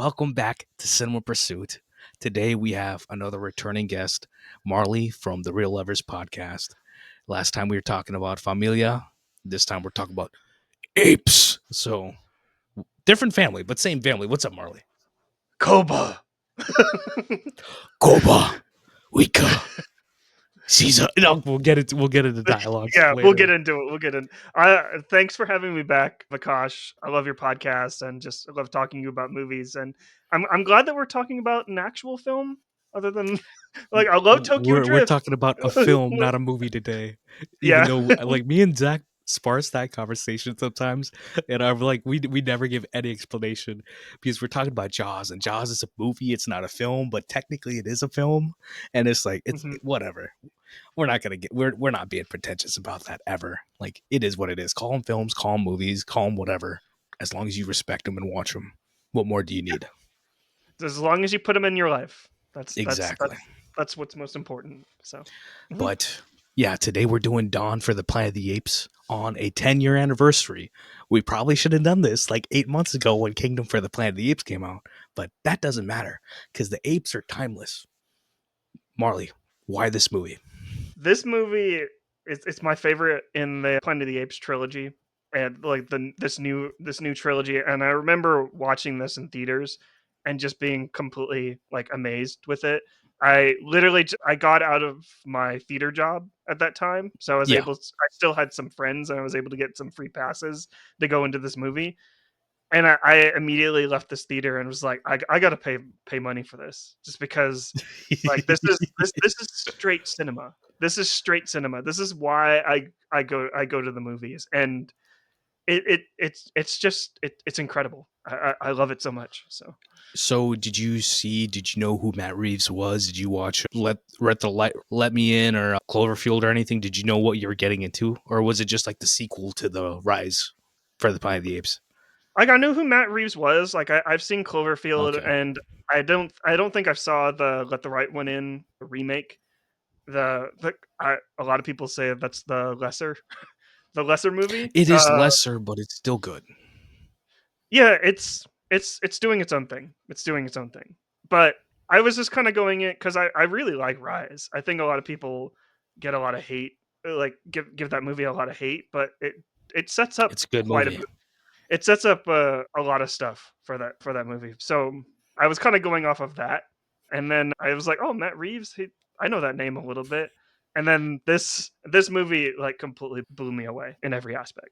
Welcome back to Cinema Pursuit. Today we have another returning guest, Marley from the Real Lovers podcast. Last time we were talking about Familia. This time we're talking about apes. So different family, but same family. What's up, Marley? Koba. Koba, Wika, Caesar. No, we'll get into dialogues Yeah, later. we'll get into it. We'll get in. Thanks for having me back, Vakash. I love your podcast and just I love talking to you about movies. And I'm glad that we're talking about an actual film other than like I love Tokyo We're Drift. talking about a film, not a movie today. Even Yeah. though, like me and Zach sparse that conversation sometimes, and I'm like, we never give any explanation because we're talking about Jaws, and Jaws is a movie. It's not a film, but technically it is a film, and it's like it's Mhm. whatever. We're not being pretentious about that ever. Like it is what it is. Call them films, call them movies, call them whatever. As long as you respect them and watch them, what more do you need? As long as you put them in your life, that's that's Exactly. that's that's what's most important. So, mhm. But yeah, today we're doing Dawn for the Planet of the Apes on a 10-year anniversary. We probably should have done this like 8 months ago when Kingdom for the Planet of the Apes came out, but that doesn't matter because the apes are timeless. Marley, why this movie? This movie it's my favorite in the Planet of the Apes trilogy, and like this new trilogy. And I remember watching this in theaters and just being completely like amazed with it. I literally I got out of my theater job at that time, so I was Yeah, able. I still had some friends, and I was able to get some free passes to go into this movie. And I immediately left this theater and was like, I got to pay money for this just because like this is straight cinema. This is straight cinema. This is why I go to the movies, and it's incredible. I love it so much. So So did you know who Matt Reeves was? Did you watch Let Me In or Cloverfield or anything? Did you know what you were getting into? Or was it just like the sequel to the Rise for the Planet of the Apes? like I knew who Matt Reeves was. Like I've seen Cloverfield, Okay. and I don't think I saw the Let the Right One In remake. A lot of people say that's the lesser movie. It is lesser, but it's still good. Yeah, it's doing its own thing. It's doing its own thing. But I was just kind of going it because I really like Rise. I think a lot of people get a lot of hate, like give that movie a lot of hate, but it sets up It's a good quite a movie. bit. It sets up a lot of stuff for that movie. So I was kind of going off of that, and then I was like, oh, Matt Reeves, I know that name a little bit. And then this movie like completely blew me away in every aspect.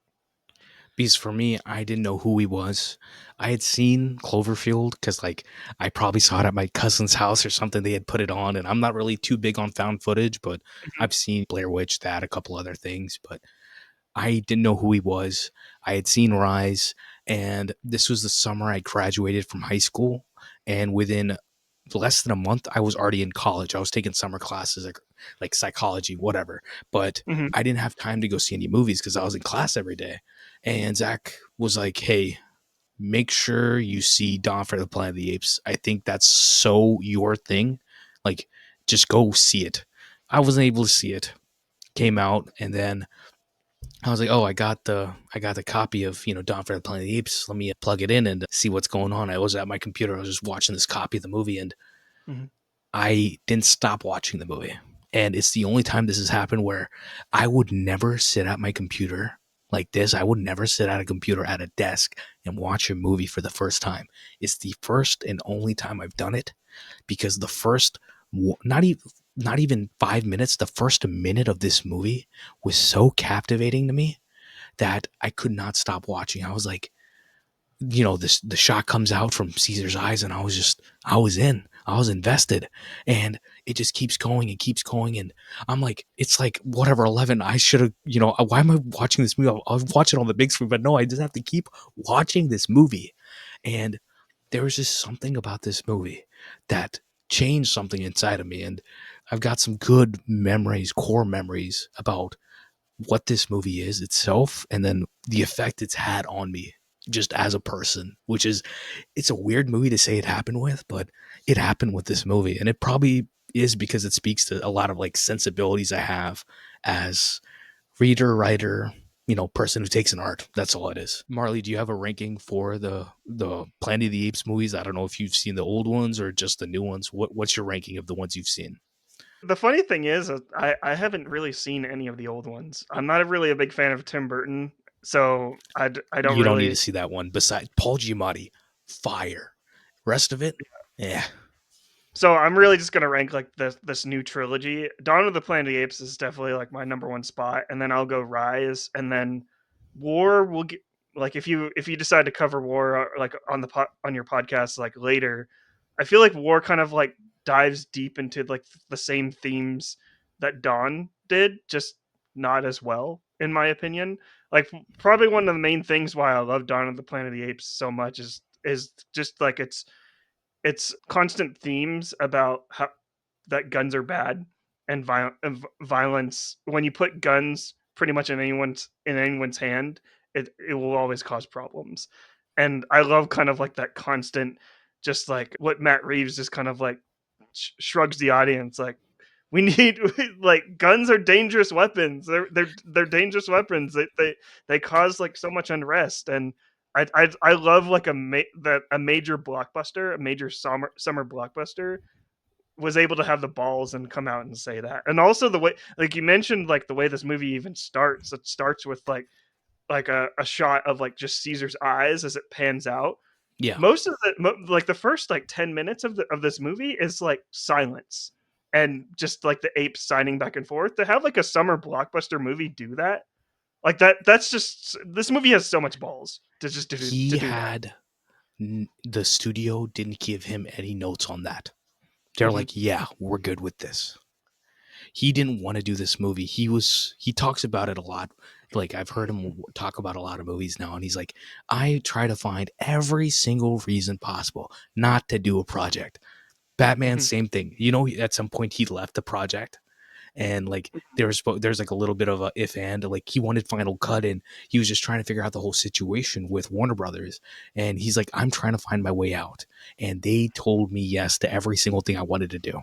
Because for me, I didn't know who he was. I had seen Cloverfield because, like, I probably saw it at my cousin's house or something. They had put it on, and I'm not really too big on found footage, but Mhm. I've seen Blair Witch, that, a couple other things. But I didn't know who he was. I had seen Rise, and this was the summer I graduated from high school. And within less than a month, I was already in college. I was taking summer classes, like psychology, whatever. But Mhm. I didn't have time to go see any movies because I was in class every day. And Zach was like, "Hey, make sure you see Dawn for the Planet of the Apes. I think that's so your thing. Like, just go see it." I wasn't able to see it. Came out, and then I was like, "Oh, I got the copy of Dawn for the Planet of the Apes. Let me plug it in and see what's going on." I was at my computer. I was just watching this copy of the movie, and Mhm. I didn't stop watching the movie. And it's the only time this has happened where I would never sit at my computer like this. I would never sit at a computer at a desk and watch a movie for the first time. It's the first and only time I've done it because the first not even 5 minutes, the first minute of this movie was so captivating to me that I could not stop watching. I was like, this the shot comes out from Caesar's eyes, and I was in. I was invested, and it just keeps going, and I'm like, it's like whatever 11. I should have, why am I watching this movie? I'll watch it on the big screen, but no, I just have to keep watching this movie, and there was just something about this movie that changed something inside of me, and I've got some good memories, core memories about what this movie is itself and then the effect it's had on me just as a person, which is it's a weird movie to say it happened with, but it happened with this movie. And it probably is because it speaks to a lot of like sensibilities I have as reader, writer, person who takes an art. That's all it is. Marley, do you have a ranking for the Planet of the Apes movies? I don't know if you've seen the old ones or just the new ones. What's your ranking of the ones you've seen? The funny thing is, I haven't really seen any of the old ones. I'm not really a big fan of Tim Burton, so I don't You don't need really. to see that one. Besides Paul Giamatti, fire. Rest of it, yeah. So I'm really just gonna rank like this new trilogy. Dawn of the Planet of the Apes is definitely like my number one spot, and then I'll go Rise, and then War will get like if you decide to cover War like on on your podcast like later, I feel like War kind of like dives deep into like the same themes that Dawn did, just not as well in my opinion. Like probably one of the main things why I love Dawn of the Planet of the Apes so much is just like it's constant themes about how that guns are bad and violence. When you put guns pretty much in anyone's hand, it will always cause problems. And I love kind of like that constant, just like what Matt Reeves just kind of like shrugs the audience like we need like guns are dangerous weapons. They're dangerous weapons. They cause like so much unrest. And I love like that a major blockbuster, a major summer blockbuster was able to have the balls and come out and say that. And also the way, like you mentioned, like the way this movie even starts. It starts with like a shot of like just Caesar's eyes as it pans out. Yeah, Most of like the first like 10 minutes of this movie is like silence and just like the apes signing back and forth. To have like a summer blockbuster movie do that, like that's just this movie has so much balls to just to he do that. had the studio didn't give him any notes on that. They're Hmm. like, yeah, we're good with this. He didn't want to do this movie. He talks about it a lot. Like I've heard him talk about a lot of movies now, and he's like, I try to find every single reason possible not to do a project. Batman, Hmm. same thing. At some point he left the project, and like there's like a little bit of a if and like he wanted final cut, and he was just trying to figure out the whole situation with Warner Brothers, and he's like, I'm trying to find my way out, and they told me yes to every single thing I wanted to do.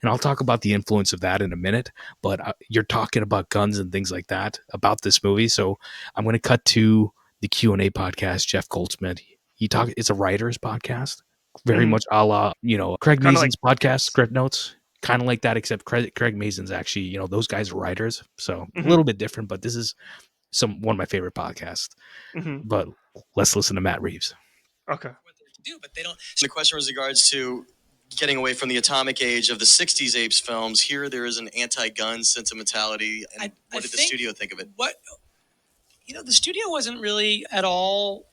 And I'll talk about the influence of that in a minute. But you're talking about guns and things like that about this movie, so I'm going to cut to the Q&A podcast. Jeff Goldsmith, he talk. It's a writer's podcast, very Hmm. much a la Craig Kind of like Mazin's podcast, Script Notes, kind of like that. Except Craig Mazin's actually those guys are writers, so a hmm little bit different. But this is one of my favorite podcasts. hmm But let's listen to Matt Reeves. okay. what they're to do, but they don't. The question was regards to getting away from the atomic age of the 60s apes films. Here there is an anti-gun sentimentality. And what did the studio think of it? What the studio wasn't really at all.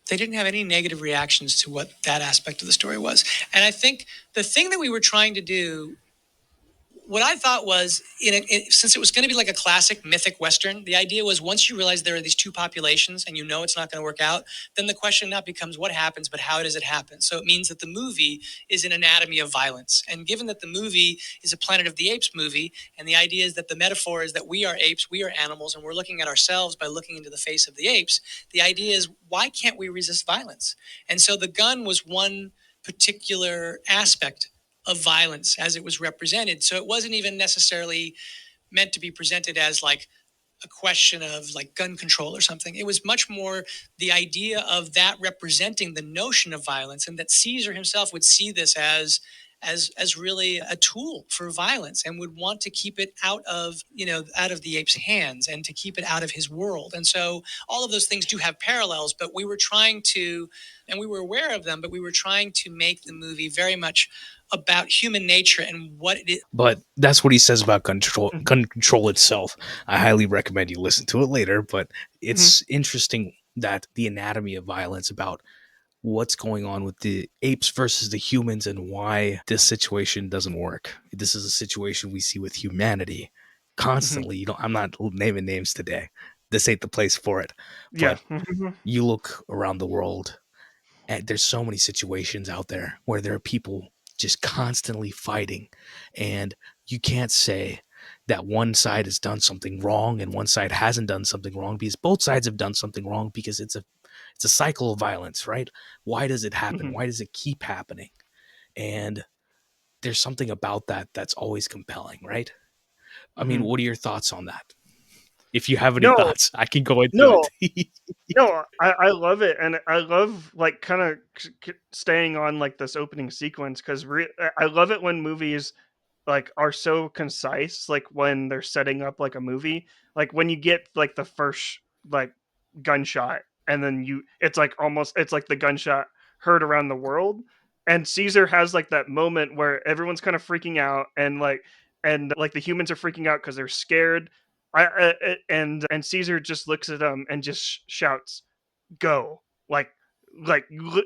They didn't have any negative reactions to what that aspect of the story was. And I think the thing that we were trying to do, what I thought was, since it was going to be like a classic mythic Western, the idea was once you realize there are these two populations and you know it's not going to work out, then the question not becomes what happens, but how does it happen? So it means that the movie is an anatomy of violence. And given that the movie is a Planet of the Apes movie, and the idea is that the metaphor is that we are apes, we are animals, and we're looking at ourselves by looking into the face of the apes, the idea is why can't we resist violence? And so the gun was one particular aspect of violence as it was represented. So it wasn't even necessarily meant to be presented as like a question of like gun control or something. It was much more the idea of that representing the notion of violence, and that Caesar himself would see this as really a tool for violence and would want to keep it out of the ape's hands and to keep it out of his world. And so all of those things do have parallels, but we were trying to, and we were aware of them, but we were trying to make the movie very much about human nature and what it is. But that's what he says about gun control, Hmm. gun control itself. I highly recommend you listen to it later. But Hmm. it's interesting that the anatomy of violence, about what's going on with the apes versus the humans, and why this situation doesn't work. This is a situation we see with humanity Hmm. constantly. I'm not naming names today. This ain't the place for it. Yeah. But you look around the world, and there's so many situations out there where there are people just constantly fighting, and you can't say that one side has done something wrong and one side hasn't done something wrong, because both sides have done something wrong, because it's a cycle of violence, right? Why does it happen? Hmm. Why does it keep happening? And there's something about that that's always compelling, right? I mean, Hmm. what are your thoughts on that? If you have any No, thoughts, I can go into no, it. no. I love it, and I love like kind of staying on like this opening sequence because I love it when movies like are so concise, like when they're setting up like a movie, like when you get like the first like gunshot, and then it's like almost it's like the gunshot heard around the world, and Caesar has like that moment where everyone's kind of freaking out, and like the humans are freaking out because they're scared. And Caesar just looks at them and just shouts go, like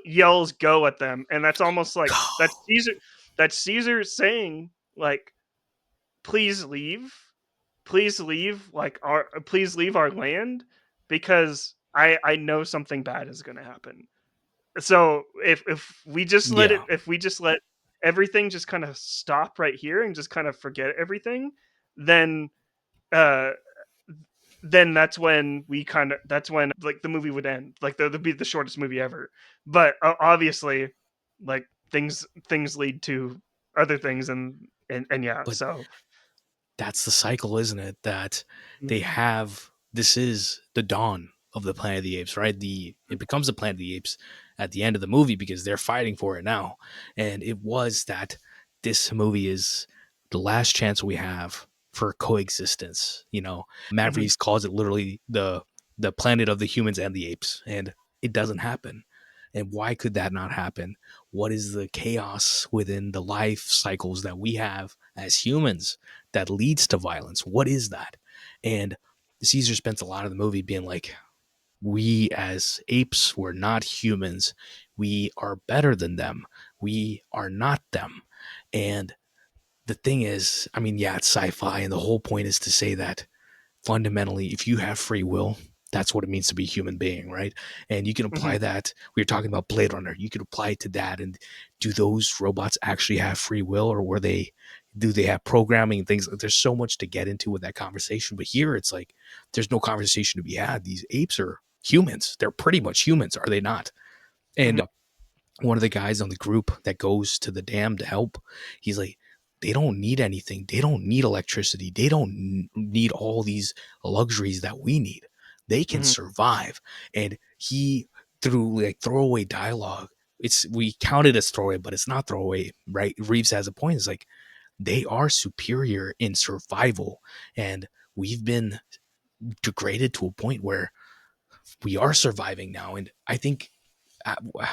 yells go at them, and that's almost like that's Caesar saying like please leave, like our please leave our land, because I know something bad is going to happen. So if we just let Yeah. it if we just let everything just kind of stop right here and just kind of forget everything, then uh then that's when like the movie would end, like that'd be the shortest movie ever. But obviously like things lead to other things, and yeah, But so that's the cycle, isn't it? That they Mhm. have this is the dawn of the Planet of the Apes, right? It becomes the Planet of the Apes at the end of the movie because they're fighting for it now. And it was that this movie is the last chance we have for coexistence. Matt Mhm. Reeves calls it literally the planet of the humans and the apes, and it doesn't happen. And why could that not happen? What is the chaos within the life cycles that we have as humans that leads to violence? What is that? And Caesar spends a lot of the movie being like, we as apes, we're not humans. We are better than them. We are not them. And the thing is, I mean, yeah, it's sci-fi, and the whole point is to say that fundamentally, if you have free will, that's what it means to be a human being, right? And you can apply Mhm. that. We were talking about Blade Runner. You could apply it to that. And do those robots actually have free will, or do they have programming and things? There's so much to get into with that conversation. But here it's like, there's no conversation to be had. These apes are humans. They're pretty much humans, are they not? And Mhm. one of the guys on the group that goes to the dam to help, he's like, they don't need anything. They don't need electricity. They don't need all these luxuries that we need. They can Mhm. survive. And he, through like throwaway dialogue, we count it as throwaway, but it's not throwaway, right? Reeves has a point. It's like they are superior in survival, and we've been degraded to a point where we are surviving now. And I think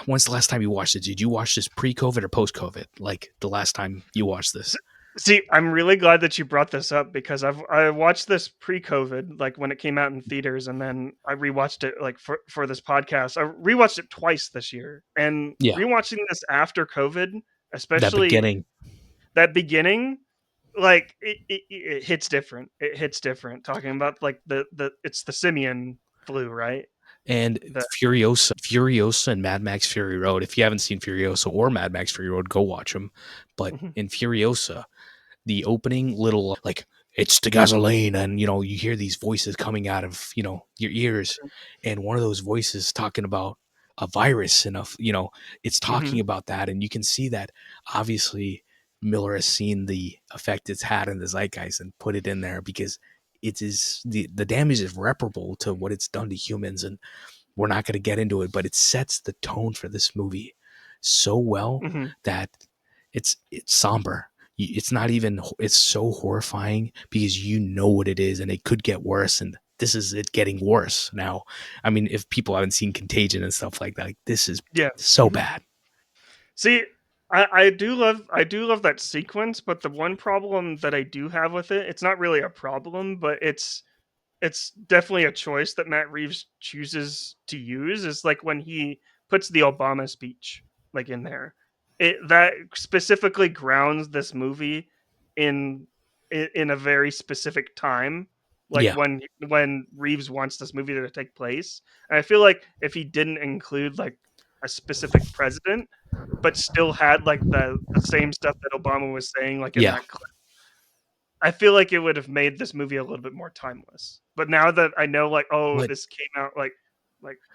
when's the last time you watched it? Did you watch this pre-COVID or post-COVID? Like the last time you watched this? See, I'm really glad that you brought this up because I watched this pre-COVID, like when it came out in theaters, and then I rewatched it like for this podcast. I rewatched it twice this year, and Yeah, rewatching this after COVID, that especially beginning. that beginning, like it hits different. It hits different. Talking about like the it's the simian flu, right? And The Furiosa and Mad Max Fury Road. If you haven't seen Furiosa or Mad Max Fury Road, go watch them. But Mhm. in Furiosa, the opening little like it's the gasoline, and you hear these voices coming out of your ears, and one of those voices talking about a virus, and it's talking Mhm. about that, and you can see that obviously Miller has seen the effect it's had in the zeitgeist and put it in there because it is the damage is irreparable to what it's done to humans. And we're not going to get into it, but it sets the tone for this movie so well Mhm. that it's somber. It's not even. It's so horrifying because you know what it is, and it could get worse. And this is it getting worse now. I mean, if people haven't seen Contagion and stuff like that, like, this is Yeah. so Mhm. bad. See, I do love that sequence, but the one problem that I do have with it, it's not really a problem, but it's definitely a choice that Matt Reeves chooses to use, is like when he puts the Obama speech like in there. It that specifically grounds this movie in in a very specific time, like Yeah, when Reeves wants this movie to take place. And I feel like if he didn't include like a specific president, but still had like the same stuff that Obama was saying like in yeah. that I feel like it would have made this movie a little bit more timeless. But now that I know, like, oh, But this came out like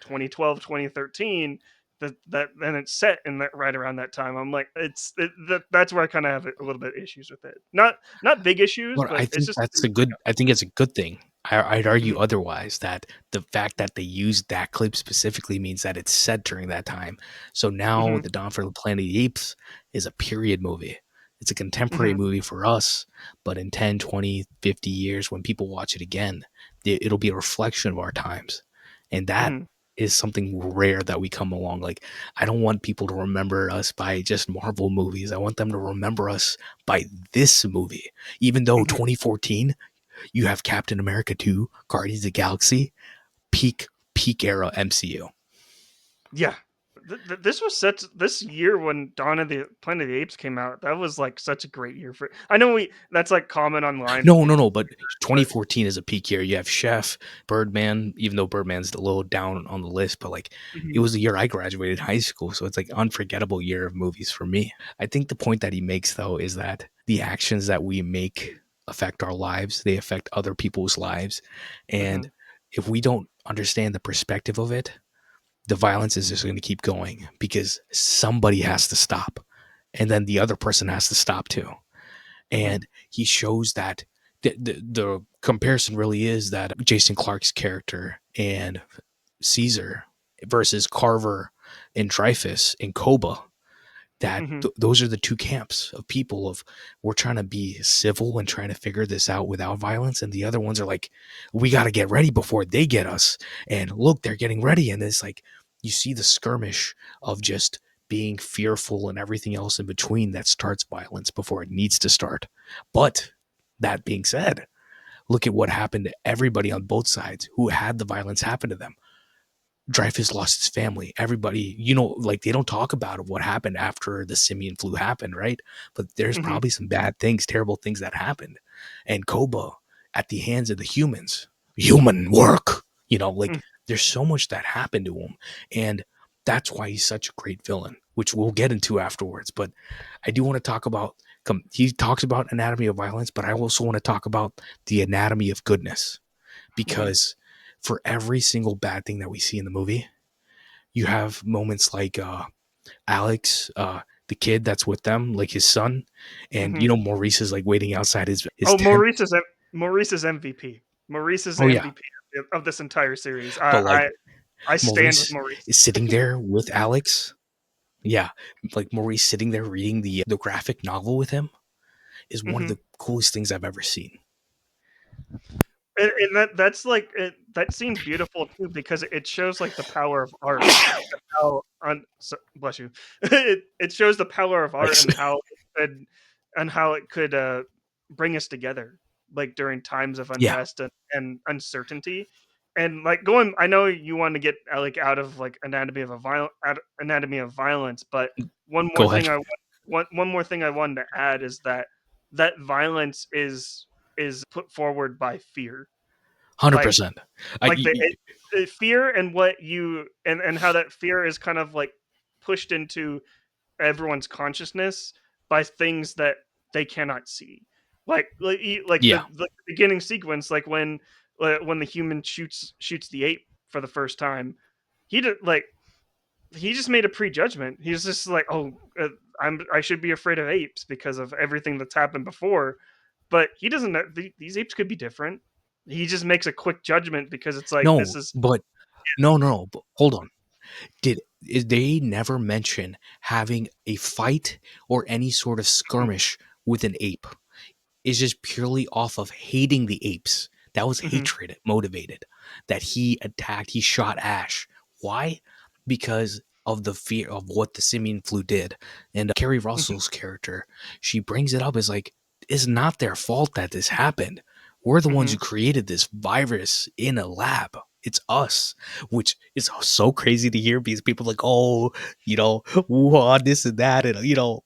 2012, 2013, that and it's set in that right around that time. I'm like, that's where I kind of have a little bit issues with it. Not big issues, but but I it's think just that's a good. I think it's a good thing. I'd argue Mhm. otherwise, that the fact that they used that clip specifically means that it's set during that time. So now Mhm. the Dawn for the Planet of the Apes is a period movie. It's a contemporary Mhm. movie for us, but in 10, 20, 50 years, when people watch it again, it'll be a reflection of our times. And that Mhm. is something rare that we come along. Like, I don't want people to remember us by just Marvel movies. I want them to remember us by this movie. Even though Mhm. 2014, you have Captain America 2, Guardians of the Galaxy, peak era MCU. Yeah. This was such this year when Dawn of the Planet of the Apes came out. That was like such a great year for. I know we that's like common online for No, no, people, no, but but 2014 is a peak year. You have Chef, Birdman, even though Birdman's a little down on the list, but like it Mhm. was the year I graduated high school, so it's like unforgettable year of movies for me. I think the point that he makes though is that the actions that we make affect our lives, they affect other people's lives, and Mhm. if we don't understand the perspective of it, the violence is just going to keep going because somebody has to stop, and then the other person has to stop too. Mhm. And he shows that the comparison really is that Jason Clarke's character and Caesar versus Carver and Dreyfus and Koba, that Mhm. those are the two camps of people. Of we're trying to be civil and trying to figure this out without violence, and the other ones are like, we got to get ready before they get us, and look, they're getting ready. And it's like you see the skirmish of just being fearful and everything else in between that starts violence before it needs to start. But that being said, look at what happened to everybody on both sides who had the violence happen to them. Dreyfus lost his family. Everybody, like they don't talk about what happened after the simian flu happened, right? But there's Mhm. probably some bad things, terrible things that happened. And Koba, at the hands of the humans, human work, like Mhm. there's so much that happened to him. And that's why he's such a great villain, which we'll get into afterwards. But I do want to talk about, he talks about anatomy of violence, but I also want to talk about the anatomy of goodness, Mhm. because for every single bad thing that we see in the movie, you have moments like Alex, the kid that's with them, like his son, and Mhm. Maurice is like waiting outside his Oh, tent. Maurice is MVP. Maurice is the Oh yeah, MVP of this entire series. but like I stand with Maurice Maurice. is sitting there with Alex. Yeah, like Maurice sitting there reading the graphic novel with him is one of Mhm. the coolest things I've ever seen. And that's like that scene's beautiful too because it shows like the power of art. How bless you. It shows the power of art Nice. could how it could bring us together like during times of Yeah, unrest and uncertainty. And like going, I know you want to get like out of like anatomy of violence, but one more go ahead. thing one more thing I wanted to add is that violence is put forward by fear, like 100%. I like fear and what you and how that fear is kind of like pushed into everyone's consciousness by things that they cannot see. Like yeah. the beginning sequence, like when the human shoots the ape for the first time, he did like he just made a prejudgment. He's just like, oh, I should be afraid of apes because of everything that's happened before. But he doesn't know these apes could be different. He just makes a quick judgment because it's like this No, is but no. But hold on. They never mention having a fight or any sort of skirmish with an ape? Is just purely off of hating the apes. That was Mhm, hatred motivated. That he attacked, he shot Ash. Why? Because of the fear of what the simian flu did. And Kerry mhm, Russell's character, she brings it up as like, it's not their fault that this happened. We're the ones who mhm, created this virus in a lab. It's us, which is so crazy to hear because people are like, oh, woo this and that, and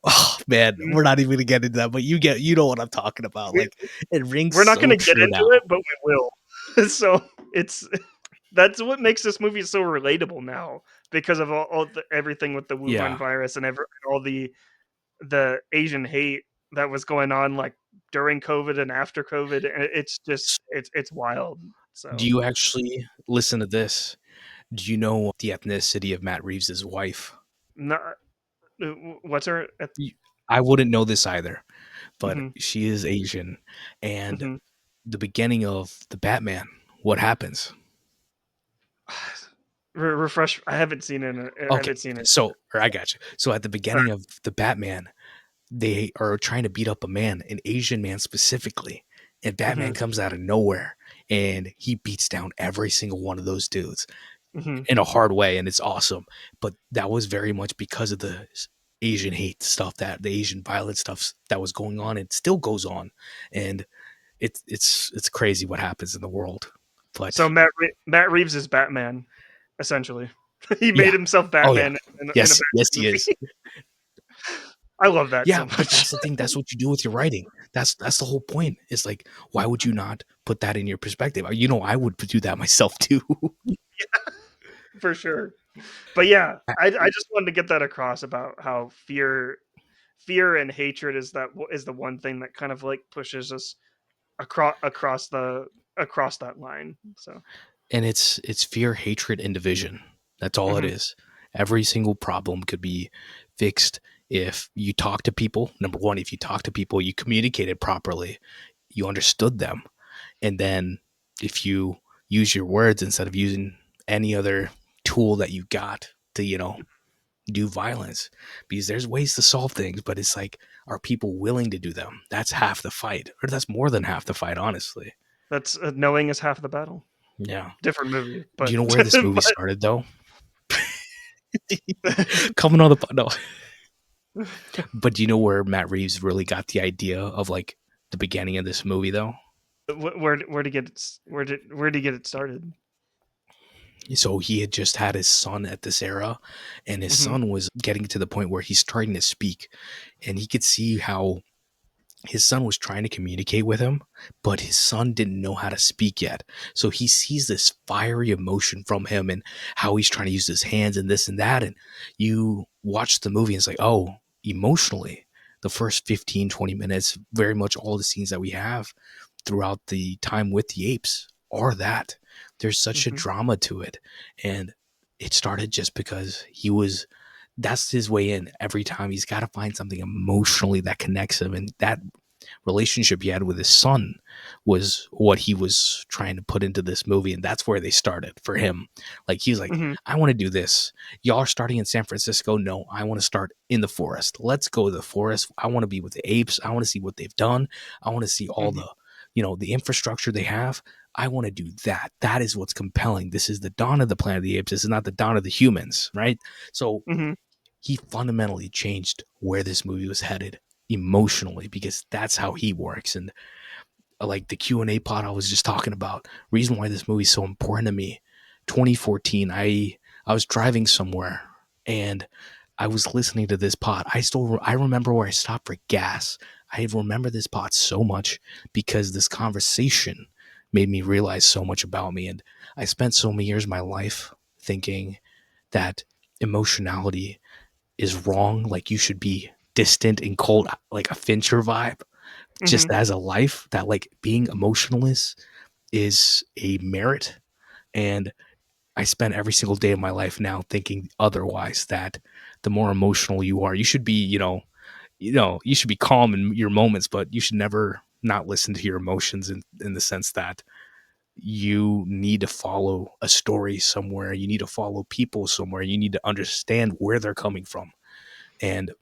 oh man, mhm. we're not even gonna get into that, but you know what I'm talking about. We Like it rings we're not so gonna get true into now. it, but we will. So it's that's what makes this movie so relatable now because of everything with the Wuhan Yeah. virus and all the Asian hate that was going on like during COVID and after COVID. And it's just S- it's wild. Do So you actually listen to this? Do you know the ethnicity of Matt Reeves' wife? not what's her? I wouldn't know this either, but Mhm, she is Asian, and mhm. the beginning of the Batman, what happens? Refresh. I haven't seen it. I Okay, haven't seen it. so or I got you. So at the All beginning of the Batman, they are trying to beat up a man, an Asian man specifically, and right. Batman comes out of nowhere and he beats down every single one of those dudes Hmm. in a hard way, and it's awesome. But that was very much because of the Asian hate stuff, that the Asian violence stuff that was going on. It still goes on, and it's crazy what happens in the world. So But Matt Reeves is Batman, essentially. He made yeah, himself oh yeah, Batman in a yes, Batman yes, he movie. is. I love that Yeah, so but much. that's the thing. That's what you do with your writing. That's the whole point. It's like, why would you not put that in your perspective? You know, I would do that myself too. For sure. But yeah, I just wanted to get that across about how fear and hatred is the one thing that kind of like pushes us across that line. So. And it's fear, hatred, and division. That's all it Hmm. is. Every single problem could be fixed if you talk to people. Number one, if you talk to people, you communicated properly, you understood them, and then if you use your words instead of using any other tool that you got to, do violence, because there's ways to solve things, but it's like, are people willing to do them? That's half the fight, or that's more than half the fight, honestly. That's knowing is half the battle. Yeah. Different movie, Do but you know where this movie started though? Coming on the no, but do you know where Matt Reeves really got the idea of like the beginning of this movie though? where to get it, where to get it started? So he had just had his son at this era, and his Hmm. son was getting to the point where he's starting to speak, and he could see how his son was trying to communicate with him, but his son didn't know how to speak yet. So he sees this fiery emotion from him and how he's trying to use his hands and this and that. And you watch the movie and it's like, oh, emotionally, the first 15, 20 minutes, very much all the scenes that we have throughout the time with the apes are that. There's such a Hmm. drama to it. And it started just because that's his way in. Every time he's got to find something emotionally that connects him, and that relationship he had with his son was what he was trying to put into this movie, and that's where they started for him. Like he's like, Hmm. I want to do this. Y'all are starting in San Francisco. No, I want to start in the forest. Let's go to the forest. I want to be with the apes. I want to see what they've done. I want to see all Hmm. the infrastructure they have. I want to do that. That is what's compelling. This is the dawn of the Planet of the Apes. This is not the dawn of the humans, right? So Hmm. he fundamentally changed where this movie was headed emotionally, because that's how he works. And like the Q&A pod I was just talking about, reason why this movie is so important to me. 2014, I was driving somewhere and I was listening to this pod. I remember where I stopped for gas. I remember this pod so much because this conversation made me realize so much about me. And I spent so many years of my life thinking that emotionality is wrong. Like you should be distant and cold, like a Fincher vibe, Hmm. just as a life, that like being emotionless is a merit. And I spend every single day of my life now thinking otherwise, that the more emotional you are, you should be, you should be calm in your moments, but you should never not listen to your emotions in the sense that you need to follow a story somewhere. You need to follow people somewhere. You need to understand where they're coming from. And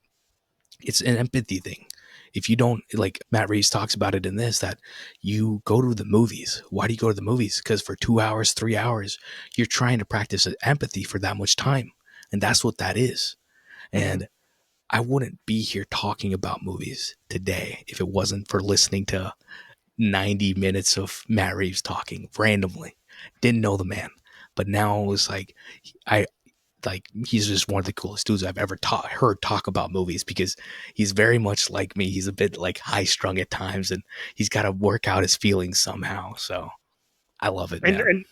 it's an empathy thing. If you don't, like Matt Reeves talks about it in this, that you go to the movies. Why do you go to the movies? Because for 2 hours, 3 hours, you're trying to practice empathy for that much time. And that's what that is. Hmm. And I wouldn't be here talking about movies today if it wasn't for listening to 90 minutes of Matt Reeves talking randomly. Didn't know the man. But now it was like, I like he's just one of the coolest dudes I've ever heard talk about movies, because he's very much like me. He's a bit like high strung at times, and he's got to work out his feelings somehow. So I love it, and man. and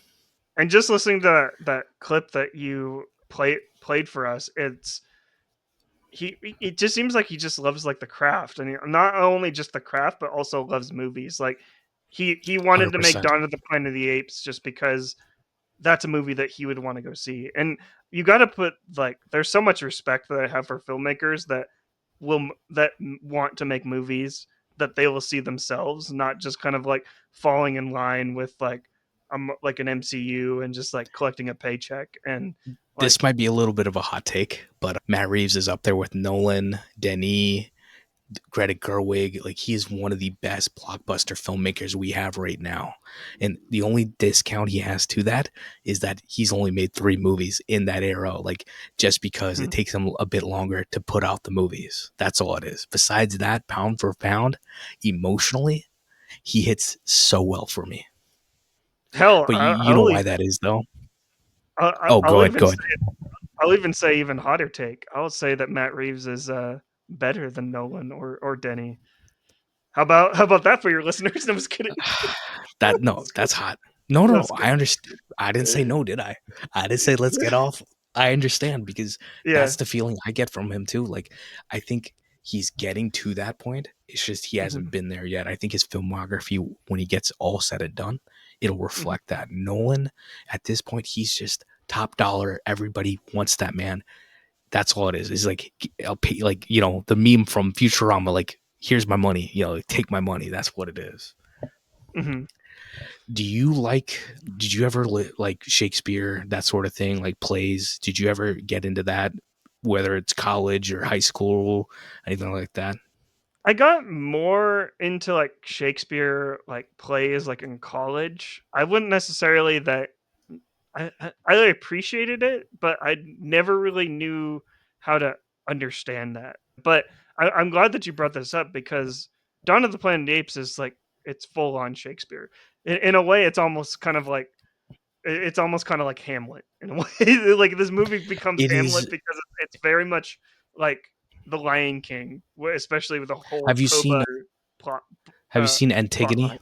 and just listening to that clip that you played for us, it just seems like he just loves like the craft, and not only just the craft but also loves movies. Like he wanted to make 100%. Dawn of the Planet of the Apes just because that's a movie that he would want to go see. And you got to put like, there's so much respect that I have for filmmakers that want to make movies that they will see themselves, not just kind of like falling in line with like an MCU and just like collecting a paycheck. And This might be a little bit of a hot take, but Matt Reeves is up there with Nolan, Denis, Greta Gerwig. Like, he is one of the best blockbuster filmmakers we have right now. And the only discount he has to that is that he's only made 3 movies in that era. Like, just because it takes him a bit longer to put out the movies. That's all it is. Besides that, pound for pound, emotionally, he hits so well for me. Hell, But you know why that is, though? I'll go ahead. I'll even say even hotter take. I'll say that Matt Reeves is better than Nolan or Denny. How about that for your listeners? I'm just kidding. That's hot. No. That's good. I understand. I didn't say no, did I? I didn't say let's get off. I understand, because that's the feeling I get from him too. Like, I think he's getting to that point. It's just he hasn't been there yet. I think his filmography, when he gets all said and done, it'll reflect that. Nolan, at this point, he's just top dollar. Everybody wants that man. That's all it is. It's like, I'll pay, like, the meme from Futurama, like, here's my money, like, take my money. That's what it is. Did you ever like Shakespeare, that sort of thing, like plays? Did you ever get into that, whether it's college or high school, anything like that? I got more into like Shakespeare, like plays, like in college. I wouldn't necessarily that I appreciated it, but I never really knew how to understand that. But I'm glad that you brought this up, because Dawn of the Planet of the Apes is like, it's full on Shakespeare. In a way, it's almost kind of like Hamlet in a way. Like, this movie becomes It Hamlet is. because it's very much like The Lion King, especially with the whole Have you Koba seen plot. Have you seen Plot line. Antigone?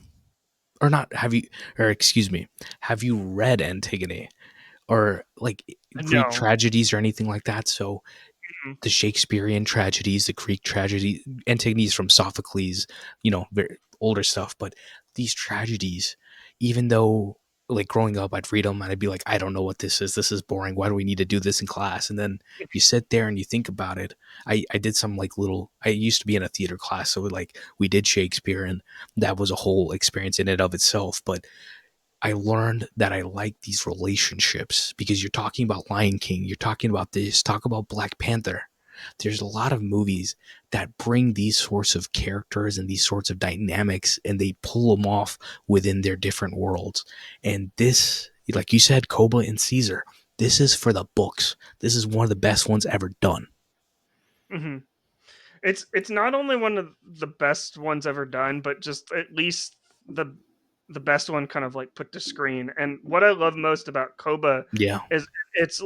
Or not? Excuse me, have you read Antigone, or like Greek No. tragedies or anything like that? So Mhm. the Shakespearean tragedies, the Greek tragedy, Antigone's from Sophocles, very older stuff. But these tragedies, even though, like, growing up, I'd read them and I'd be like, I don't know what this is. This is boring. Why do we need to do this in class? And then you sit there and you think about it. I did some like I used to be in a theater class. So like we did Shakespeare, and that was a whole experience in and of itself. But I learned that I like these relationships, because you're talking about Lion King, you're talking about this, talk about Black Panther. There's a lot of movies that bring these sorts of characters and these sorts of dynamics, and they pull them off within their different worlds. And this, like you said, Koba and Caesar, this is for the books. This is one of the best ones ever done. Mm-hmm. It's not only one of the best ones ever done, but just at least the best one kind of like put to screen. And what I love most about Koba Yeah. is it's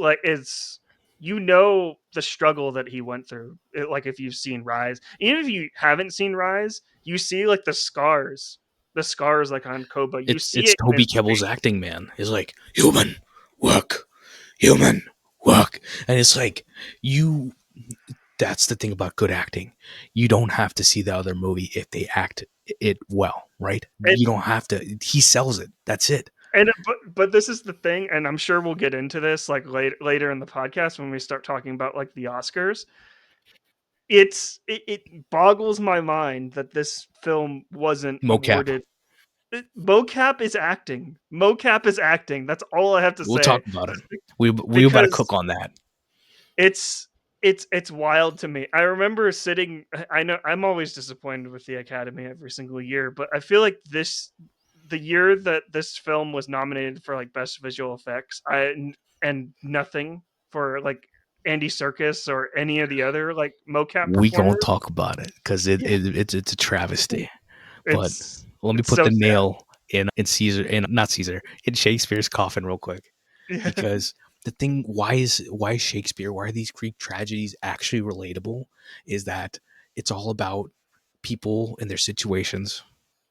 the struggle that he went through. Like, if you've seen Rise, even if you haven't seen Rise, you see like the scars like on Koba. You see It's it in Toby his Kebbell's face. acting, man. It's like, human work, human work. And it's like, that's the thing about good acting. You don't have to see the other movie if they act it well, right? And You don't have to. He sells it. That's it. but this is the thing, and I'm sure we'll get into this like later in the podcast when we start talking about like the Oscars. It boggles my mind that this film wasn't Mocap. awarded. Mocap is acting. Mocap is acting. That's all I have to We'll say. talk about it. Just We about to because cook on that. it's it's wild to me. I remember sitting. I know I'm always disappointed with the Academy every single year, but I feel like the year that this film was nominated for like best visual effects, and nothing for like Andy Serkis or any of the other like mocap We gonna performers. talk about it, because Yeah, it's a travesty. But it's let me it's put so the sad. nail in Caesar, in not Caesar, in Shakespeare's coffin real quick. Yeah. Because the thing, why Shakespeare, why are these Greek tragedies actually relatable, is that it's all about people and their situations,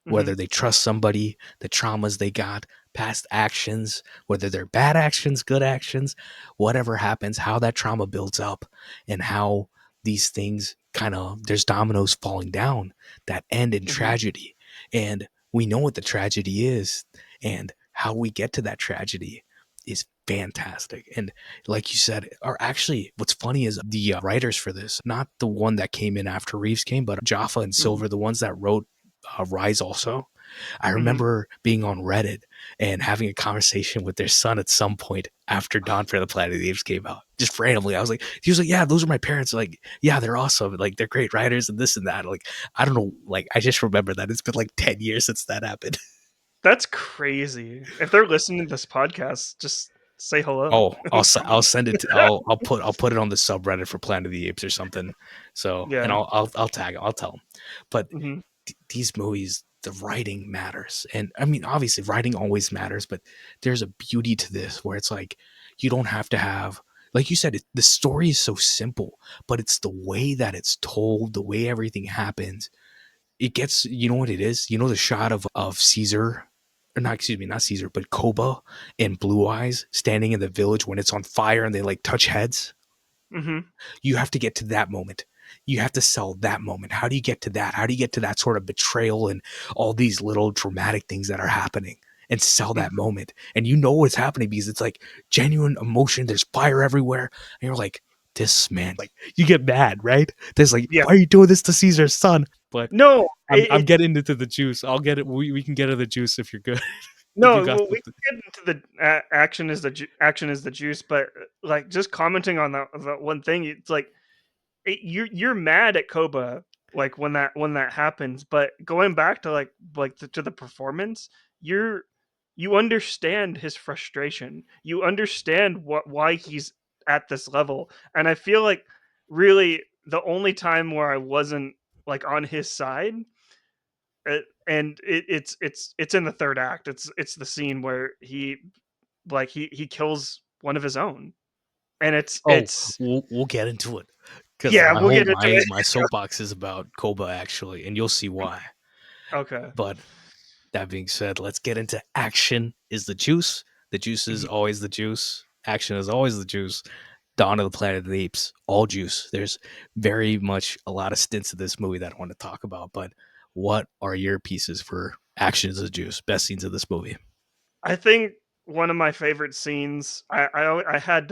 Hmm. whether they trust somebody, the traumas they got, past actions, whether they're bad actions, good actions, whatever happens, how that trauma builds up, and how these things kind of, there's dominoes falling down that end in Hmm. tragedy. And we know what the tragedy is, and how we get to that tragedy is fantastic. And like you said, or actually, what's funny is the writers for this, not the one that came in after Reeves came, but Jaffa and Hmm. Silver, the ones that wrote Rise also. I Mhm. remember being on Reddit and having a conversation with their son at some point after Dawn for the Planet of the Apes came out. Just randomly. He was like, yeah, those are my parents. Like, yeah, they're awesome. Like, they're great writers and this and that. Like, I don't know. Like, I just remember that it's been like 10 years since that happened. That's crazy. If they're listening to this podcast, just say hello. Oh, I'll send it. I'll put it on the subreddit for Planet of the Apes or something. So, and Yeah. I'll tag. I'll tell them. But Mhm. these movies, the writing matters, and I mean, obviously, writing always matters. But there's a beauty to this where it's like you don't have to have, like you said, the story is so simple, but it's the way that it's told, the way everything happens. It gets, you know what it is. You know the shot of Caesar, or not, excuse me, not Caesar, but Koba and Blue Eyes standing in the village when it's on fire and they like touch heads. Mhm. You have to get to that moment. You have to sell that moment. How do you get to that? How do you get to that sort of betrayal and all these little dramatic things that are happening and sell that Mhm. moment? And you know what's happening because it's like genuine emotion. There's fire everywhere. And you're like, this man, like you get mad, right? There's like, Yeah. why are you doing this to Caesar's son? But No, I'm it's getting into the juice. I'll get it. We can get into the juice if you're good. If you no. got Well, we something. can get into the action is the action is the juice, but like just commenting on that one thing, it's like you're mad at Koba like when that happens, but going back to to the performance, you understand his frustration. You understand why he's at this level, and I feel like really the only time where I wasn't like on his side, and it's in the third act. It's the scene where he kills one of his own, and Oh, it's we'll get into it because yeah, we'll get into it. my soapbox is about Koba actually, and you'll see why. Okay. But that being said, let's get into action is the juice. The juice is Mhm. always the juice. Action is always the juice. Dawn of the Planet of the Apes, all juice. There's very much a lot of stints of this movie that I want to talk about, but what are your pieces for action is the juice? Best scenes of this movie? I think one of my favorite scenes. I had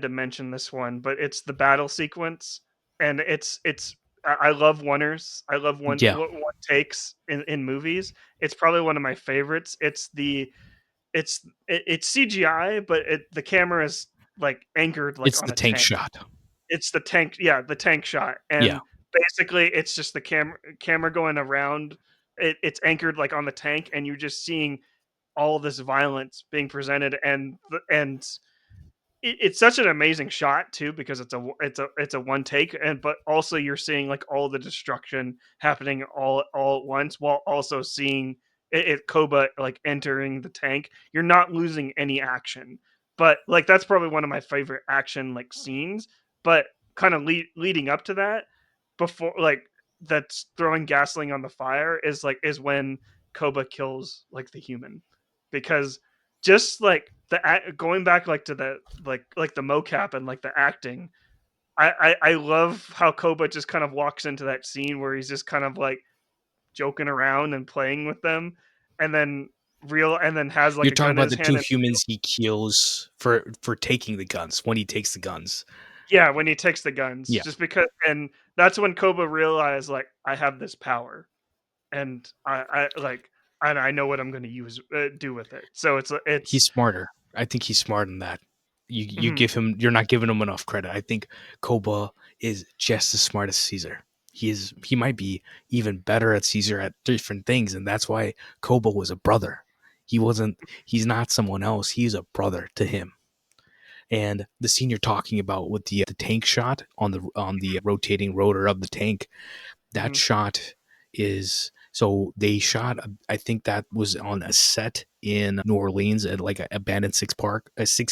to mention this one, but it's the battle sequence, and it's. I love oneers. I love Yeah, one takes in movies. It's probably one of my favorites. It's CGI, but the camera is like anchored like it's on the a tank tank. shot. It's the tank, yeah, the tank shot, Yeah, and basically it's just the camera going around. It's anchored like on the tank, and you're just seeing all this violence being presented, and it's such an amazing shot too because it's a one take, and but also you're seeing like all the destruction happening all at once while also seeing Koba like entering the tank. You're not losing any action, but like that's probably one of my favorite action like scenes. But kind of leading up to that, before like that's throwing gasoline on the fire is when Koba kills like the human, because just like going back like to the like the mocap and like the acting. I love how Koba just kind of walks into that scene where he's just kind of like joking around and playing with them, and then and then has like you're a talking gun in about his the hand two and humans he kills for taking the guns when he takes the guns. yeah, when he takes the guns, Yeah, just because, and that's when Koba realized like I have this power, and I like and I know what I'm going to do with it. So he's it's smarter. I think he's smart in that. You mhm, give him, you're not giving him enough credit. I think Koba is just as smart as Caesar. He might be even better at Caesar at different things, and that's why Koba was a brother. He's not someone else. He's a brother to him. And the scene you're talking about with the tank shot on the rotating rotor of the tank, that mhm, shot is, so they shot, I think that was on a set in New Orleans at like a abandoned Six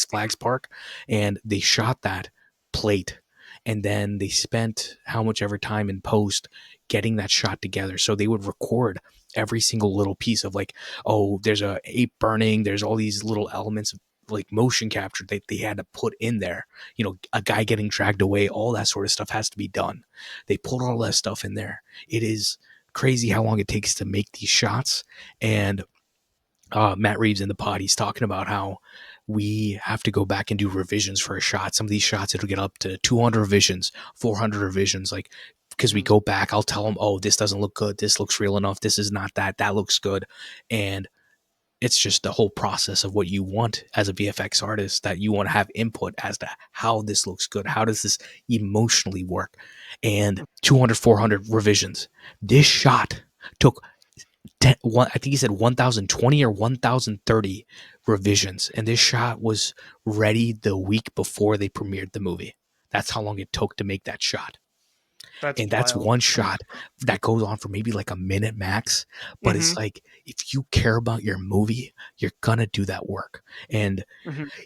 Flags park, and they shot that plate, and then they spent how much ever time in post getting that shot together. So they would record every single little piece of like, oh, there's a ape burning, there's all these little elements of like motion capture that they had to put in there, you know, a guy getting dragged away, all that sort of stuff has to be done. They pulled all that stuff in there. It is crazy how long it takes to make these shots. And Matt Reeves in the pod, he's talking about how we have to go back and do revisions for a shot. Some of these shots, it'll get up to 200 revisions, 400 revisions, like because we go back, I'll tell them, oh, this doesn't look good, this looks real enough, this is not that, that looks good. And it's just the whole process of what you want as a VFX artist, that you want to have input as to how this looks good, how does this emotionally work. And 200, 400 revisions. This shot took I think he said 1020 or 1030 revisions, and this shot was ready the week before they premiered the movie. That's how long it took to make that shot. That's And that's wild. one shot that goes on for maybe like a minute max. But it's like, if you care about your movie, you're gonna do that work. And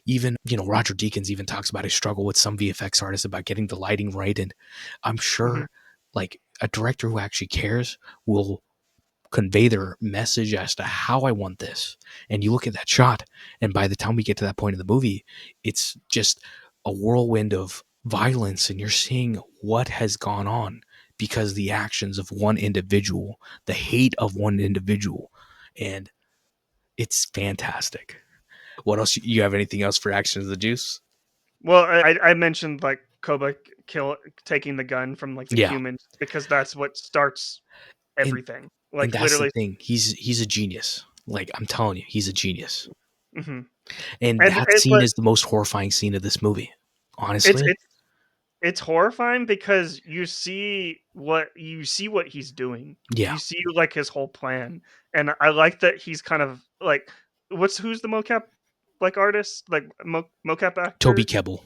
even, Roger Deakins even talks about his struggle with some VFX artists about getting the lighting right. And I'm sure like a director who actually cares will convey their message as to how I want this. And you look at that shot, and by the time we get to that point of the movie, it's just a whirlwind of violence, and you're seeing what has gone on because the actions of one individual, the hate of one individual. And it's fantastic. What else? You have anything else for Actions of the Juice? Well, I mentioned like Koba taking the gun from like the Yeah. humans because that's what starts And everything. and Like that's the literally. thing. He's a genius. Like, I'm telling you, he's a genius. hmm And And that it, scene but is the most horrifying scene of this movie. it's Honestly. it's it's horrifying because you see what he's doing. Yeah. You see like his whole plan, and I like that he's kind of like who's the mocap like artist like mocap Toby actor. Kebbell.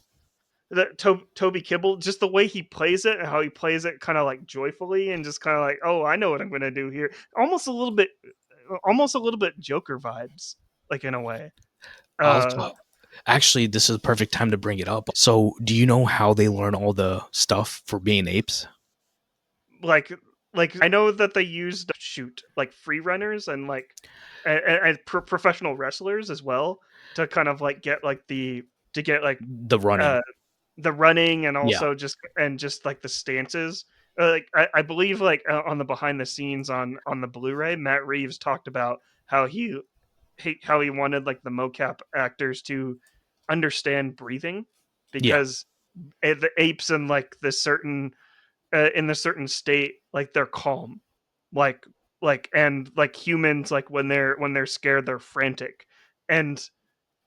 Toby Kibble, just the way he plays it and how he plays it kind of like joyfully and just kind of like, oh, I know what I'm gonna do here. Almost a little bit Joker vibes, like in a way. I'll Uh, actually, this is the perfect time to bring it up. So, do you know how they learn all the stuff for being apes? like I know that they used shoot like free runners and like professional wrestlers as well to kind of like get like to get like The running. uh the running and Yeah. also just like the stances. Like I believe like on the behind the scenes on the Blu-ray, Matt Reeves talked about how how he wanted like the mocap actors to understand breathing Yeah. because the apes in the certain state like they're calm, like and like humans like when they're scared they're frantic, and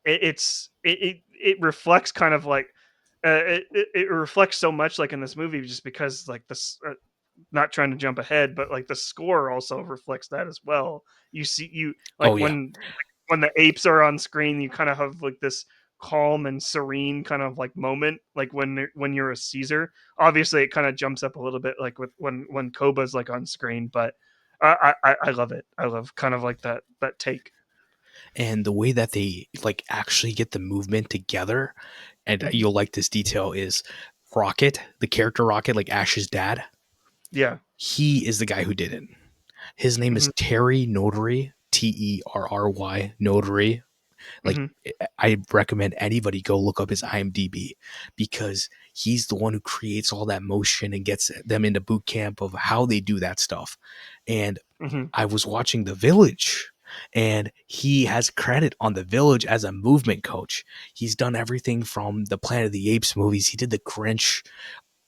it reflects kind of like it reflects so much like in this movie just because like this not trying to jump ahead but like the score also reflects that as well. You see you like Oh, yeah. when the apes are on screen you kind of have like this calm and serene kind of like moment like when you're a Caesar. Obviously it kind of jumps up a little bit like with when Koba's like on screen, but I love it. I love kind of like that take. And the way that they like actually get the movement together, and Mhm. you'll like this detail, is Rocket, the character Rocket, like Ash's dad. Yeah. He is the guy who did it. His name is Mhm. Terry Notary, Terry Notary. Like, Mhm. I recommend anybody go look up his IMDb, because he's the one who creates all that motion and gets them into boot camp of how they do that stuff. And Mhm. I was watching The Village, and he has credit on The Village as a movement coach. He's done everything from the Planet of the Apes movies. He did the Grinch.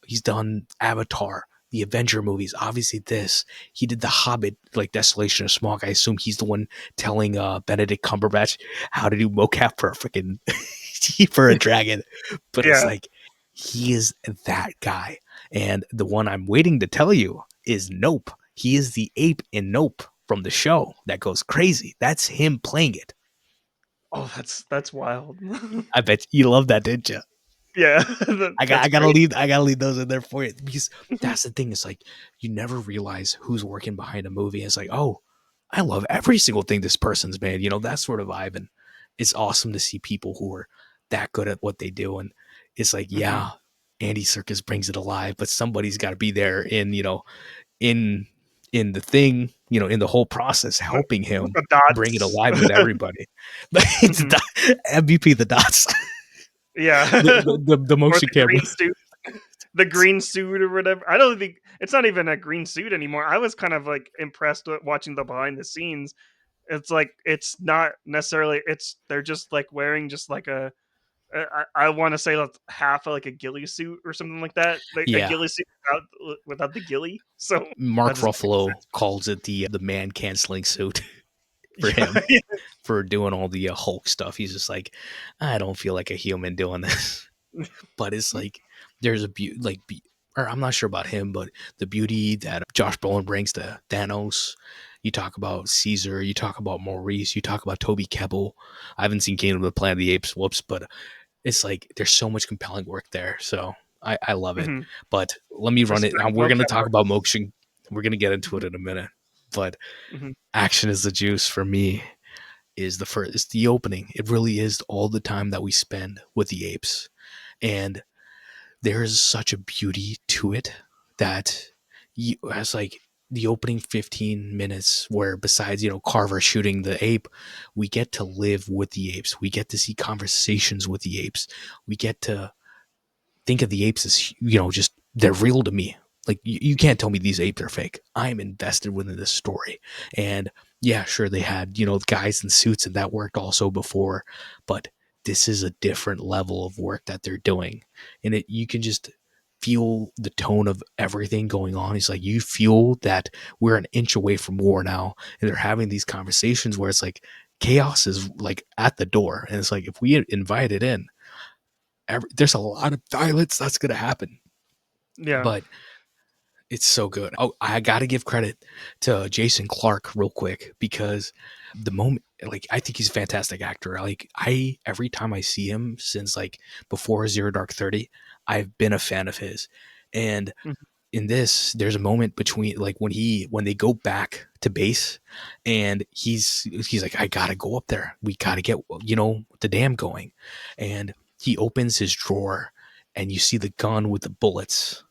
He's done Avatar, the Avenger movies, obviously this. He did The Hobbit, like Desolation of Smaug. I assume he's the one telling Benedict Cumberbatch how to do mocap for a freaking for a dragon. But it's Yeah. like, he is that guy. And the one I'm waiting to tell you is Nope. He is the ape in Nope from the show that goes crazy. That's him playing it. Oh, that's wild. I bet you love that, didn't you? Yeah, I that's gotta great. leave. I gotta leave those in there for you, because that's the thing. It's like, you never realize who's working behind a movie. It's like, oh, I love every single thing this person's made. That sort of vibe, and it's awesome to see people who are that good at what they do. And it's like, Mhm. yeah, Andy Serkis brings it alive, but somebody's got to be there in in the thing, in the whole process, helping With him the bring it dots. alive with everybody. But it's Mhm. MVP the dots, Yeah. the Or motion the camera. green suit. The green suit or whatever. I don't think it's not even a green suit anymore. I was kind of like impressed with watching the behind the scenes. It's like it's not necessarily it's they're just like wearing just like I want to say that's half of like a ghillie suit or something like that. Like a Yeah. ghillie suit without the ghillie. So that Mark doesn't make Ruffalo sense. calls it the man canceling suit for Yeah, him for doing all the Hulk stuff. He's just like, I don't feel like a human doing this. But it's like there's a beauty, or I'm not sure about him, but the beauty that Josh Brolin brings to Thanos. You talk about Caesar, you talk about Maurice, you talk about Toby Kebbell. I haven't seen Kingdom of the Planet of the Apes, whoops, but it's like there's so much compelling work there. So I love it. Mhm. But let me run it. Respect We're gonna mocap talk about artists. motion. We're gonna get into it Mhm, in a minute. But mhm, action is the juice for me. Is the first? It's the opening. It really is all the time that we spend with the apes, and there is such a beauty to it that you, as like the opening 15 minutes where besides Carver shooting the ape, we get to live with the apes, we get to see conversations with the apes, we get to think of the apes as just they're real to me. Like you can't tell me these apes are fake. I'm invested within this story. And yeah, sure, they had guys in suits and that worked also before, but this is a different level of work that they're doing, and you can just feel the tone of everything going on. It's like you feel that we're an inch away from war now, and they're having these conversations where it's like chaos is like at the door, and it's like if we invite it in, there's a lot of violence that's going to happen. yeah. But it's so good. Oh, I got to give credit to Jason Clarke real quick because the moment, like, I think he's a fantastic actor. Like, every time I see him since like before Zero Dark 30, I've been a fan of his. And Mhm, in this, there's a moment between like when they go back to base, and he's like, I gotta go up there. We gotta get the dam going, and he opens his drawer, and you see the gun with the bullets,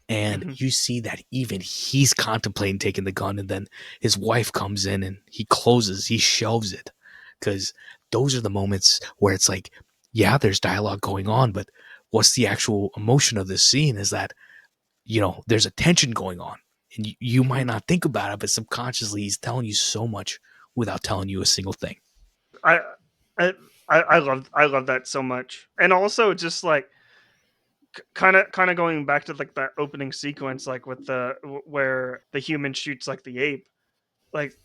and mhm. you see that even he's contemplating taking the gun, and then his wife comes in and he shelves it, because those are the moments where it's like, yeah, there's dialogue going on, but what's the actual emotion of this scene is that there's a tension going on, and you might Mhm. not think about it, but subconsciously he's telling you so much without telling you a single thing. I I I love that so much, and also just like kind of going back to like that opening sequence, like with where the human shoots like the ape. Like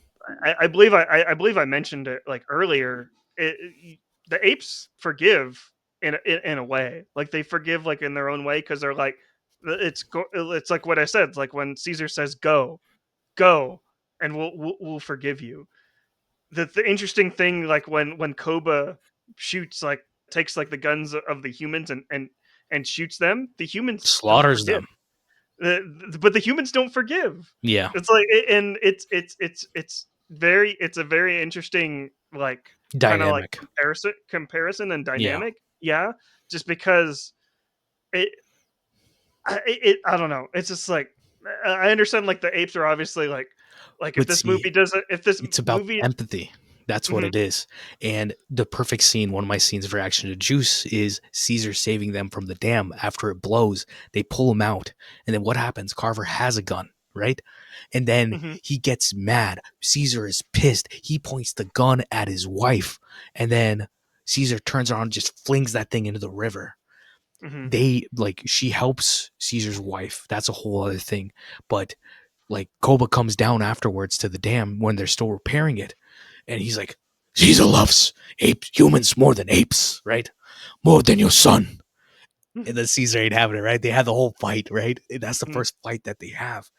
I believe I believe I mentioned it like earlier. The apes forgive in a way, like they forgive like in their own way because they're like it's like what I said. It's like when Caesar says go, and we'll forgive you. The interesting thing, like when Koba shoots like takes like the guns of the humans and shoots them, the humans don't Slaughters forgive. them. But the humans don't forgive. Yeah. It's like and it's a very interesting like kind of like Dynamic. comparison and Yeah. dynamic. Yeah, just because it I don't know. It's just like I understand like the apes are obviously like if But this see, movie doesn't if this it's about movie. empathy. That's what Mhm, it is. And the perfect scene, one of my scenes of reaction to Juice, is Caesar saving them from the dam after it blows. They pull him out. And then what happens? Carver has a gun, right? And then mhm, he gets mad. Caesar is pissed. He points the gun at his wife. And then Caesar turns around and just flings that thing into the river. mhm. She helps Caesar's wife. That's a whole other thing. But like Koba comes down afterwards to the dam when they're still repairing it, and he's like, Caesar loves apes, humans more than apes, right? More than your son. And then Caesar ain't having it, right? They have the whole fight, right? And that's the Mhm, first fight that they have.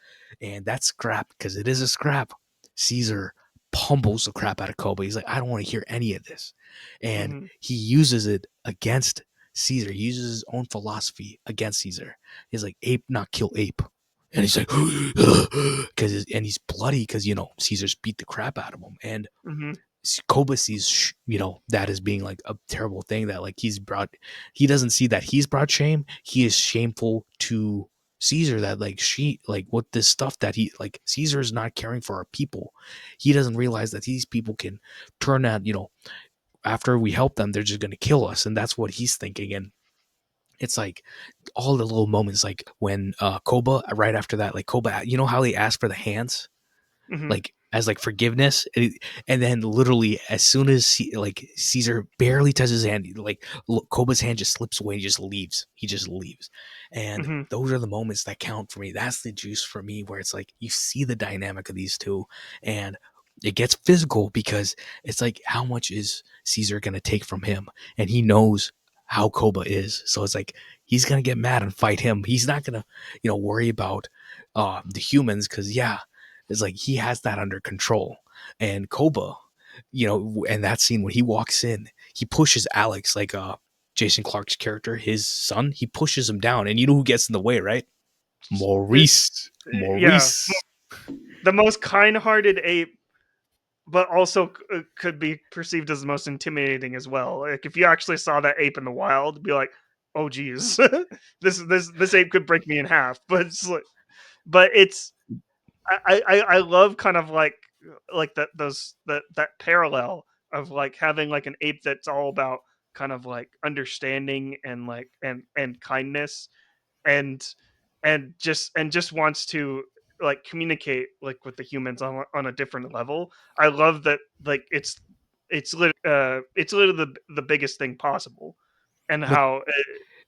And that's scrap, because it is a scrap. Caesar pummels the crap out of Kobe. He's like, I don't want to hear any of this. And mhm, he uses it against Caesar. He uses his own philosophy against Caesar. He's like, ape, not kill ape. And he's like, because and he's bloody because Caesar's beat the crap out of him, and mhm, Koba sees that as being like a terrible thing, that like he doesn't see that he's brought shame. He is shameful to Caesar, that like what this stuff that he like Caesar is not caring for our people. He doesn't realize that these people can turn out, after we help them, they're just going to kill us, and that's what he's thinking. And it's like all the little moments, like when Koba, right after that, like Koba, how they ask for the hands, mhm. like as like forgiveness, and then literally as soon as like Caesar barely touches his hand, like Koba's hand just slips away, and he just leaves. And Mm-hmm. those are the moments that count for me. That's the juice for me, where it's like you see the dynamic of these two, and it gets physical because it's like, how much is Caesar gonna take from him? And he knows how Koba is, so it's like he's gonna get mad and fight him. He's not gonna, worry about the humans, because yeah, it's like he has that under control. And Koba, and that scene when he walks in, he pushes Alex, like Jason Clark's character, his son, he pushes him down. And you know who gets in the way, right? It, Maurice. yeah, Maurice. the most kind-hearted ape, but also could be perceived as the most intimidating as well. Like if you actually saw that ape in the wild, it'd be like, oh geez, this ape could break me in half. But it's like, but it's I love kind of like that parallel of like having like an ape that's all about kind of like understanding and like and kindness and and just wants to like communicate like with the humans on a different level. I love that like it's literally the biggest thing possible, and But how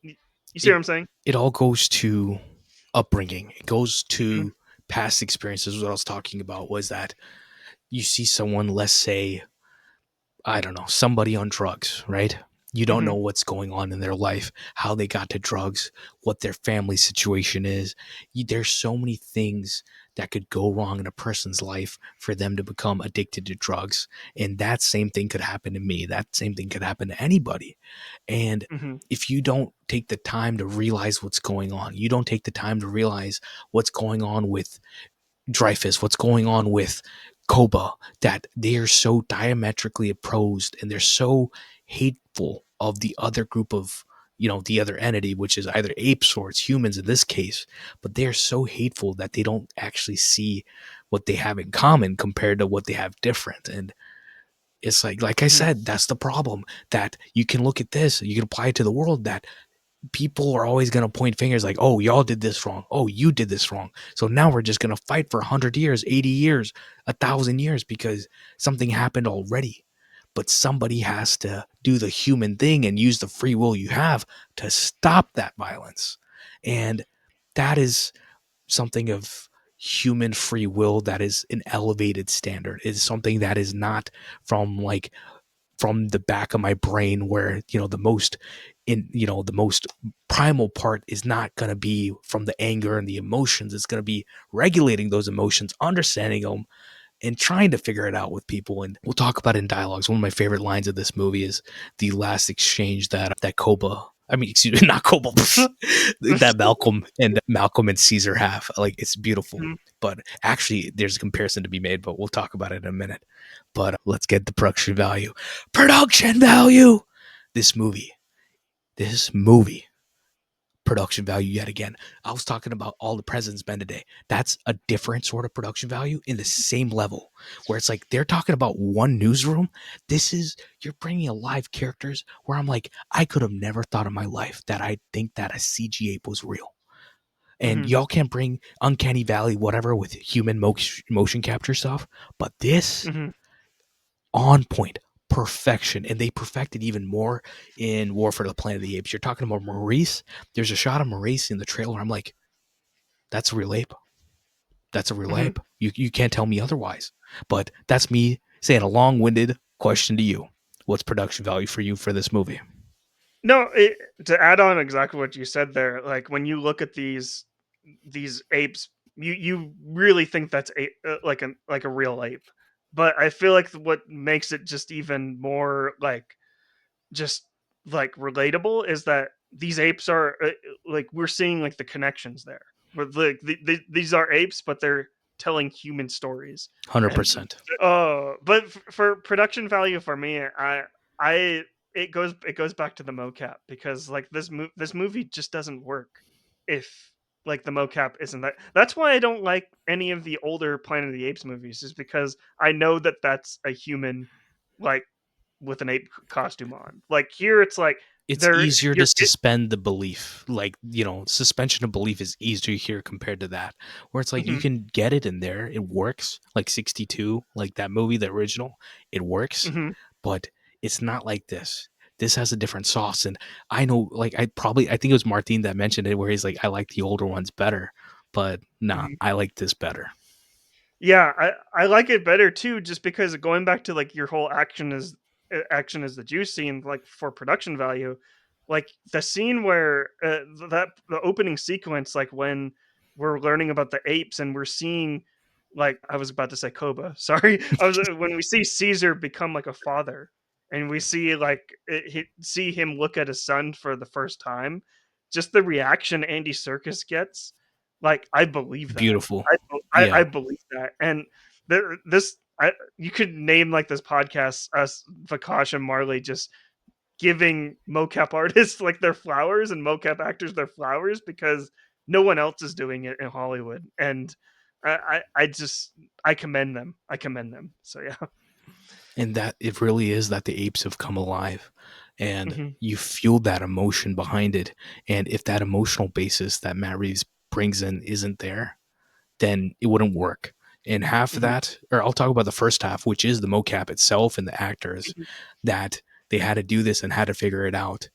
you see what it I'm saying? it all goes to upbringing. It goes Mhm, to past experiences. What I was talking about was that you see someone, let's say, I don't know, somebody on drugs, right? You don't mhm, know what's going on in their life, how they got to drugs, what their family situation is. There's so many things that could go wrong in a person's life for them to become addicted to drugs. And that same thing could happen to me. That same thing could happen to anybody. And mhm, if you don't take the time to realize what's going on, you don't take the time to realize what's going on with Dreyfus, what's going on with Koba, that they are so diametrically opposed and they're so hateful of the other group of, the other entity, which is either apes or it's humans in this case, but they are so hateful that they don't actually see what they have in common compared to what they have different. And it's like I mhm, said, that's the problem, that you can look at this, you can apply it to the world, that people are always going to point fingers like, oh, y'all did this wrong. Oh, you did this wrong. So now we're just going to fight for 100 years, 80 years, 1,000 years because something happened already. But somebody has to do the human thing and use the free will you have to stop that violence. And that is something of human free will that is an elevated standard. It's something that is not from from the back of my brain, where the most primal part is not going to be from the anger and the emotions. It's going to be regulating those emotions, understanding them, and trying to figure it out with people. And we'll talk about it in dialogues. One of my favorite lines of this movie is the last exchange that Koba, I mean, excuse me, not Koba, that Malcolm and Caesar have. Like, it's beautiful. mhm. But actually, there's a comparison to be made, but we'll talk about it in a minute. But let's get the production value. Production value! This movie, this movie production value yet again. I was talking about All the President's Men today. That's a different sort of production value in the same level, where it's like they're talking about one newsroom. This is, you're bringing alive characters where I'm like, I could have never thought in my life that I'd think that a CG ape was real. And Mhm, y'all can't bring Uncanny Valley, whatever, with human motion capture stuff. But this, mhm. on point, perfection. And they perfected even more in War for the Planet of the Apes. You're talking about Maurice. There's a shot of Maurice in the trailer. I'm like, that's a real ape. That's a real Mhm. ape. You can't tell me otherwise. But that's me saying a long-winded question to you. What's production value for you for this movie? No, to add on exactly what you said there, like when you look at these apes, you really think that's like a real ape. But I feel like what makes it just even more like just like relatable is that these apes are like we're seeing like the connections there. But like these are apes, but they're telling human stories. And 100%. but for production value for me, I it goes back to the mocap, because like this movie just doesn't work if like the mocap isn't that. That's why I don't like any of the older Planet of the Apes movies, is because I know that that's a human like with an ape costume on. Like here, it's like It's easier to suspend the belief. Like, suspension of belief is easier here compared to that. Where it's like you can get it in there. It works. Like 62, like that movie, the original, it works. But it's not like this. This has a different sauce. And I know, like, I think it was Martin that mentioned it, where he's like, I like the older ones better. But nah, I like this better. Yeah, I like it better too, just because going back to like your whole action is the juice scene, like for production value, like the scene where the opening sequence, like when we're learning about the apes and we're seeing, like I was about to say Koba, sorry, when we see Caesar become like a father, and we see like see him look at his son for the first time, just the reaction Andy Serkis gets, like I believe that. Beautiful. Yeah. I believe that, and this you could name like this podcast us Vakash and Marley just giving mocap artists like their flowers and mocap actors their flowers, because no one else is doing it in Hollywood, and I just I commend them. I commend them. So yeah, And that it really is that the apes have come alive, and hmm you feel that emotion behind it. And if that emotional basis that Matt Reeves brings in isn't there, then it wouldn't work. And half of hmm that, or I'll talk about the first half, which is the mocap itself and the actors, that they had to do this and had to figure it out.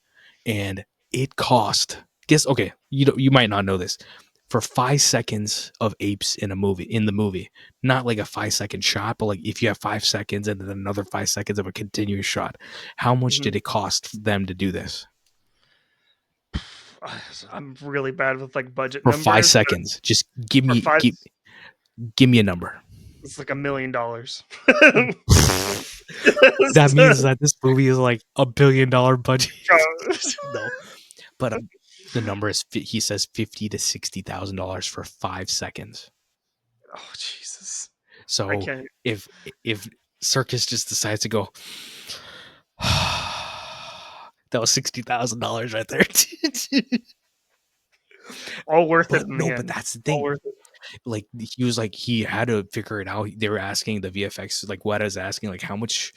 And it cost, guess, okay, you might not know this. For 5 seconds of apes in the movie, not like a 5 second shot, but like if you have 5 seconds and then another 5 seconds of a continuous shot, how much hmm did it cost them to do this? I'm really bad with like budget For five numbers, but seconds, just give for me five, give me a number. it's like $1 million. That means that this movie is like $1 billion budget. No, but the number is, he says, $50,000 to $60,000 for 5 seconds. Oh Jesus! I So can't. if Circus just decides to go, that was $60,000 right there. All worth it But in the no, but end. that's the All thing. worth it. Like he was like, he had to figure it out. They were asking the VFX, like Weta's asking like, how much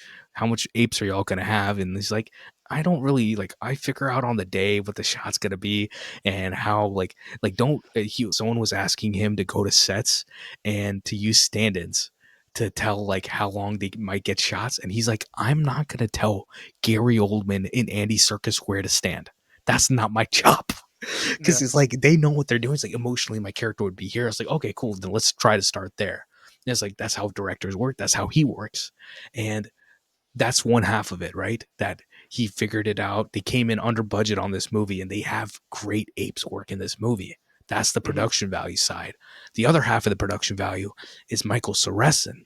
apes are y'all gonna have? And he's like, I don't really, like, I figure out on the day what the shot's gonna be and how, don't someone was asking him to go to sets and to use stand-ins to tell like how long they might get shots, and he's like, I'm not gonna tell Gary Oldman and Andy Serkis where to stand. That's not my job. Yeah. Because it's like they know what they're doing. It's like, emotionally my character would be here. It's like, okay, cool, then let's try to start there. And it's like, that's how directors work, that's how he works. And that's one half of it, right? That he figured it out. They came in under budget on this movie, and they have great apes work in this movie. That's the hmm production value side. The other half of the production value is Michael Soressen.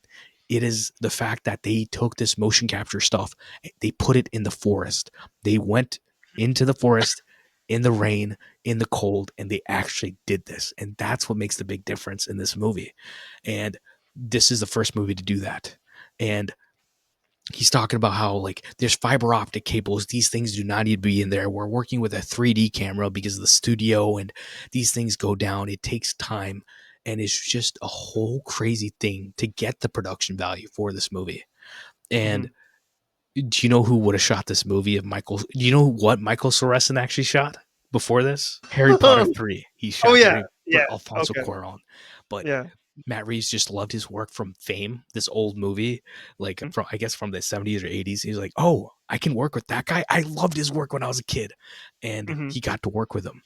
It is the fact that they took this motion capture stuff, they put it in the forest. They went into the forest in the rain, in the cold, and they actually did this. And that's what makes the big difference in this movie. And this is the first movie to do that. And he's talking about how like there's fiber optic cables, these things do not need to be in there, we're working with a 3D camera because of the studio, and these things go down, it takes time, and it's just a whole crazy thing to get the production value for this movie. hmm And do you know who would have shot this movie if Michael, do you know what Michael Soressen actually shot before this? Harry Potter 3. He Oh shot yeah, Harry yeah. Alfonso Okay. Cuarón. But Yeah. Matt Reeves just loved his work from Fame, this old movie, like from, I guess, from the 70s or 80s. He's like, oh, I can work with that guy. I loved his work when I was a kid. And hmm he got to work with him.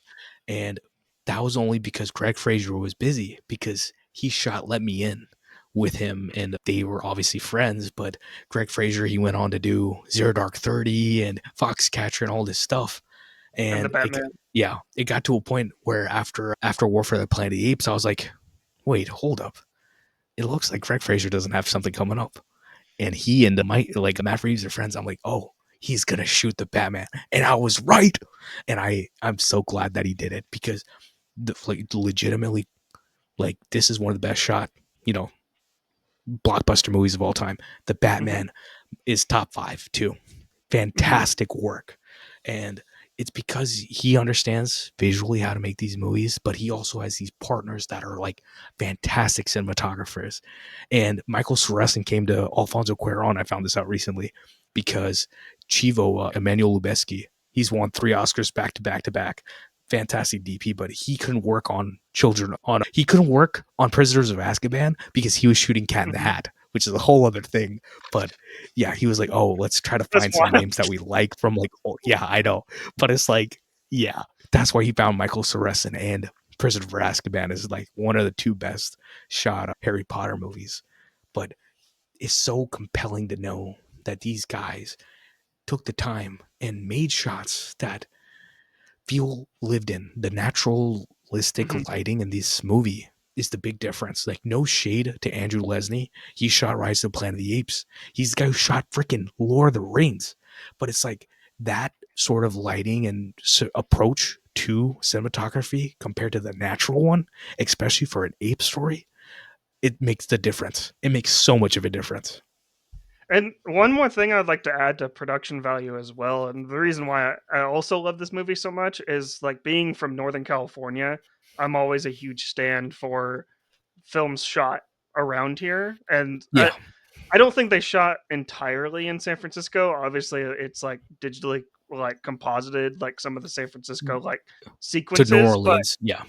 And that was only because Greg Fraser was busy, because he shot Let Me In with him, and they were obviously friends. But Greg Fraser, he went on to do Zero Dark 30 and Foxcatcher and all this stuff. And the And Batman. it got to a point where after War for the Planet of the Apes, I was like, wait, hold up, it looks like Greg Fraser doesn't have something coming up. And he and Matt Reeves are friends. I'm like, oh, he's gonna shoot the Batman, and I was right. And I'm so glad that he did it, because legitimately, like, this is one of the best shot, blockbuster movies of all time. The hmm Batman is top 5 too. hmm Fantastic work. And it's because he understands visually how to make these movies, but he also has these partners that are like fantastic cinematographers. And Michael Soressen came to Alfonso Cuarón, I found this out recently, because Chivo, Emmanuel Lubezki, He's won 3 Oscars back to back to back. Fantastic DP, but he couldn't work on he couldn't work on Prisoners of Azkaban because he was shooting Cat in the Hat, which is a whole other thing. But yeah, he was like, oh, let's try to find some names that we like from like, oh, yeah, I know. But it's like, yeah, that's why he found Michael Sorensen, and Prisoner of Azkaban is like one of the 2 best shot Harry Potter movies. But it's so compelling to know that these guys took the time and made shots that feel lived in. The naturalistic lighting in this movie is the big difference. Like, no shade to Andrew Lesney. He shot Rise of the Planet of the Apes. He's the guy who shot freaking Lord of the Rings. But it's like that sort of lighting and approach to cinematography compared to the natural one, especially for an ape story, it makes the difference. It makes so much of a difference. And one more thing I'd like to add to production value as well, and the reason why I also love this movie so much is, like, being from Northern California, I'm always a huge stand for films shot around here. And Yeah. I don't think they shot entirely in San Francisco. Obviously, it's like digitally like composited, like some of the San Francisco like To sequences, New but Orleans. Yeah.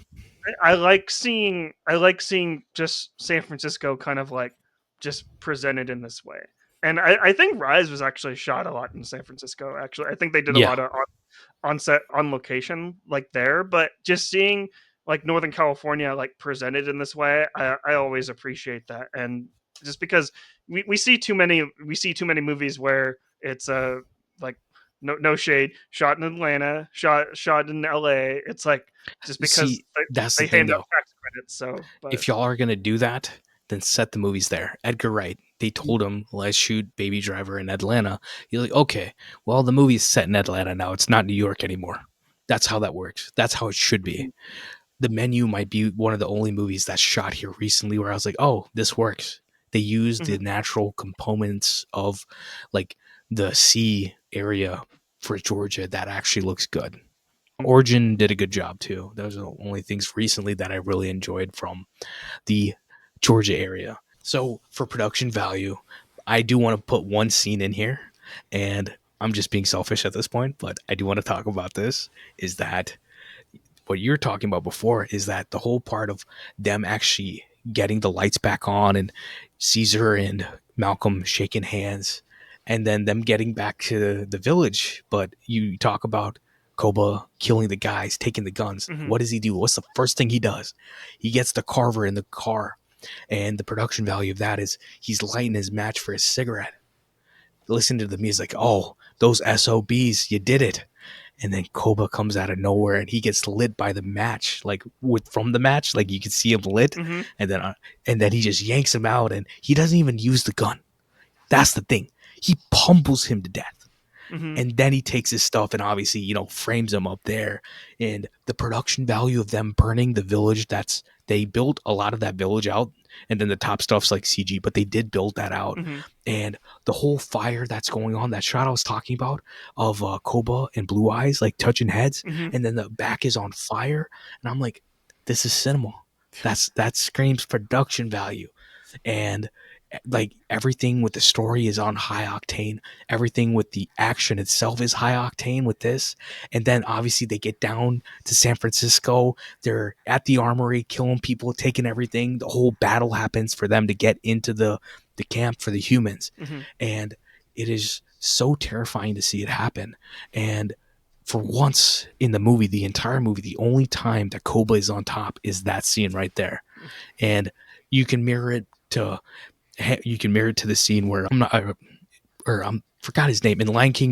I like seeing just San Francisco kind of like just presented in this way. And I think Rise was actually shot a lot in San Francisco. Actually, I think they did a Yeah. lot of on set, on location, like there. But just seeing like Northern California like presented in this way, I always appreciate that. And just because we see too many movies where it's like no shade, shot in Atlanta, shot in LA. It's like just because See, that's the they thing hand out though. tax credits. So, but If y'all are gonna do that, then set the movies there. Edgar Wright, they told him, let's shoot Baby Driver in Atlanta. He's like, okay, well, the movie's set in Atlanta now. It's not New York anymore. That's how that works. That's how it should be. The Menu might be one of the only movies that's shot here recently where I was like, oh, this works. They use the natural components of like the sea area for Georgia that actually looks good. Origin did a good job too. Those are the only things recently that I really enjoyed from the Georgia area. So for production value, I do want to put one scene in here, and I'm just being selfish at this point, but I do want to talk about this. Is that what you're talking about before? Is that the whole part of them actually getting the lights back on and Caesar and Malcolm shaking hands, and then them getting back to the village? But you talk about Koba killing the guys, taking the guns. What does he do? What's the first thing he does? He gets the carver in the car, and the production value of that is he's lighting his match for his cigarette. Listen to the music. Oh, those SOBs, you did it. And then Koba comes out of nowhere and he gets lit by the match, like from the match, like you can see him lit, and then he just yanks him out, and he doesn't even use the gun. That's the thing. He pummels him to death. And then he takes his stuff and obviously, frames him up there. And the production value of them burning the village, they built a lot of that village out. And then the top stuff's like CG, but they did build that out. And the whole fire that's going on, that shot I was talking about of Koba and Blue Eyes, like touching heads. And then the back is on fire. And I'm like, this is cinema. That screams production value. And like everything with the story is on high octane. Everything with the action itself is high octane with this. And then obviously they get down to San Francisco. They're at the armory, killing people, taking everything. The whole battle happens for them to get into the camp for the humans. And it is so terrifying to see it happen. And for once in the movie, the entire movie, the only time that Koba is on top is that scene right there. And you can mirror it to the scene where I'm forgot his name in Lion King,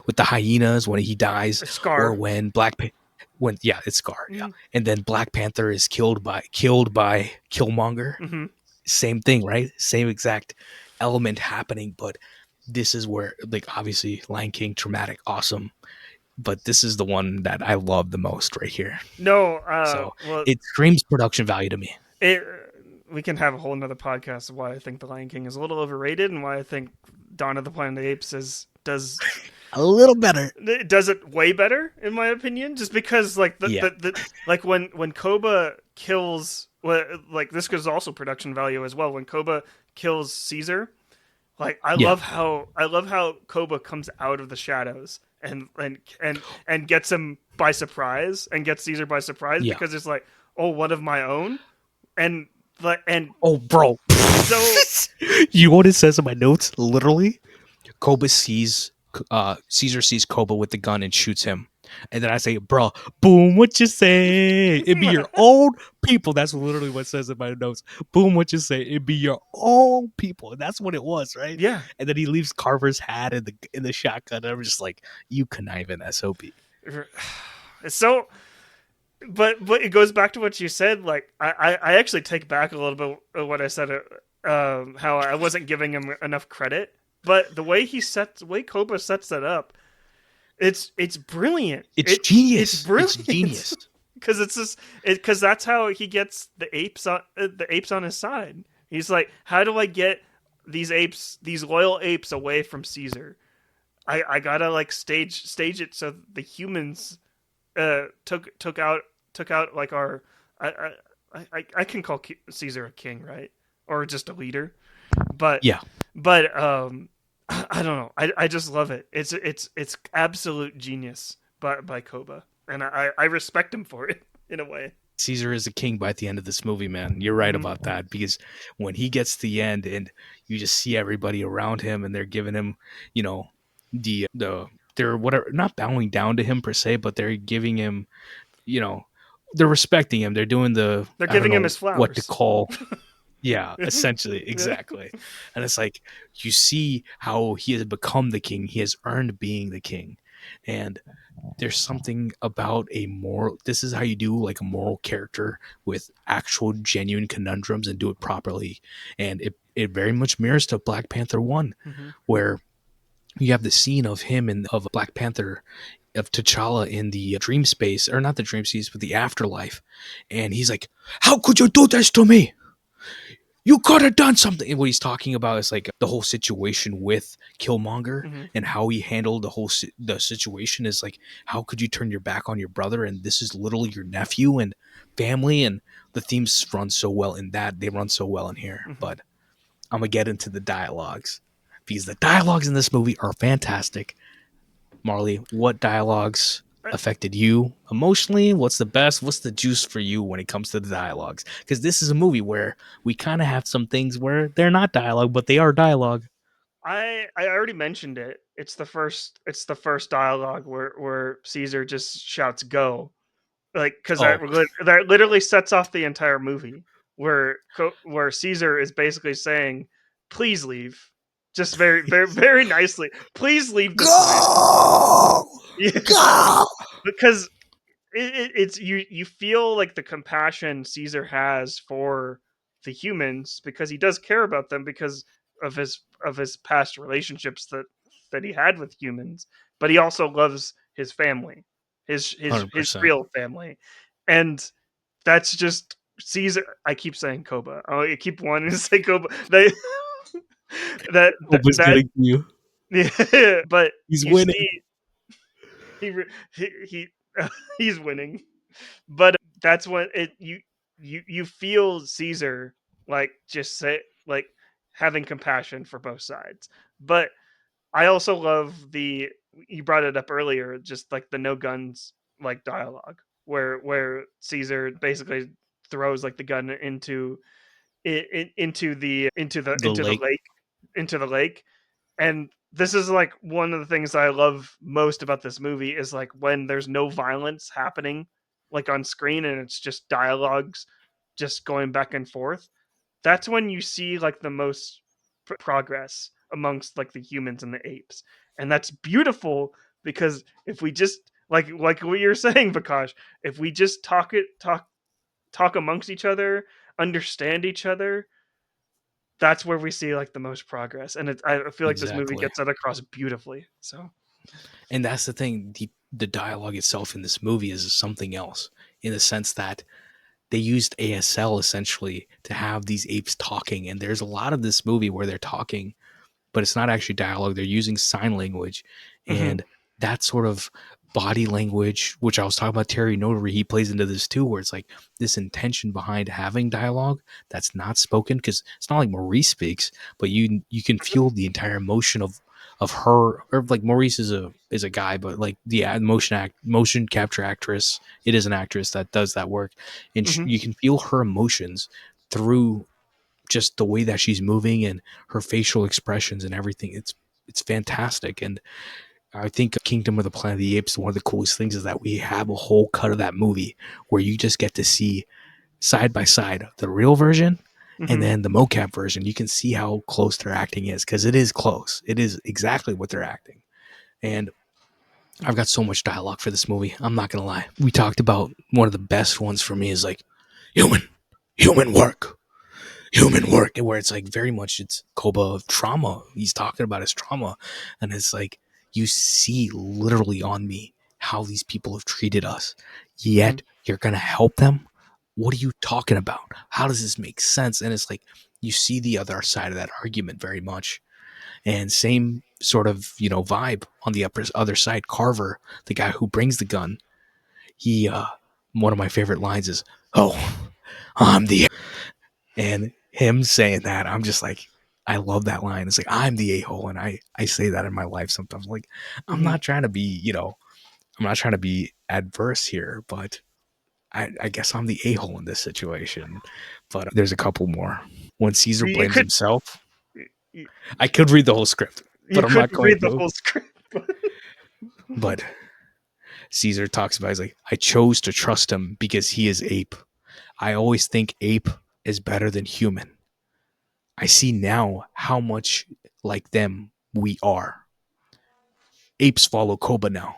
with the hyenas when he dies, Scar. or when it's Scar, yeah. And then Black Panther is killed by Killmonger. Same thing, right? Same exact element happening, but this is where, like, obviously Lion King, traumatic, awesome, but this is the one that I love the most right here. No, So well, it screams production value to me. We can have a whole nother podcast of why I think The Lion King is a little overrated and why I think Dawn of the Planet of the Apes does a little better. It does it way better, in my opinion, just because like like when Koba kills, like, this goes also production value as well. When Koba kills Caesar, like I love how Koba comes out of the shadows and gets him by surprise, and gets Caesar by surprise, Yeah. because it's like, oh, one of my own. And Oh, bro. so You know what it says in my notes? Literally, Koba sees Caesar sees Koba with the gun and shoots him. And then I say, bro, boom, what you say? It be your own people. That's literally what it says in my notes. Boom, what you say? It be your own people. And that's what it was, right? yeah. And then he leaves Carver's hat in the shotgun. And I'm just like, you conniving SOB. So, but it goes back to what you said. Like, I actually take back a little bit of what I said. How I wasn't giving him enough credit, but the way Koba sets that up, it's brilliant. It's genius. It's brilliant. It's genius. Because because that's how he gets the apes on his side. He's like, how do I get these loyal apes away from Caesar? I gotta like stage it so the humans took out like our I can call Caesar a king, right? Or just a leader. But yeah. I don't know. I just love it. It's absolute genius by Koba, and I respect him for it in a way. Caesar is a king by the end of this movie, man. You're right about that, because when he gets to the end and you just see everybody around him and they're giving him, you know, they're whatever, not bowing down to him per se, but they're giving him, you know, they're respecting him. They're doing they're giving him his flowers. What to call. Yeah, essentially, exactly. And it's like, you see how he has become the king. He has earned being the king. And there's something about a moral, this is how you do like a moral character with actual genuine conundrums and do it properly. And it very much mirrors to Black Panther 1, where you have the scene of him of Black Panther, of T'Challa in the dream space, or not the dream space, but the afterlife. And he's like, how could you do this to me? You could have done something. And what he's talking about is like the whole situation with Killmonger and how he handled the situation is like, how could you turn your back on your brother? And this is literally your nephew and family. And the themes run so well in that. They run so well in here. But I'm going to get into the dialogues, because the dialogues in this movie are fantastic. Marley, what dialogues affected you emotionally? What's the best? What's the juice for you when it comes to the dialogues? Because this is a movie where we kind of have some things where they're not dialogue, but they are dialogue. I already mentioned it. It's the first dialogue where Caesar just shouts "Go," like, because that literally sets off the entire movie. Where Caesar is basically saying, "Please leave," just very very very nicely. Please leave this land. Go! Because it's you feel like the compassion Caesar has for the humans, because he does care about them because of his past relationships that he had with humans, but he also loves his family, his 100%. real family, and that's just Caesar. I keep saying Koba. I keep wanting to say Koba. Koba's getting you. Yeah, but He's winning. He he's winning, but that's what you feel Caesar like just say like having compassion for both sides. But I also love you brought it up earlier, just like the no guns like dialogue where Caesar basically throws like the gun into the lake. And this is like one of the things I love most about this movie is like when there's no violence happening like on screen and it's just dialogues just going back and forth. That's when you see like the most progress amongst like the humans and the apes. And that's beautiful, because if we just like what you're saying, Vakash, if we just talk amongst each other, understand each other, that's where we see like the most progress. And I feel like this movie gets that across beautifully. So, and that's the thing, the dialogue itself in this movie is something else, in the sense that they used ASL essentially to have these apes talking. And there's a lot of this movie where they're talking, but it's not actually dialogue. They're using sign language. And that sort of body language, which I was talking about Terry Notary, he plays into this too, where it's like this intention behind having dialogue that's not spoken, because it's not like Maurice speaks, but you can feel the entire emotion of of her, or like Maurice is a guy, but like the motion capture actress, it is an actress that does that work, and Hmm. you can feel her emotions through just the way that she's moving and her facial expressions and everything. It's fantastic. And I think Kingdom of the Planet of the Apes, one of the coolest things is that we have a whole cut of that movie where you just get to see side by side the real version and Hmm. then the mocap version. You can see how close their acting is, because it is close. It is exactly what they're acting. And I've got so much dialogue for this movie. I'm not gonna lie. We talked about one of the best ones for me is like human, human work, human work, and where it's like very much it's Koba of trauma. He's talking about his trauma, and it's like you see literally on me how these people have treated us. Hmm. Yet you're gonna help them. What are you talking about? How does this make sense? And it's like you see the other side of that argument very much, and same sort of vibe on the other side. Carver, the guy who brings the gun, he one of my favorite lines is, "Oh, I'm the," and him saying that, I'm just like, I love that line. It's like I'm the a hole, and I say that in my life sometimes. Like I'm Hmm. not trying to be I'm not trying to be adverse here, but I guess I'm the a hole in this situation. But there's a couple more. When Caesar You blames could himself, you, I could read the whole script, you but I'm could not going read the to. whole script. But Caesar talks about, he's like, I chose to trust him because he is ape. I always think ape is better than human. I see now how much like them we are. Apes follow Koba now.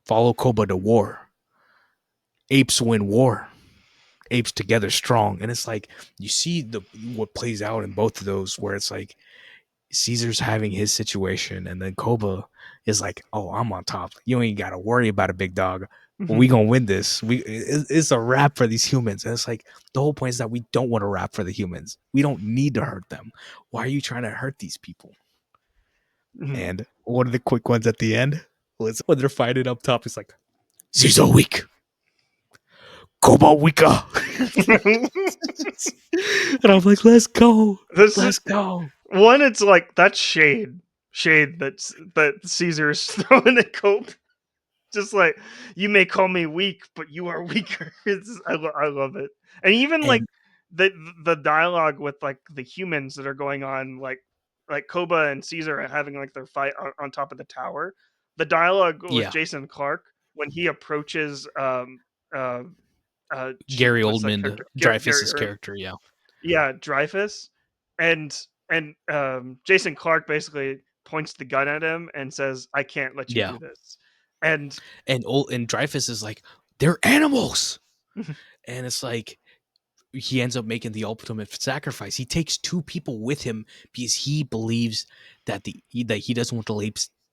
Follow Koba to war. Apes win war. Apes together strong. And it's like you see the what plays out in both of those, where it's like Caesar's having his situation, and then Koba is like, "Oh, I'm on top. You ain't got to worry about a big dog. Hmm. We gonna win this. It's a wrap for these humans." And it's like the whole point is that we don't want to wrap for the humans. We don't need to hurt them. Why are you trying to hurt these people? Hmm. And one of the quick ones at the end was when they're fighting up top. It's like Caesar weak, Koba weaker, and I'm like, "Let's go, This is let's go." one. It's like that's shade that Caesar is throwing at Cope. Just like you may call me weak, but you are weaker. I love it, and even like And the the dialogue with like the humans that are going on, like Koba and Caesar are having like their fight on top of the tower. The dialogue with yeah, Jason Clark when he approaches uh Gary what's that Oldman, character, Gary, Dreyfus's character. Yeah, yeah, Dreyfus, and Jason Clark basically points the gun at him and says, "I can't let you yeah. do this." And And Dreyfus is like, they're animals, and it's like he ends up making the ultimate sacrifice. He takes two people with him because he believes that that he doesn't want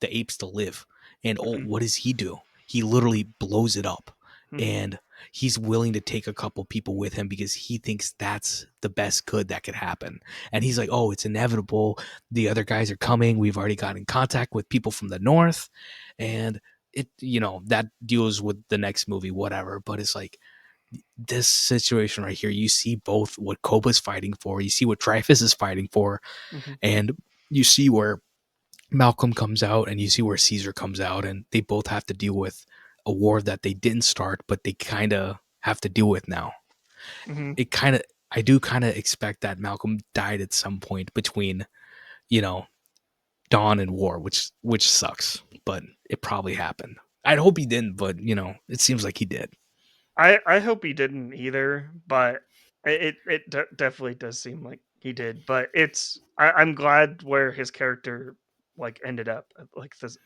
the apes to live. And Mhm, what does he do? He literally blows it up, mhm, and he's willing to take a couple people with him because he thinks that's the best good that could happen. And he's like, "Oh, it's inevitable. The other guys are coming. We've already got in contact with people from the north, and it that deals with the next movie, whatever." But it's like this situation right here, you see both what Koba's fighting for, you see what Dreyfus is fighting for, mhm, and you see where Malcolm comes out, and you see where Caesar comes out, and they both have to deal with a war that they didn't start, but they kind of have to deal with now. mhm. It kind of, I do kind of expect that Malcolm died at some point between, you know, Dawn and War, which sucks, but it probably happened. I'd hope he didn't, but it seems like he did. I hope he didn't either, but definitely does seem like he did. But I'm glad where his character like ended up like this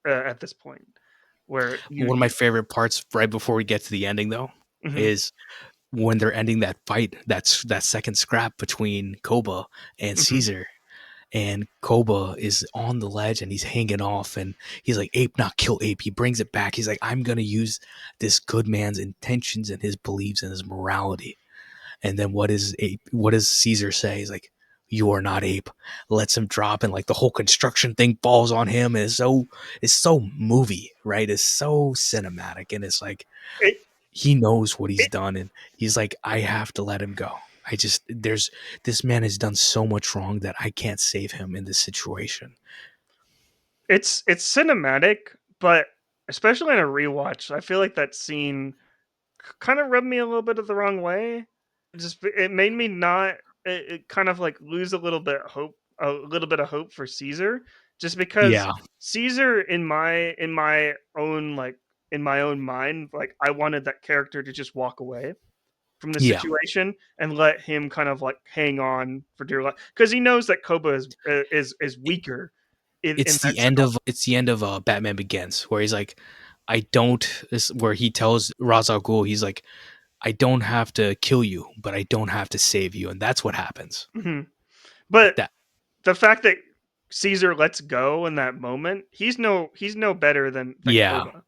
at this point where One of my favorite parts right before we get to the ending though mhm, is when they're ending that fight, that's that second scrap between Koba and mhm, Caesar. And Koba is on the ledge and he's hanging off, and he's like, "Ape, not kill ape." He brings it back. He's like, "I'm gonna use this good man's intentions and his beliefs and his morality." And then what does Caesar say? He's like, "You are not ape." Lets him drop, and like the whole construction thing falls on him, and it's so movie, right? It's so cinematic, and it's like it, he knows what he's it done, and he's like, I have to let him go. I just there's this man has done so much wrong that I can't save him in this situation. It's cinematic, but especially in a rewatch, I feel like that scene kind of rubbed me a little bit of the wrong way. It made me not it kind of like lose a little bit of hope for Caesar, just because Yeah, Caesar in my own mind, like I wanted that character to just walk away from the yeah. situation and let him kind of like hang on for dear life because he knows that Koba is weaker in that It's the end of Batman Begins, where he's like, I don't. Where he tells Ra's al Ghul, he's like, I don't have to kill you, but I don't have to save you, and that's what happens. Mhm. But That the fact that Caesar lets go in that moment, he's no better than yeah. Koba,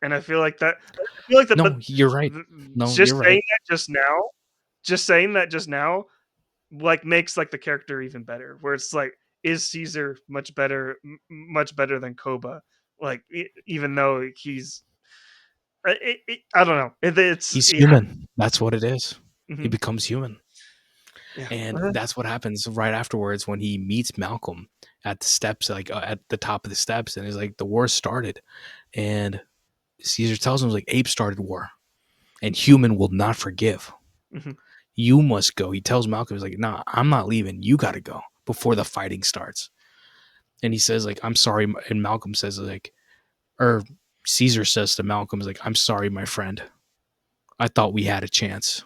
and I feel like that No, you're right. No, you're just saying right. that just now, like, makes, like, the character even better, where it's like, is Caesar much better than Koba? Like, even though I don't know. It's He's yeah. human. That's what it is. He Mhm. becomes human. Yeah. And that's what happens right afterwards when he meets Malcolm at the steps, like at the top of the steps, and he's like, the war started. And Caesar tells him, like, ape started war, and human will not forgive. Mhm. You must go. He tells Malcolm, he's like, nah, I'm not leaving. You got to go before the fighting starts. And he says, like, I'm sorry. And Malcolm says, like, or Caesar says to Malcolm, like, I'm sorry, my friend. I thought we had a chance.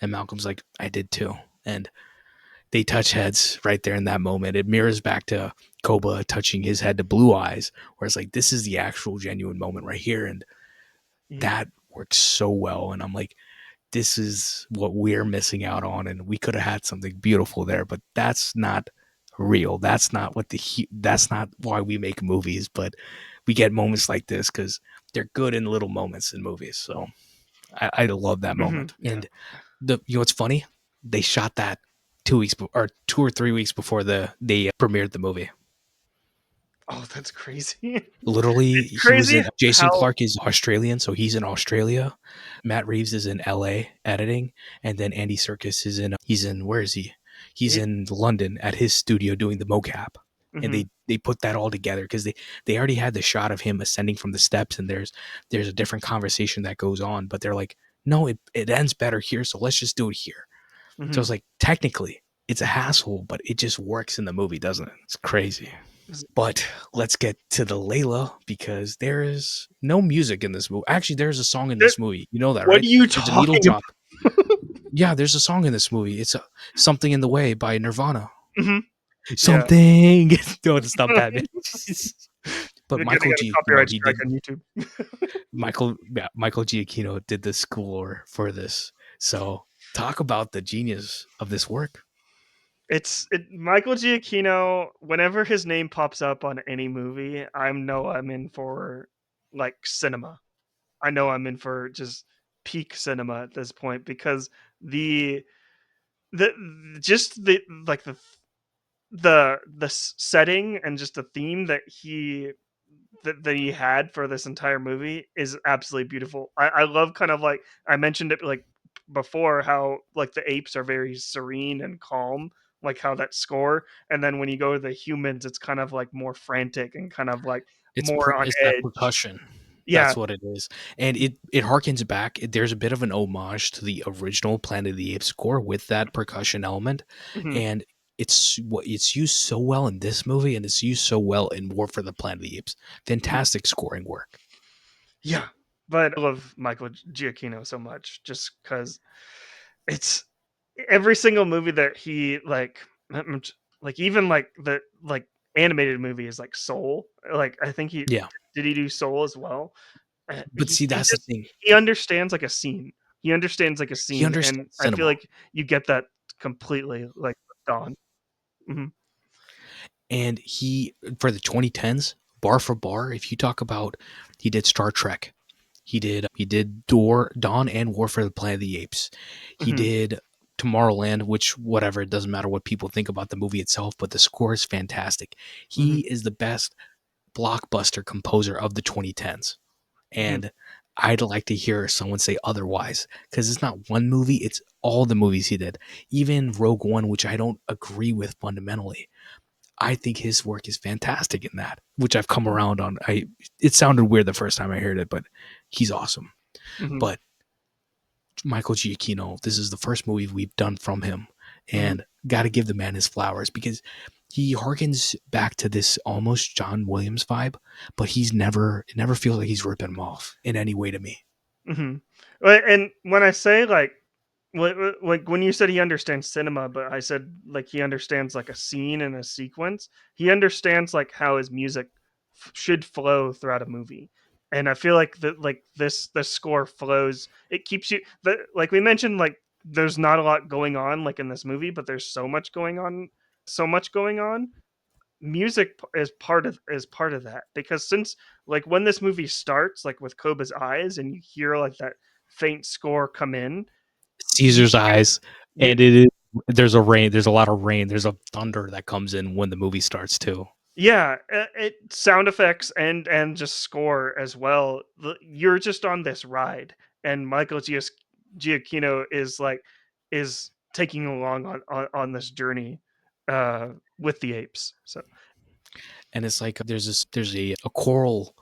And Malcolm's like, I did too. And they touch heads right there in that moment. It mirrors back to Koba touching his head to Blue Eyes, where it's like, this is the actual genuine moment right here. And Mhm. that works so well. And I'm like, this is what we're missing out on. And we could have had something beautiful there, but that's not real. That's not that's not why we make movies, but we get moments like this because they're good in little moments in movies. So I love that Mhm. moment. Yeah. And what's funny? They shot that 2 weeks or 2 or 3 weeks before they premiered the movie. Oh, that's crazy. Literally, It's he was crazy in. Jason how Clarke is Australian, so he's in Australia. Matt Reeves is in L.A. editing, and then Andy Serkis is in. He's in, where is he? He's it in London at his studio doing the mocap, and Mhm. they put that all together because they already had the shot of him ascending from the steps, and there's a different conversation that goes on, but they're like, no, it ends better here, so let's just do it here. So Mhm. it's like, technically it's a hassle, but it just works in the movie, doesn't it? It's crazy. But let's get to the Layla because there is no music in this movie. Actually, there's a song in There this movie. You know that, What right? are you There's a needle talking drop. about? Yeah, there's a song in this movie. It's Something in the Way by Nirvana. Mhm. Yeah. Something. No, it's not that, man. But They're gonna Michael get a Giacchino, copyright he strike did on YouTube. Michael Giacchino did the score for this. So talk about the genius of this work. Michael Giacchino, whenever his name pops up on any movie, I'm in for, like, cinema. I know I'm in for just peak cinema at this point because the just the like setting and just the theme that he had for this entire movie is absolutely beautiful. I love kind of like I mentioned it like before how like the apes are very serene and calm, like how that score, and then when you go to the humans, it's kind of like more frantic and kind of like more on It's that edge. percussion. Yeah. That's what it is, and it harkens back. There's a bit of an homage to the original Planet of the Apes score with that percussion element, Mhm. and it's used so well in this movie, and it's used so well in War for the Planet of the Apes. Mhm. Fantastic scoring work. Yeah. But I love Michael Giacchino so much just because it's every single movie that he like even like the like animated movie is like Soul. Like I think he Yeah, did he do Soul as well? but see, He that's the just thing. he understands like a scene. He understands like a He scene, and understands I feel cinema, like you get that completely like Dawn. Mhm. and he for the 2010s, bar for bar. If you talk about, he did Star Trek. He did Dawn and War for the Planet of the Apes. He Mhm. did Tomorrowland, which whatever, it doesn't matter what people think about the movie itself, but the score is fantastic. He Mhm. is the best blockbuster composer of the 2010s. Mhm. And I'd like to hear someone say otherwise because it's not one movie, it's all the movies he did. Even Rogue One, which I don't agree with fundamentally. I think his work is fantastic in that, which I've come around on. It sounded weird the first time I heard it, but he's awesome. Mm-hmm. But Michael Giacchino, this is the first movie we've done from him, Mm-hmm. and got to give the man his flowers because he harkens back to this almost John Williams vibe, but it never feels like he's ripping him off in any way to me. Mm-hmm. And when I say like when you said he understands cinema, but I said like he understands like a scene and a sequence. He understands like how his music should flow throughout a movie, and I feel like that like this score flows. It keeps you like we mentioned like there's not a lot going on like in this movie, but there's so much going on, so much going on. Music is part of that because since like when this movie starts like with Koba's eyes and you hear like that faint score come in, you Caesar's eyes, you and it is there's a rain, there's a lot of rain, there's a thunder that comes in when the movie starts too. yeah, it sound effects and just score as well. You're just on this ride, and Giacchino is like is taking along on this journey with the apes. So And it's like there's a choral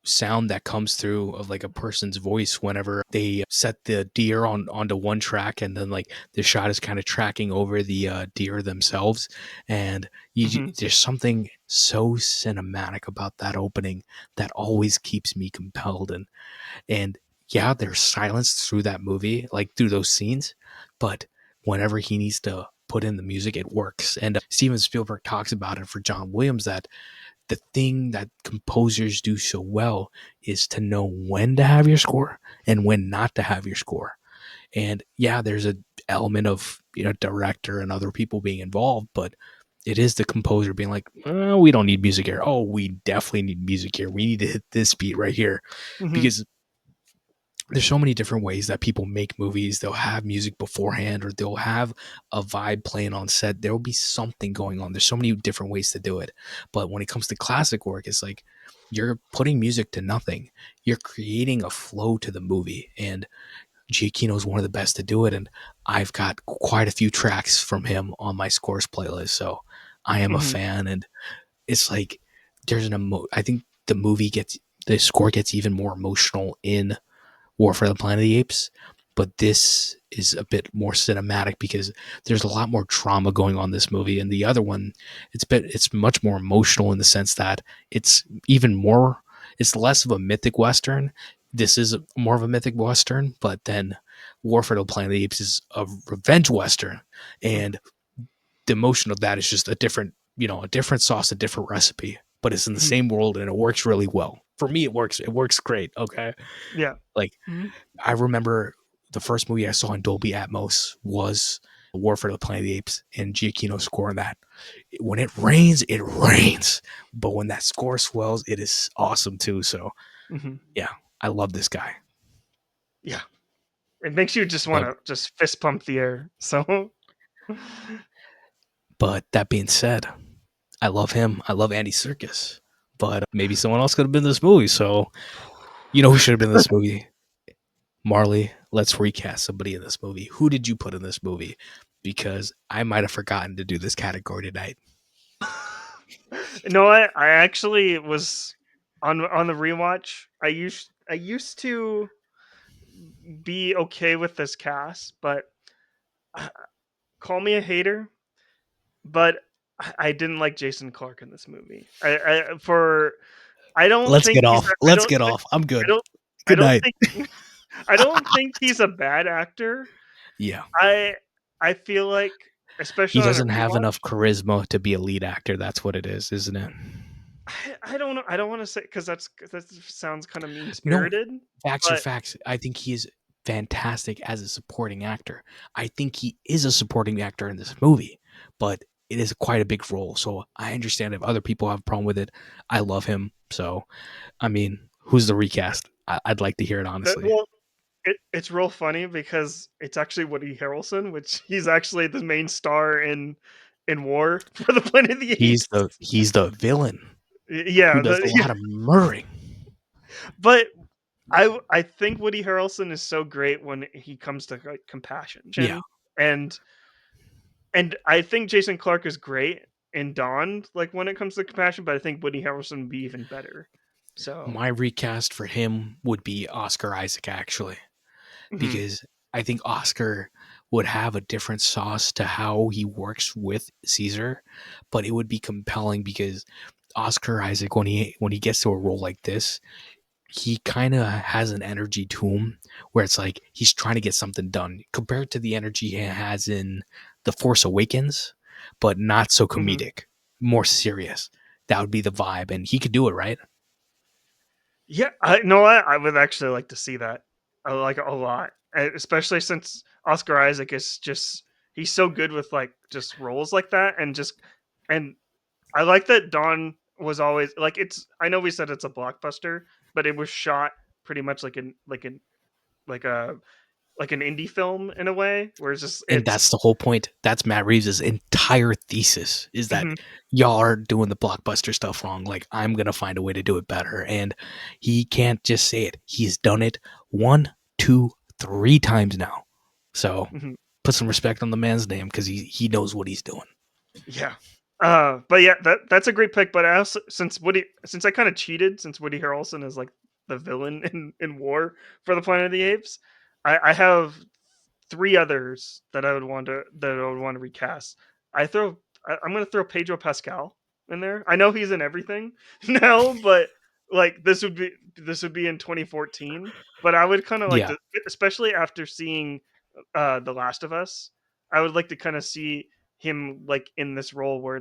sound that comes through of like a person's voice whenever they set the deer onto one track, and then like the shot is kind of tracking over the deer themselves, and mhm, there's something so cinematic about that opening that always keeps me compelled. And yeah, there's silence through that movie, like through those scenes, but whenever he needs to put in the music, it works. And Steven Spielberg talks about it for John Williams, that the thing that composers do so well is to know when to have your score and when not to have your score. And yeah, there's an element of, director and other people being involved, but it is the composer being like, we don't need music here. Oh, we definitely need music here. We need to hit this beat right here. mhm, Because there's so many different ways that people make movies. They'll have music beforehand, or they'll have a vibe playing on set. There will be something going on. There's so many different ways to do it. But when it comes to classic work, it's like you're putting music to nothing. You're creating a flow to the movie. And Giacchino is one of the best to do it. And I've got quite a few tracks from him on my scores playlist. So I am a mhm, fan. And it's like I think the score gets even more emotional in War for the Planet of the Apes, but this is a bit more cinematic because there's a lot more drama going on in this movie. And the other one, it's much more emotional in the sense that it's even more it's less of a mythic western. This is more of a mythic western, but then War for the Planet of the Apes is a revenge western, mhm, and the emotion of that is just a different sauce, a different recipe, but it's in the mhm. same world and it works really well. For me, it works great. Okay, Yeah. like Mhm, I remember the first movie I saw in Dolby Atmos was War for the Planet of the Apes, and Giacchino scoring that. When it rains, it rains, but when that score swells, it is awesome too. So mhm. yeah, I love this guy. Yeah. It makes you just But wanna just fist pump the air. So that being said, I love him. I love Andy Serkis, but maybe someone else could have been in this movie. So you know who should have been in this movie? Marley. Let's recast somebody in this movie. Who did you put in this movie? Because I might have forgotten to do this category tonight. No, I actually was on the rewatch. I used to be okay with this cast, but uh, call me a hater, but I didn't like Jason Clarke in this movie. I don't Let's think get he's off. I Let's don't get thi- off. I'm I good. don't I Good don't night. think I don't think he's a bad actor. Yeah. I I feel like He especially on a doesn't have enough rewatch. charisma to be a lead actor. That's what it is, isn't it? I don't know. I don't want to say because that sounds kind of mean No, spirited, facts are but facts. I think he is fantastic as a supporting actor. I think he is a supporting actor in this movie, but it is quite a big role. So I understand if other people have a problem with it. I love him. So, I mean, who's the recast? I'd like to hear it, honestly. well, it's real funny because it's actually Woody Harrelson, which he's actually the main star in War for the Planet of the Apes. He's the villain who Yeah, does a yeah, lot of murdering. but I think Woody Harrelson is so great when he comes to like compassion, Yeah. and I think Jason Clarke is great, in Dawn, like when it comes to compassion, but I think Woody Harrelson would be even better. So My recast for him would be Oscar Isaac, actually, mhm, because I think Oscar would have a different sauce to how he works with Caesar, but it would be compelling because Oscar Isaac, when he gets to a role like this, he kind of has an energy to him where it's like he's trying to get something done compared to the energy he has in The Force Awakens, but not so mhm. comedic, more serious. That would be the vibe, and he could do it, right? Yeah, I no, I would actually like to see that. I like it a lot, especially since Oscar Isaac is just he's so good with like just roles like that, and I like that Dawn was always like it's. I know we said it's a blockbuster, but it was shot pretty much like a like an indie film in a way, where And it's that's the whole point. That's Matt Reeves' entire thesis is that mhm, y'all are doing the blockbuster stuff wrong. Like, I'm going to find a way to do it better. And he can't just say it. He's done it one, two, three times now. So mhm. put some respect on the man's name because he knows what he's doing. Yeah. But yeah, that's a great pick. But I also since I kind of cheated since Woody Harrelson is like the villain in War for the Planet of the Apes, I have three others that I would want to recast. I'm gonna throw Pedro Pascal in there. I know he's in everything now, but like this would be in 2014. But I would kind of like Yeah. to, especially after seeing The Last of Us, I would like to kind of see him like in this role where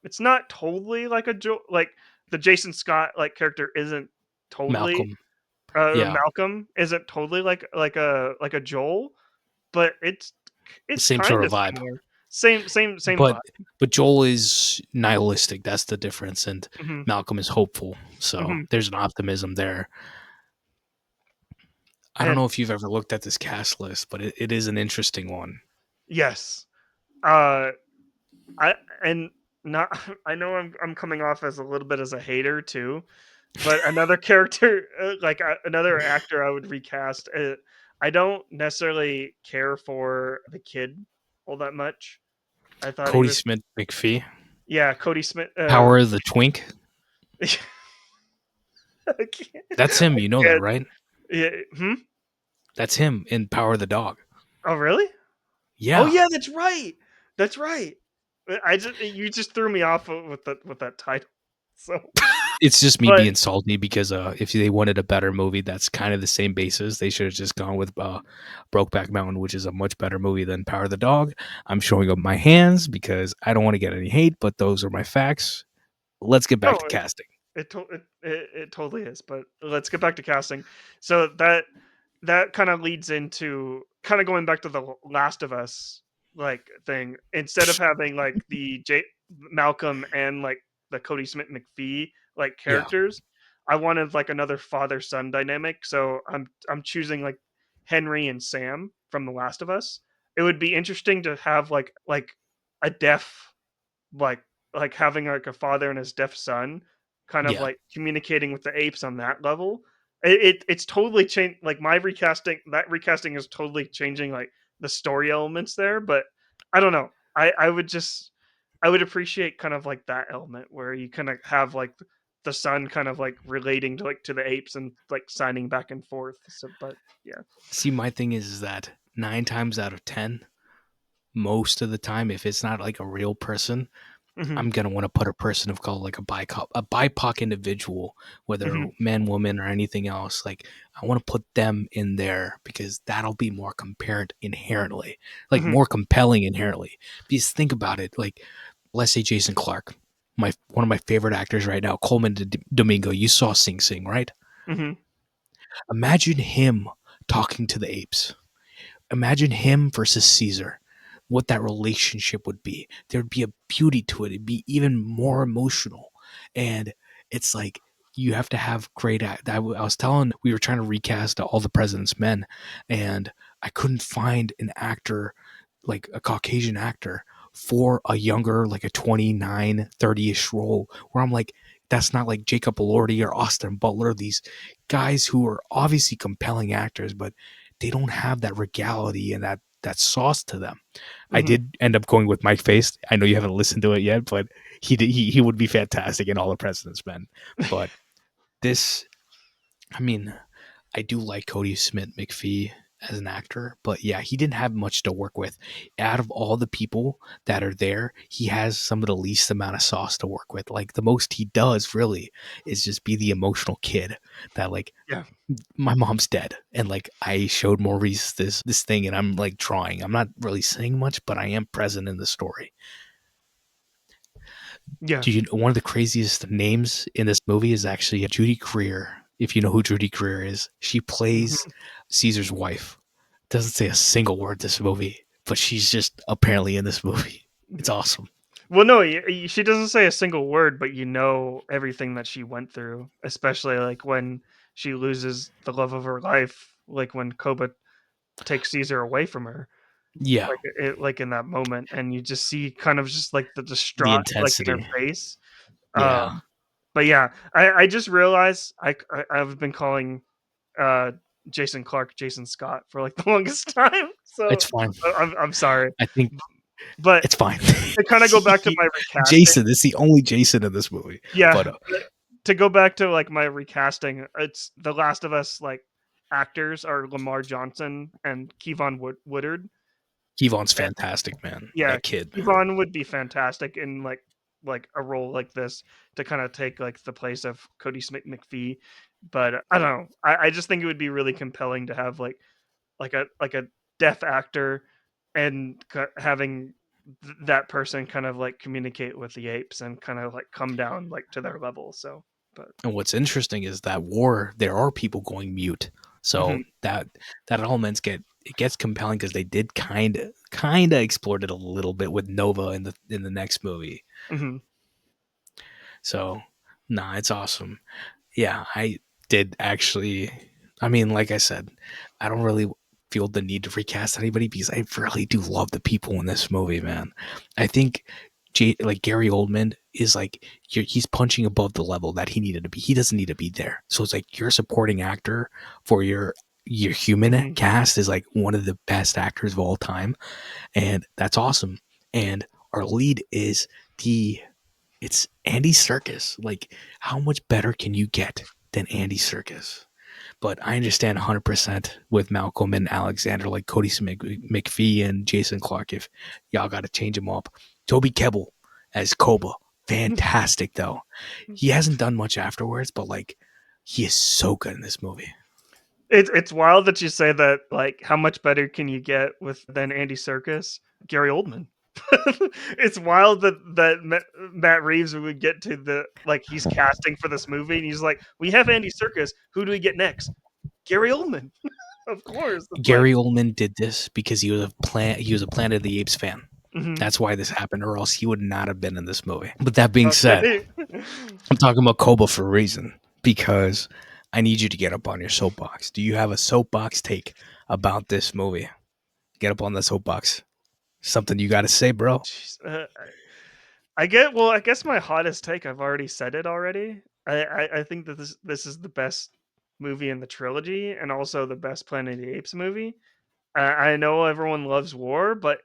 it's not totally like like the Jason Scott like character isn't totally Malcolm. Yeah. Malcolm isn't totally like a Joel, but it's Same sort kind of of vibe. similar. Same But vibe. but Joel is nihilistic. That's the difference. And Hmm. Malcolm is hopeful. So Hmm. there's an optimism there. I don't And know if you've ever looked at this cast list, but it is an interesting one. yes, uh, I and not I know I'm coming off as a little bit as a hater too, but another character another actor I would recast. I don't necessarily care for the kid all that much. I thought he Cody was Smith McPhee, yeah, Cody Smith. Power of the Twink. I can't, That's him. You know that, can't- right? yeah, hmm? That's him in Power of the Dog. Oh really? Oh Yeah. yeah, that's right. That's right. I just you just threw me off with that title. So, It's just me but being salty because if they wanted a better movie that's kind of the same basis, they should have just gone with Brokeback Mountain, which is a much better movie than Power of the Dog. I'm showing up my hands because I don't want to get any hate, but those are my facts. Let's get back no, to casting. it totally is. But let's get back to casting. So that kind of leads into kind of going back to the Last of Us like thing. Instead of having like the Malcolm and like the Cody Smith McPhee like Yeah. characters, I wanted like another father son dynamic. So I'm choosing like Henry and Sam from The Last of Us. It would be interesting to have like a deaf like having like a father and his deaf son kind of Yeah. like communicating with the apes on that level. It's totally changed. Like my recasting, that recasting is totally changing like the story elements there. But I don't know. I would just I would appreciate kind of like that element where you kind of have like the son kind of like relating to like to the apes and like signing back and forth. So, but yeah. See, my thing is that 9 times out of 10, most of the time, if it's not like a real person, Hmm. I'm gonna want to put a person of color, like a BIPOC individual, whether Hmm. man, woman, or anything else. Like, I want to put them in there because that'll be more compared inherently, like Hmm. more compelling inherently. Because think about it, like let's say Jason Clark, my one of my favorite actors right now, Coleman Domingo. You saw Sing Sing, right? Hmm. Imagine him talking to the apes. Imagine him versus Caesar. What that relationship would be. There'd be a beauty to it. It'd be even more emotional. And it's like you have to have great act. I was telling we were trying to recast All the President's Men, and I couldn't find an actor like a Caucasian actor for a younger, like a 29, 30-ish role where I'm like, that's not like Jacob Elordi or Austin Butler, these guys who are obviously compelling actors, but they don't have that regality and that that sauce to them. I Mhm. did end up going with Mike Face. I know you haven't listened to it yet, but he would be fantastic in All the President's Men. But this, I mean, I do like Cody Smith McPhee as an actor, but yeah, he didn't have much to work with. Out of all the people that are there, he has some of the least amount of sauce to work with. Like the most he does really is just be the emotional kid that like Yeah. my mom's dead and like I showed Maurice this thing and I'm like drawing. I'm not really saying much, but I am present in the story. Yeah. Do you one of the craziest names in this movie is actually Judy Greer. If you know who Judy Greer is, she plays Mhm. Caesar's wife. Doesn't say a single word this movie, but she's just apparently in this movie. It's awesome. Well, no, she doesn't say a single word, but you know everything that she went through, especially like when she loses the love of her life, like when Koba takes Caesar away from her, Yeah, like in that moment, and you just see kind of just like the the distraught like in her intensity. face. Yeah, Um, but yeah, I just realized I've been calling uh Jason Clark Jason Scott for like the longest time, so it's fine. I'm sorry, I think but it's fine. to kind of go back to my recasting, Jason, this is the only Jason in this movie. yeah, But to go back to like my recasting, it's The Last of Us like actors are Lamar Johnson and Kevon Woodard. Kevon's fantastic, man. Yeah, That kid. Yvonne would be fantastic in like a role like this to kind of take like the place of Cody Smith McPhee. But I don't know. I just think it would be really compelling to have like a deaf actor and having that person kind of like communicate with the apes and kind of like come down like to their level. So, but And what's interesting is that war, there are people going mute. So mhm, that elements it gets compelling because they did kind of explored it a little bit with Nova in the next movie. mhm. So nah, it's awesome. Yeah, I did actually. I mean, like I said, I don't really feel the need to recast anybody because I really do love the people in this movie, man. I think like Gary Oldman is like he's punching above the level that he needed to be. He doesn't need to be there. So it's like your supporting actor for your human Mhm. cast is like one of the best actors of all time, and that's awesome. And our lead is the it's Andy Serkis. Like, how much better can you get than Andy Serkis? But I understand 100% with Malcolm and Alexander, like Cody Smith, McPhee and Jason Clark, if y'all got to change them up. Toby Kebbell as Koba. Fantastic, though. He hasn't done much afterwards, but like, he is so good in this movie. It's wild that you say that. Like, how much better can you get with than Andy Serkis? Gary Oldman. It's wild that Matt Reeves would get to the like he's casting for this movie, and he's like, "We have Andy Serkis. Who do we get next? Gary Oldman." Of course, it's like, Gary Oldman did this because he was a Planet of the Apes fan. mhm, That's why this happened, or else he would not have been in this movie. But that being said, okay. I'm talking about Koba for a reason because I need you to get up on your soapbox. Do you have a soapbox take about this movie? Get up on the soapbox. Something you got to say, bro. Jeez, I get. Well, I guess my hottest take. I've already said it already. I think that this is the best movie in the trilogy, and also the best Planet of the Apes movie. I know everyone loves war, but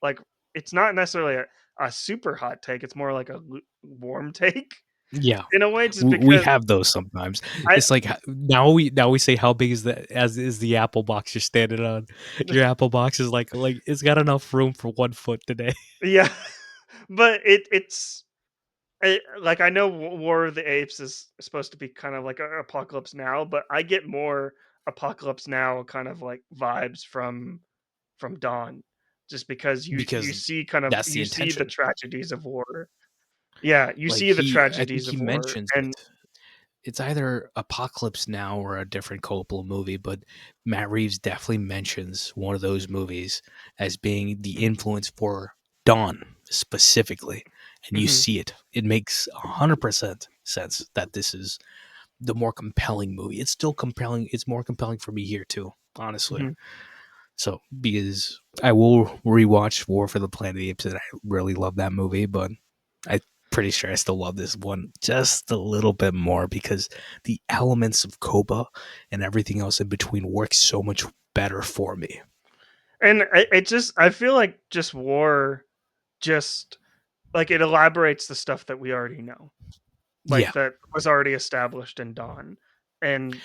like it's not necessarily a super hot take. It's more like a warm take Yeah, in a way, just we because have those sometimes. I It's like now we say how big is the as is the apple box you're standing on. Your apple box is like it's got enough room for 1 foot today. yeah, but like I know War of the Apes is supposed to be kind of like a Apocalypse Now, but I get more Apocalypse Now kind of like vibes from Dawn, just because you Because see kind of that's the you see the intention. tragedies of war. Yeah, you Like see the I think tragedies he of war, mentions and it. It's either Apocalypse Now or a different Coppola movie, but Matt Reeves definitely mentions one of those movies as being the influence for Dawn specifically. And you mhm, see it. It makes 100% sense that this is the more compelling movie. It's still compelling. It's more compelling for me here, too, honestly. mhm. So, because I will rewatch War for the Planet of the Apes, and I really love that movie, but I'm pretty sure I still love this one just a little bit more because the elements of Koba and everything else in between work so much better for me. And I feel like just war, just like it elaborates the stuff that we already know, like Yeah. that was already established in Dawn, and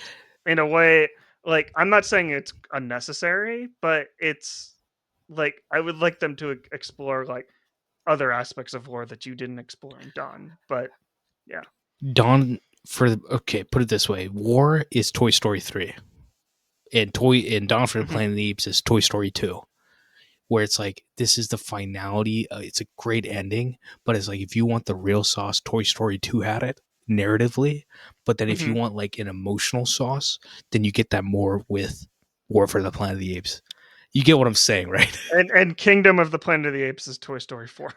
in a way, like I'm not saying it's unnecessary, but it's like I would like them to explore like other aspects of war that you didn't explore in Dawn. But yeah. Dawn okay, put it this way. War is Toy Story 3. And Dawn for the Hmm. Planet of the Apes is Toy Story 2. Where it's like this is the finality. It's a great ending, but it's like if you want the real sauce, Toy Story 2 had it narratively. But then if Hmm. you want like an emotional sauce, then you get that more with War for the Planet of the Apes. You get what I'm saying, right? And Kingdom of the Planet of the Apes is Toy Story 4.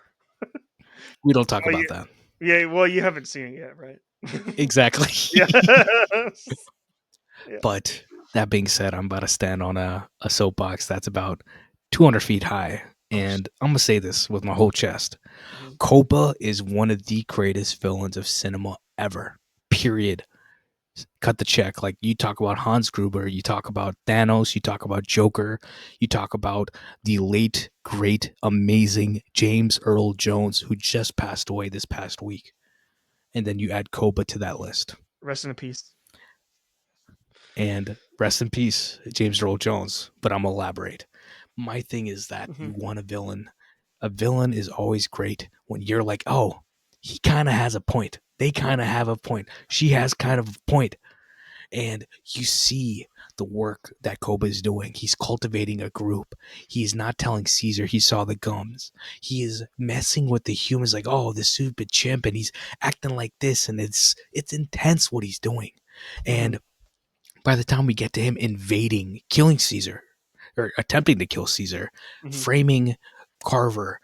We don't talk Oh, about that. yeah. Well, you haven't seen it yet, right? Exactly. Yeah. Yeah. But that being said, I'm about to stand on a soapbox that's about 200 feet high. Oh, And I'm going to say this with my whole chest. mhm. Koba is one of the greatest villains of cinema ever. Period. Cut the check. Like you talk about Hans Gruber, you talk about Thanos, you talk about Joker, you talk about the late, great, amazing James Earl Jones, who just passed away this past week. And then you add Koba to that list. Rest in peace. And rest in peace, James Earl Jones. But I'm gonna elaborate. My thing is that Hmm. you want a villain. A villain is always great when you're like, oh, he kind of has a point. They kind of have a point. She has kind of a point. And you see the work that Koba is doing. He's cultivating a group. He's not telling Caesar he saw the gums. He is messing with the humans like, oh, this stupid chimp, and he's acting like this, and it's intense what he's doing. Hmm. And by the time we get to him invading, killing Caesar, or attempting to kill Caesar, Hmm. framing Carver,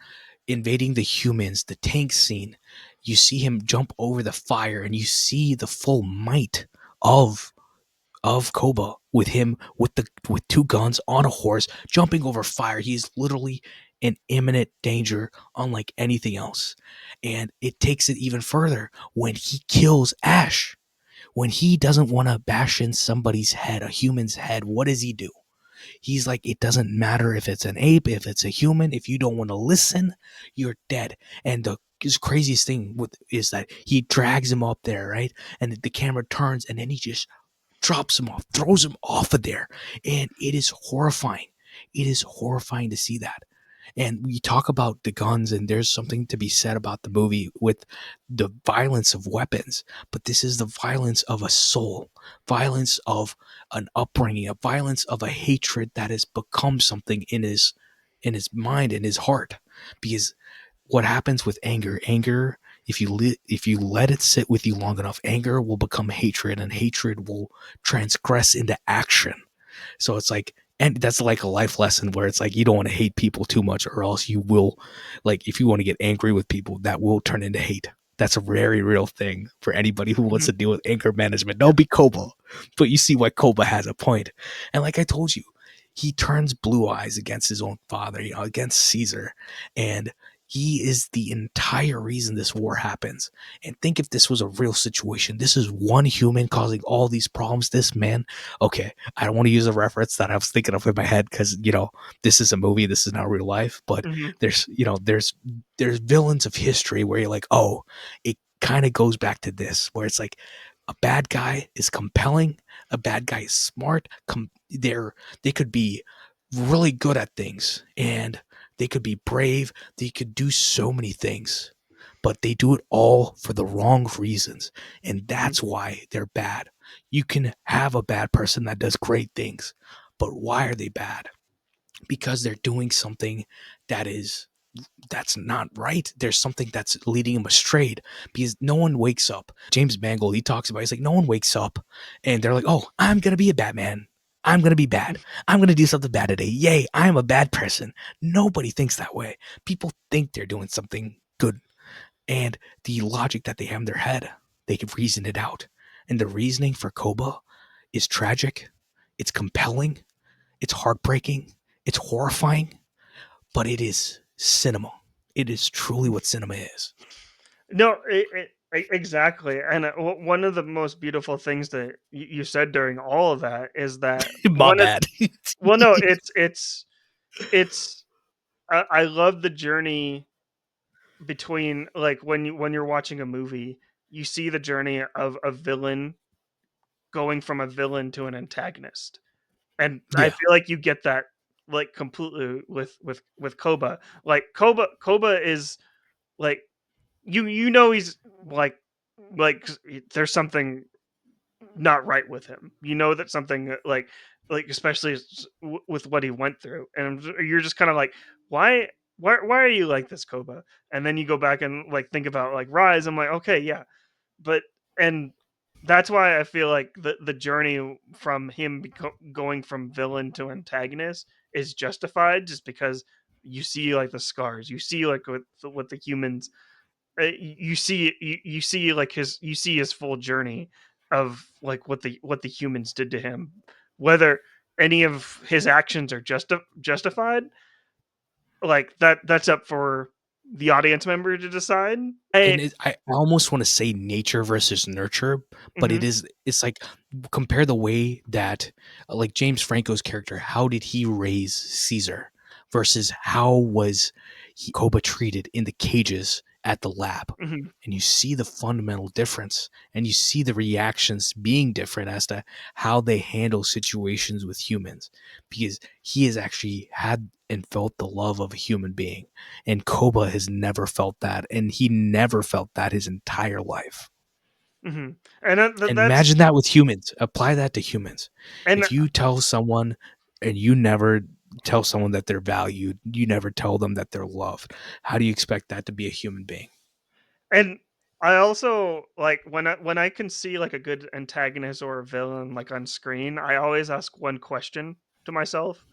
invading the humans, the tank scene, you see him jump over the fire, and you see the full might of Koba with him with two guns on a horse jumping over fire. He's literally in imminent danger, unlike anything else. And it takes it even further when he kills Ash. When he doesn't want to bash in somebody's head, a human's head, what does he do? He's like, it doesn't matter if it's an ape, if it's a human, if you don't want to listen, you're dead. And the craziest thing is that he drags him up there, right? And the camera turns and then he just drops him off, throws him off of there. And it is horrifying. It is horrifying to see that. And we talk about the guns, and there's something to be said about the movie with the violence of weapons, but this is the violence of a soul, violence of an upbringing, a violence of a hatred that has become something in his mind, in his heart. Because what happens with anger, if you let it sit with you long enough, anger will become hatred, and hatred will transgress into action. So it's like, and that's like a life lesson where it's like you don't want to hate people too much, or else you will, like, if you want to get angry with people, that will turn into hate. That's a very real thing for anybody who wants Hmm. to deal with anger management. Yeah. Don't be Koba, but you see why Koba has a point. And like I told you, he turns blue eyes against his own father, against Caesar, and he is the entire reason this war happens. And think if this was a real situation. This is one human causing all these problems. This man, okay, I don't want to use a reference that I was thinking of in my head because this is a movie, this is not real life. But Hmm. there's villains of history where you're like, oh, it kind of goes back to this, where it's like a bad guy is compelling, a bad guy is smart. They could be really good at things, and they could be brave. They could do so many things, but they do it all for the wrong reasons, and Hmm. that's why they're bad. You can have a bad person that does great things, but why are they bad? Because they're doing something that is that's not right. There's something that's leading them astray, because no one wakes up. James Mangold, he talks about, he's like, no one wakes up and they're like, oh, I'm gonna be a Batman. I'm gonna be bad. I'm gonna do something bad today. Yay, I'm a bad person. Nobody thinks that way. People think they're doing something good, and the logic that they have in their head, they can reason it out. And the reasoning for Koba is tragic, it's compelling, it's heartbreaking, it's horrifying, but it is cinema. It is truly what cinema is. No, exactly. And one of the most beautiful things that you said during all of that is that My bad. well, no, it's it's I love the journey between, like, when you're watching a movie, you see the journey of a villain going from a villain to an antagonist. And I Yeah. feel like you get that, like, completely with Koba. Like, Koba is, like, he's, like, there's something not right with him. You know that something, like, especially with what he went through, and you're just kind of like, why, why are you like this, Koba? And then you go back and, like, think about, like, Rise. I'm like, okay, yeah, but and that's why I feel like the journey from him going from villain to antagonist is justified, just because you see, like, the scars, you see, like, what the humans, you see, like, you see his full journey of, like, what the humans did to him. Whether any of his actions are justified, like, that's up for the audience member to decide. And I almost want to say nature versus nurture, but Mhm, it's like compare the way that like James Franco's character, how did he raise Caesar versus how was Koba treated in the cages at the lab? mhm, And you see the fundamental difference and you see the reactions being different as to how they handle situations with humans because he has actually had and felt the love of a human being, and Koba has never felt that, and he never felt that his entire life. mhm, and And that's imagine that with humans. Apply that to humans. and If you tell someone and you never tell someone that they're valued, you never tell them that they're loved, how do you expect that to be a human being? And I also, like, when I can see, like, a good antagonist or a villain, like, on screen, I always ask one question to myself,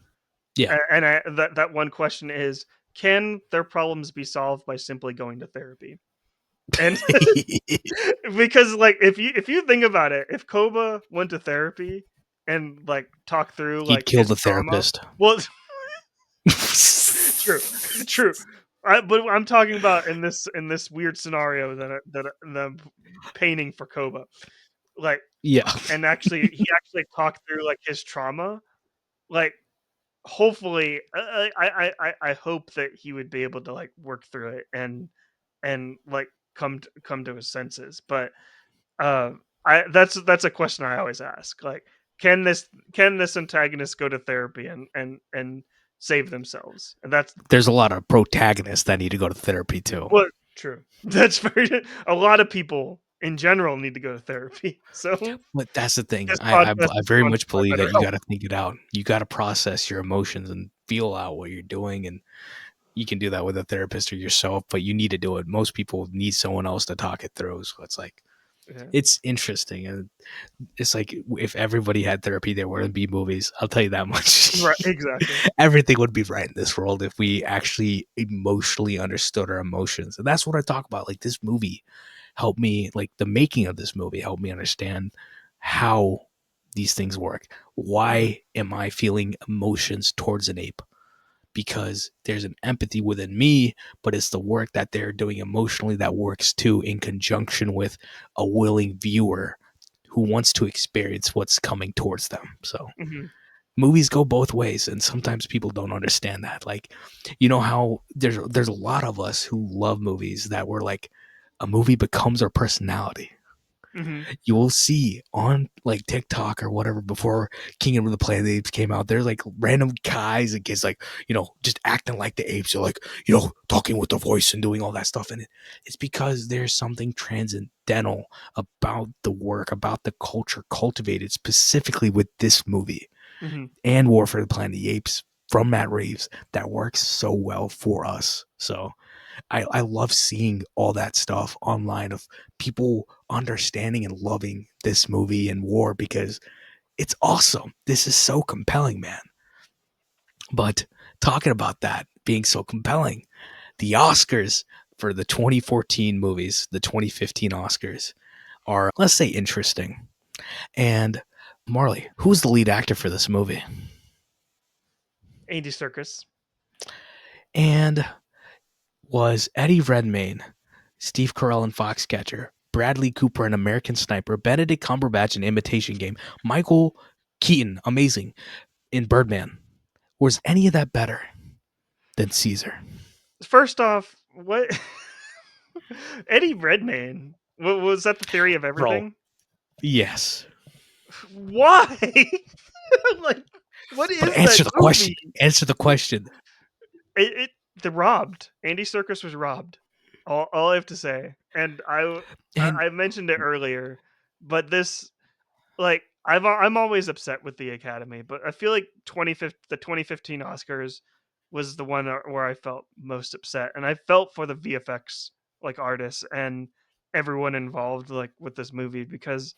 Yeah. and that one question is, can their problems be solved by simply going to therapy? And because, like, if you think about it, if Koba went to therapy and, like, talked through, He'd like, kill his the trauma, therapist. well, true, true. But I'm talking about in this weird scenario that I'm painting for Koba, like, Yeah. and actually he actually talked through, like, his trauma. Like, hopefully, I hope that he would be able to, like, work through it and, like, come to his senses. But I that's a question I always ask. Like, can this antagonist go to therapy and save themselves? And that's There's a lot of protagonists that need to go to therapy too. what true. That's very a lot of people in general need to go to therapy. So But that's the thing. this podcast I has very gone much for my believe better that you health. got to think it out. You got to process your emotions and feel out what you're doing, and you can do that with a therapist or yourself. But you need to do it. Most people need someone else to talk it through. So it's like Yeah. it's interesting, and it's like if everybody had therapy, there wouldn't be movies. I'll tell you that much. Right. Exactly. Everything would be right in this world if we actually emotionally understood our emotions, and that's what I talk about. Like this movie helped me, like the making of this movie helped me understand how these things work. Mhm, Why am I feeling emotions towards an ape? Because there's an empathy within me, but it's the work that they're doing emotionally that works too, in conjunction with a willing viewer who wants to experience what's coming towards them. So mhm, movies go both ways, and sometimes people don't understand that. Like, you know how there's a lot of us who love movies that were like a movie becomes our personality. mhm, You will see on like TikTok or whatever before Kingdom of the Planet of the Apes came out, there's like random guys and kids like, just acting like the apes or like, talking with the voice and doing all that stuff. And it's because there's something transcendental about the work, about the culture cultivated specifically with this movie mhm, and War for the Planet of the Apes from Matt Reeves that works so well for us. So I love seeing all that stuff online of people understanding and loving this movie and war because it's awesome. This is so compelling, man. But talking about that being so compelling, the Oscars for the 2014 movies, the 2015 Oscars, are, let's say, interesting. And Marley, who's the lead actor for this movie? Andy Serkis. And was Eddie Redmayne, Steve Carell in Foxcatcher, Bradley Cooper in American Sniper, Benedict Cumberbatch in Imitation Game, Michael Keaton, amazing, in Birdman. Was any of that better than Caesar? First off, what Eddie Redmayne? Was that the theory of Bro, everything? yes. Why? Like, what But is that answer the question. movie? Answer the question. It the robbed. Andy Serkis was robbed. All I have to say. And And I mentioned it earlier, but this, like, I'm always upset with the Academy, but I feel like the 2015 Oscars was the one where I felt most upset, and I felt for the VFX like artists and everyone involved like with this movie because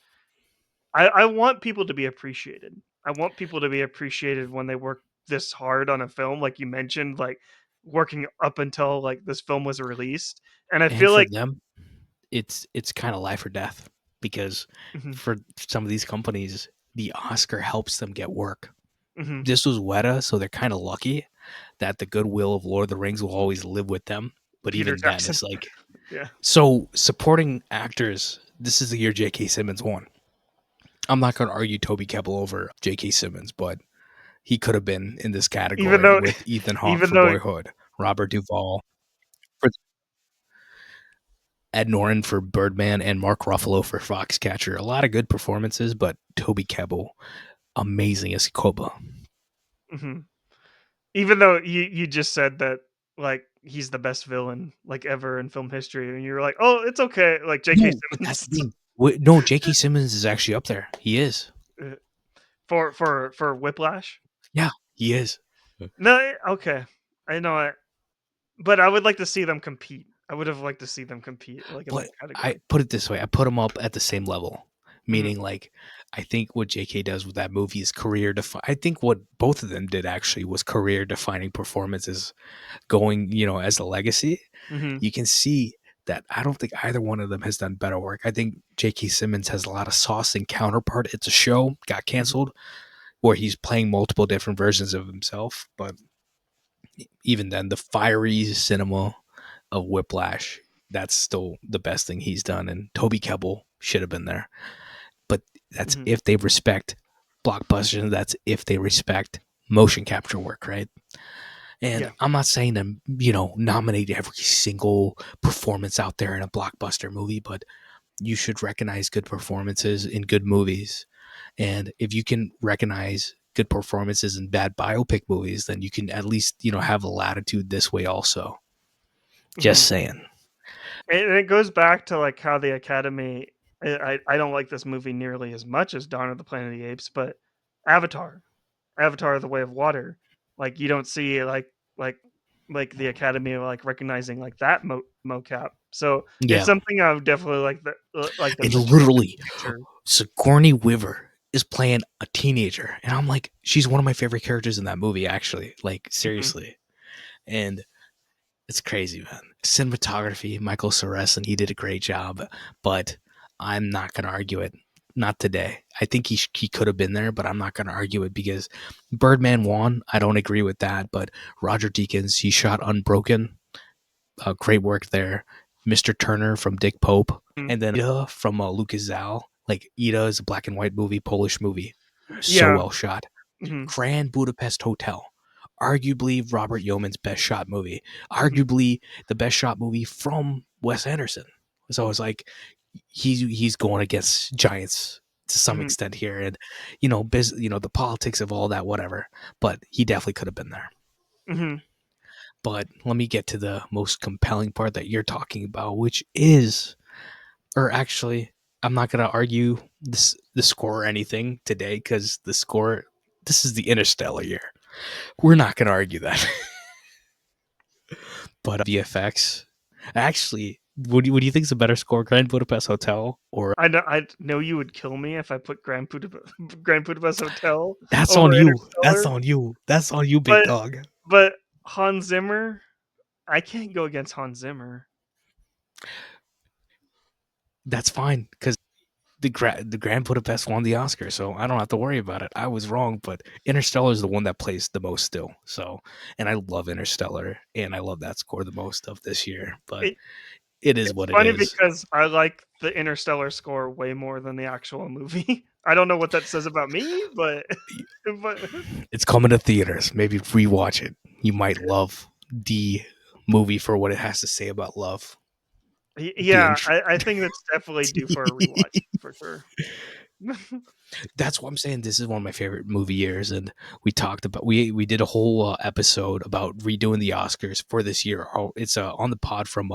I want people to be appreciated. I want people to be appreciated when they work this hard on a film, like you mentioned, like working up until like this film was released, and I and feel for like them, it's kind of life or death because mhm, for some of these companies, the Oscar helps them get work. mhm, This was Weta, so they're kind of lucky that the goodwill of Lord of the Rings will always live with them. But Peter even then, Jackson. it's like Yeah. so supporting actors. This is the year J.K. Simmons won. I'm not going to argue Toby Kebbell over J.K. Simmons, but he could have been in this Even category though with Ethan Hawke even for though Boyhood, Robert Duvall for Ed Norton for Birdman, and Mark Ruffalo for Foxcatcher. A lot of good performances, but Toby Kebbell, amazing as Koba. mhm. Even though you just said that like he's the best villain like ever in film history, and you were like, "Oh, it's okay." Like J.K. No, but that's Simmons the thing. No, J.K. Simmons is actually up there. He is. uh, for Whiplash. Yeah, he is. No, okay, I know it, but I would like to see them compete. I would have liked to see them compete like in But that I category. put it this way: I put him up at the same level, Mhm, meaning like I think what J.K. does with that movie is career defining. I think what both of them did actually was career defining performances, going as a legacy. mhm, You can see that I don't think either one of them has done better work. I think J.K. Simmons has a lot of sauce in Counterpart. It's a show, got mhm, canceled, where he's playing multiple different versions of himself. But even then, the fiery cinema of Whiplash, that's still the best thing he's done. And Toby Kebbell should have been there. But that's mhm. if they respect blockbusters. That's if they respect motion capture work, right? And Yeah. I'm not saying to, nominate every single performance out there in a blockbuster movie, but you should recognize good performances in good movies. And if you can recognize good performances in bad biopic movies, then you can at least, have a latitude this way also. Just Mhm. saying. And it goes back to like how the Academy. I don't like this movie nearly as much as Dawn of the Planet of the Apes, but Avatar. Avatar: The Way of Water. Like you don't see like like the Academy like recognizing like that mocap. So it's Yeah. something I would definitely like them And to do in literally, the future. Sigourney Weaver is playing a teenager. And I'm like, she's one of my favorite characters in that movie, actually. Like, Mhm, seriously. And it's crazy, man. Cinematography, Michael Cera, he did a great job, but I'm not going to argue it. Not today. I think he could have been there, but I'm not going to argue it because Birdman won. I don't agree with that, but Roger Deakins, he shot Unbroken. Great work there. Mr. Turner from Dick Pope, mhm. and then Ida from Lucas Zal. Like Ida is a black and white movie, Polish movie, so Yeah. well shot. Mhm, Grand Budapest Hotel, arguably Robert Yeoman's best shot movie, mhm, arguably the best shot movie from Wes Anderson. So it's like he's going against giants to some mhm, extent here, and the politics of all that, whatever. But he definitely could have been there. mhm. But let me get to the most compelling part that you're talking about, which is, or actually, I'm not going to argue the score or anything today because the score. This is the Interstellar year. We're not going to argue that. But VFX, actually, what do you think is a better score, Grand Budapest Hotel or? I know you would kill me if I put Grand Budapest Hotel That's on over you. That's Interstellar, on you. That's on you, big but dog. but Hans Zimmer, I can't go against Hans Zimmer. That's fine because the Grand Budapest won the Oscar, so I don't have to worry about it. I was wrong, but Interstellar is the one that plays the most still. So, and I love Interstellar, and I love that score the most of this year. But It it is it's what it funny is. because I like the Interstellar score way more than the actual movie. I don't know what that says about me, but but It's coming to theaters. Maybe rewatch it. You might love the movie for what it has to say about love. The yeah, intro. I think that's definitely due for a rewatch for sure. That's what I'm saying. This is one of my favorite movie years, and we talked about we did a whole episode about redoing the Oscars for this year. Oh, it's on the pod from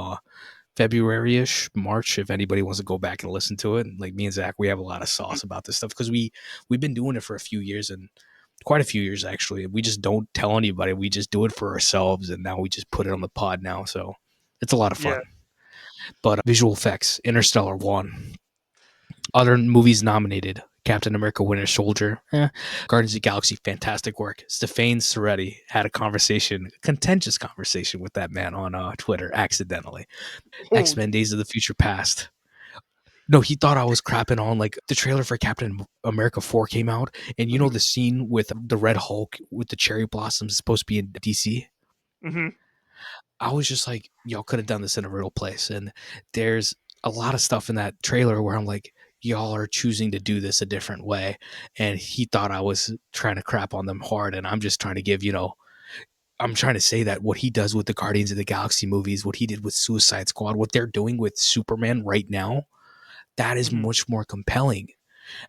February-ish, March. If anybody wants to go back and listen to it, like me and Zach, we have a lot of sauce about this stuff because we've been doing it for a few years and quite a few years actually. We just don't tell anybody. We just do it for ourselves, and now we just put it on the pod now. So it's a lot of Yeah. fun. But visual effects, Interstellar won. Other movies nominated: Captain America: Winter Soldier, Guardians of the Galaxy, fantastic work. Stefan Soretti had a contentious conversation with that man on Twitter accidentally. Oh, X-Men: Days of the Future Past. No, he thought I was crapping on like the trailer for Captain America 4 came out, and you know mhm, the scene with the Red Hulk with the cherry blossoms is supposed to be in DC. mhm, I was just like, y'all could have done this in a real place. And there's a lot of stuff in that trailer where I'm like, y'all are choosing to do this a different way. And he thought I was trying to crap on them hard. And I'm just trying to give, I'm trying to say that what he does with the Guardians of the Galaxy movies, what he did with Suicide Squad, what they're doing with Superman right now, that is mhm, much more compelling.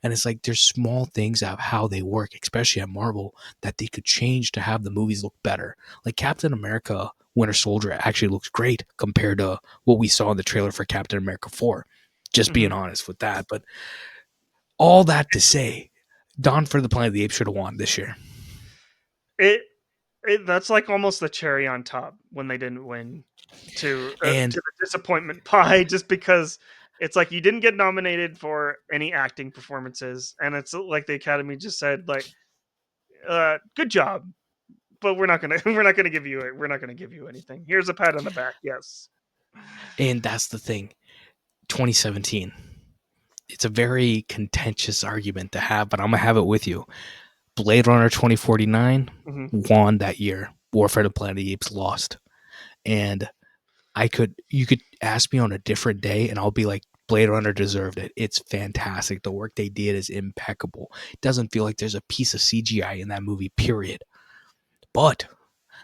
And it's like there's small things of how they work, especially at Marvel, that they could change to have the movies look better. Like Captain America Winter Soldier actually looks great compared to what we saw in the trailer for Captain America 4. Just being mhm. honest with that. But all that to say, Dawn for the Planet of the Apes should have won this year. It that's like almost the cherry on top when they didn't win to And the disappointment pie, just because it's like you didn't get nominated for any acting performances, and it's like the Academy just said like, "Good job, but we're not gonna we're not gonna give you anything. Here's a pat on the back." Yes. and that's the thing. 2017. It's a very contentious argument to have, but I'm gonna have it with you. Blade Runner 2049 Hmm. won that year. Warfare of the Planet of the Apes lost. And you could ask me on a different day and I'll be like, Blade Runner deserved it. It's fantastic. The work they did is impeccable. It doesn't feel like there's a piece of CGI in that movie, period. But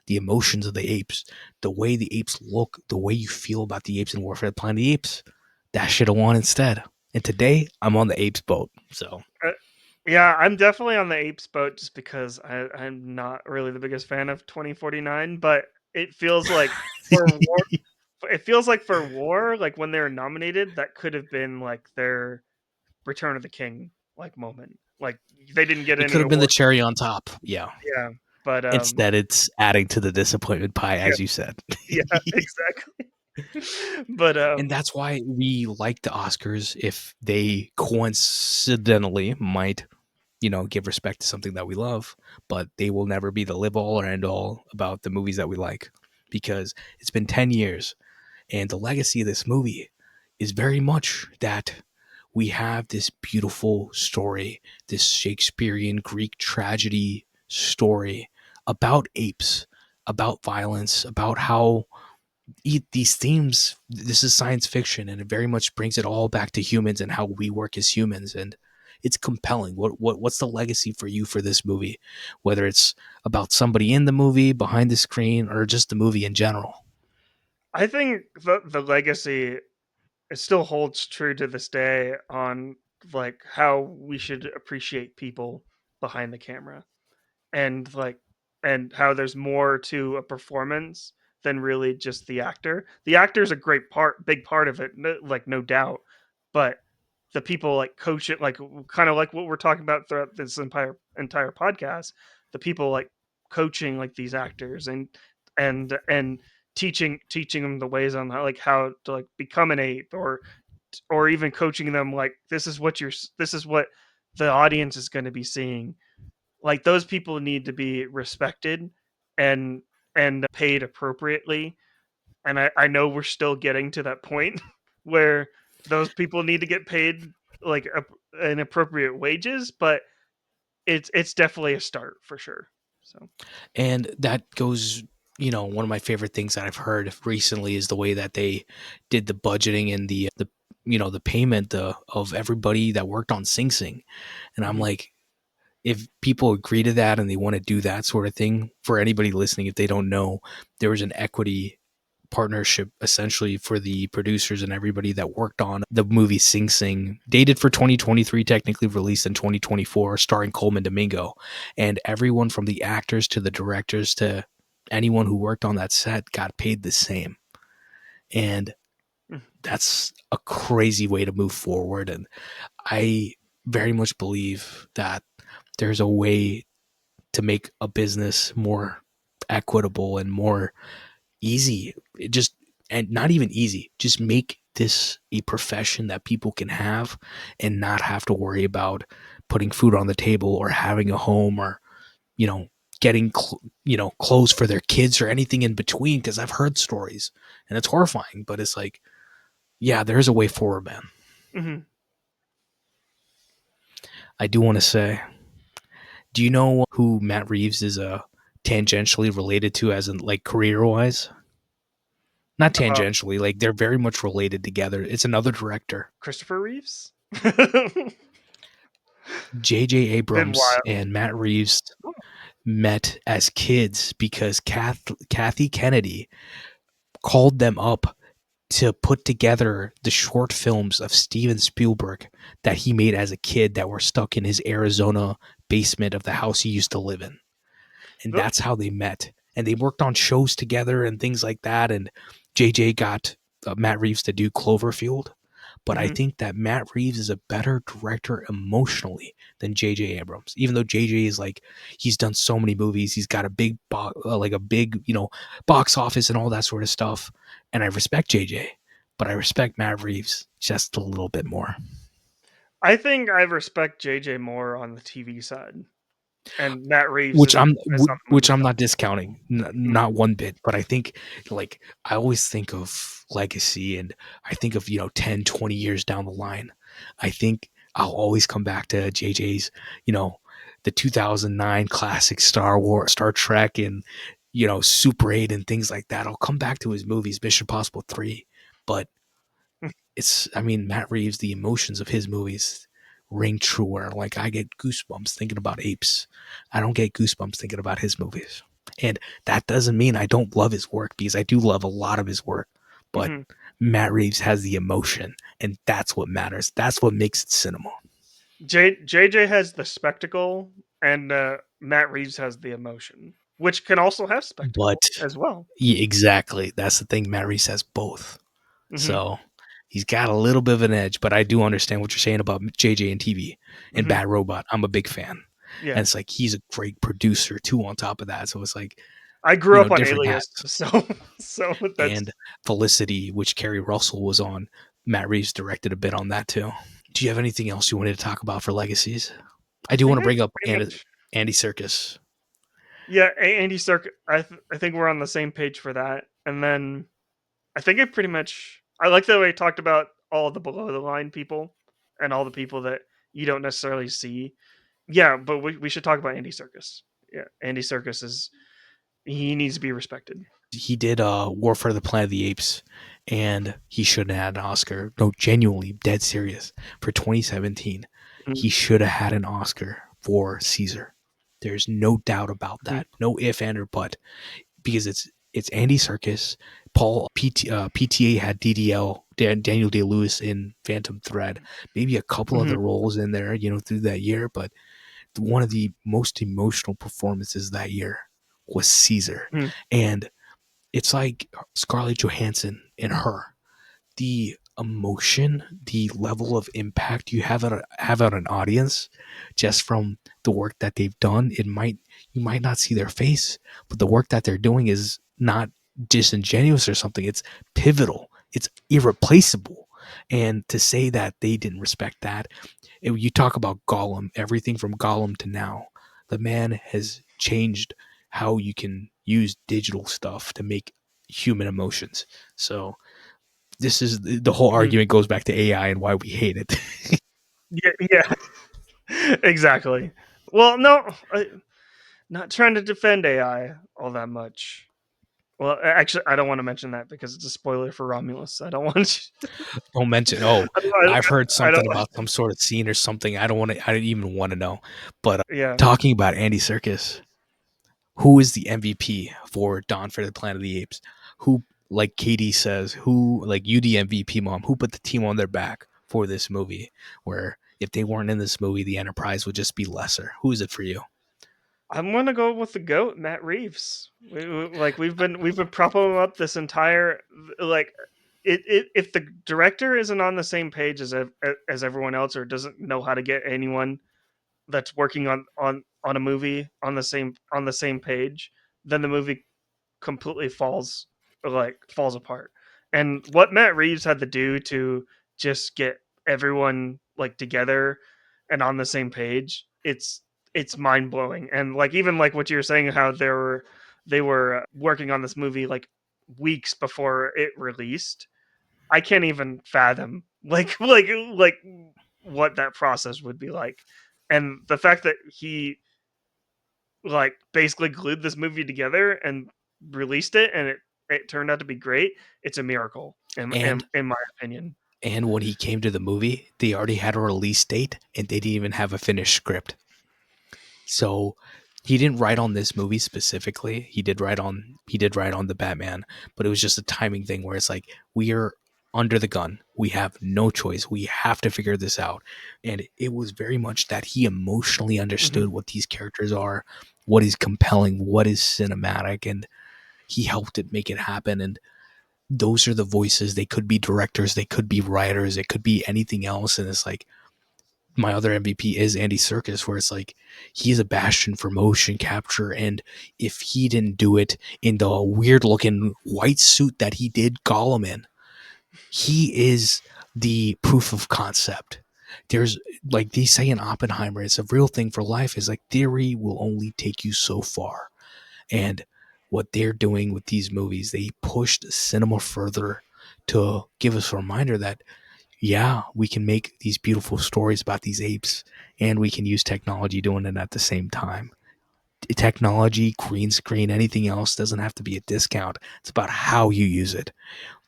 the emotions of the apes, the way the apes look, the way you feel about the apes in Warfare of the Planet of the Apes, that should have won instead. And today, I'm on the apes boat. So, Uh, yeah, I'm definitely on the apes boat just because I'm not really the biggest fan of 2049, but it feels like for war, it feels like for war, like when they're nominated, that could have been like their Return of the King like moment. Like they didn't get it could any have been the award. cherry on top. Yeah. Yeah, but Instead, it's adding to the disappointment pie, yeah, as you said. yeah, exactly. But And that's why we like the Oscars if they coincidentally might, give respect to something that we love, but they will never be the live all or end all about the movies that we like because it's been 10 years and the legacy of this movie is very much that we have this beautiful story, this Shakespearean Greek tragedy story about apes, about violence, about how these themes, this is science fiction and it very much brings it all back to humans and how we work as humans, and it's compelling. What's the legacy for you for this movie, whether it's about somebody in the movie, behind the screen, or just the movie in general? I think the legacy it still holds true to this day on like how we should appreciate people behind the camera and like and how there's more to a performance than really just the actor. The actor's a great part, big part of it, like no doubt. But the people like coach it, like kind of like what we're talking about throughout this entire podcast. The people like coaching like these actors and teaching them the ways on how to like become an ape or even coaching them like this is what the audience is going to be seeing, like those people need to be respected and paid appropriately. And I know we're still getting to that point where those people need to get paid like an appropriate wages, but it's definitely a start for sure. So And that goes, one of my favorite things that I've heard recently is the way that they did the budgeting and the the payment of everybody that worked on Sing Sing. And I'm Mhm. like, if people agree to that and they want to do that sort of thing, for anybody listening, if they don't know, there was an equity partnership essentially for the producers and everybody that worked on the movie Sing Sing, dated for 2023, technically released in 2024, starring Coleman Domingo. And everyone from the actors to the directors to anyone who worked on that set got paid the same. And Mm. that's a crazy way to move forward. And I very much believe that there's a way to make a business more equitable and more easy. It just, and not even easy, just make this a profession that people can have and not have to worry about putting food on the table or having a home or, you know, getting, clothes for their kids or anything in between. Cause I've heard stories and it's horrifying, but it's like, yeah, there's a way forward, man. Mhm. I do want to say, do you know who Matt Reeves is tangentially related to, as in like career wise? Not Uh, tangentially, like they're very much related together. It's another director. Christopher Reeves? J.J. Been Abrams wild. and Matt Reeves Oh, met as kids because Kathy Kennedy called them up to put together the short films of Steven Spielberg that he made as a kid that were stuck in his Arizona basement of the house he used to live in. And oh, that's how they met. And they worked on shows together and things like that. And JJ got Matt Reeves to do Cloverfield. But I mhm. think that Matt Reeves is a better director emotionally than JJ Abrams. Even though JJ is like, he's done so many movies, he's got a big like a big, box office and all that sort of stuff. And I respect JJ, but I respect Matt Reeves just a little bit more. I think I respect JJ more on the TV side, and Matt Reeves which is I'm is on the movie which I'm side. not discounting, Mhm. not one bit. But I think, like, I always think of legacy, and I think of 10, 20 years down the line. I think I'll always come back to JJ's, you know, the 2009 classic Star Trek, and Super 8 and things like that. I'll come back to his movies, Mission Impossible 3, but it's, I mean, Matt Reeves, the emotions of his movies ring truer. Like, I get goosebumps thinking about Apes. I don't get goosebumps thinking about his movies. And that doesn't mean I don't love his work, because I do love a lot of his work. But Mhm. Matt Reeves has the emotion, and that's what matters. That's what makes it cinema. JJ has the spectacle, and Matt Reeves has the emotion, which can also have But spectacle as well. yeah, exactly. That's the thing. Matt Reeves has both. Mhm. So he's got a little bit of an edge, but I do understand what you're saying about JJ and TV and Mhm. Bad Robot. I'm a big fan. And Yeah. it's like he's a great producer too on top of that. So it's like, I grew up on different Alias, hats. so so that's And Felicity, which Kerry Russell was on, Matt Reeves directed a bit on that too. Do you have anything else you wanted to talk about for legacies? I I do want think to I bring up pretty much. Andy Serkis. Yeah, Andy Serkis. I think we're on the same page for that. And then I think I pretty much. I like the way he talked about all the below the line people and all the people that you don't necessarily see. Yeah, but we should talk about Andy Serkis. Yeah, Andy Serkis is he needs to be respected. He did War for the Planet of the Apes, and he should have had an Oscar. No, genuinely, dead serious. For 2017, Mhm, he should have had an Oscar for Caesar. There's no doubt about mhm, that. No if, and, or but. Because it's Andy Serkis. PTA had Daniel Day Lewis in Phantom Thread. Maybe a couple mhm, other roles in there, through that year. But one of the most emotional performances that year was Caesar. mhm, And it's like Scarlett Johansson and Her. The emotion, the level of impact you have on an audience just from the work that they've done. You might not see their face, but the work that they're doing is not disingenuous or something. It's pivotal. It's irreplaceable. And to say that they didn't respect that, you talk about Gollum, everything from Gollum to now, the man has changed how you can use digital stuff to make human emotions. So this is the whole mhm. argument goes back to AI and why we hate it. Yeah, yeah, exactly. Well, no, not trying to defend AI all that much. Well, actually, I don't want to mention that because it's a spoiler for Romulus. I don't want. Don't mention. Oh, I don't. I've heard I something don't about some sort of scene or something. I don't want to. I don't even want to know. But yeah. talking about Andy Serkis, who is the MVP for Dawn for the Planet of the Apes? Who, like Katie says, who like you, the MVP mom, who put the team on their back for this movie? Where if they weren't in this movie, the Enterprise would just be lesser. Who is it for you? I'm gonna go with the goat, Matt Reeves. We've been propping him up this entire like. If the director isn't on the same page as everyone else, or doesn't know how to get anyone that's working on a movie on the same page, then the movie completely falls apart. And what Matt Reeves had to do to just get everyone like together and on the same page, it's mind blowing. And like even like what you were saying, how they were working on this movie like weeks before it released. I can't even fathom like what that process would be like. And the fact that he like basically glued this movie together and released it, and it turned out to be great. It's a miracle And in my opinion. when he came to the movie, they already had a release date, and they didn't even have a finished script. So he didn't write on this movie specifically. He did write on the Batman, but it was just a timing thing where it's like we are under the gun. We have no choice. We have to figure this out. And it was very much that he emotionally Hmm. understood what these characters are, what is compelling, what is cinematic, and he helped it make it happen. And those are the voices. They could be directors, they could be writers, it could be anything else. And it's like my other MVP is Andy Serkis, where it's like he's a bastion for motion capture. And if he didn't do it in the weird looking white suit that he did Gollum in, he is the proof of concept. There's like they say in Oppenheimer, it's a real thing for life. Is like theory will only take you so far. And what they're doing with these movies, they pushed cinema further to give us a reminder that yeah, we can make these beautiful stories about these apes and we can use technology doing it at the same time. Technology, green screen, anything else doesn't have to be a discount. It's about how you use it.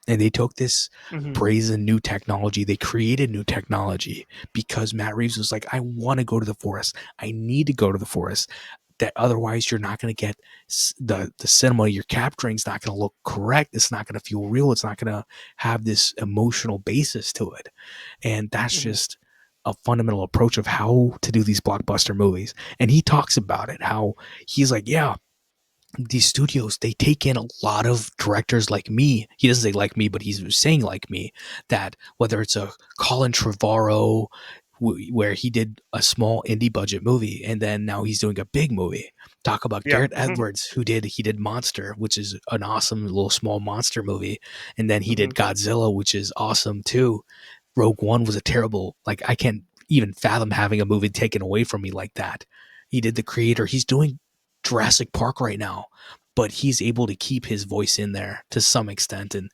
And they took this Hmm. brazen new technology, they created new technology because Matt Reeves was like, I want to go to the forest. I need to go to the forest. That otherwise you're not going to get the cinema you're capturing is not going to look correct. It's not going to feel real. It's not going to have this emotional basis to it. And that's Hmm. just a fundamental approach of how to do these blockbuster movies. And he talks about it, how he's like, yeah, these studios, they take in a lot of directors like me. He doesn't say like me, but he's saying like me, that whether it's a Colin Trevorrow, where he did a small indie budget movie and then now he's doing a big movie. Talk about Yeah. Garrett Hmm. Edwards, he did Monster, which is an awesome little small monster movie, and then he Hmm. did Godzilla, which is awesome too. Rogue One was a terrible, like I can't even fathom having a movie taken away from me like that. He did The Creator. He's doing Jurassic Park right now, but he's able to keep his voice in there to some extent. And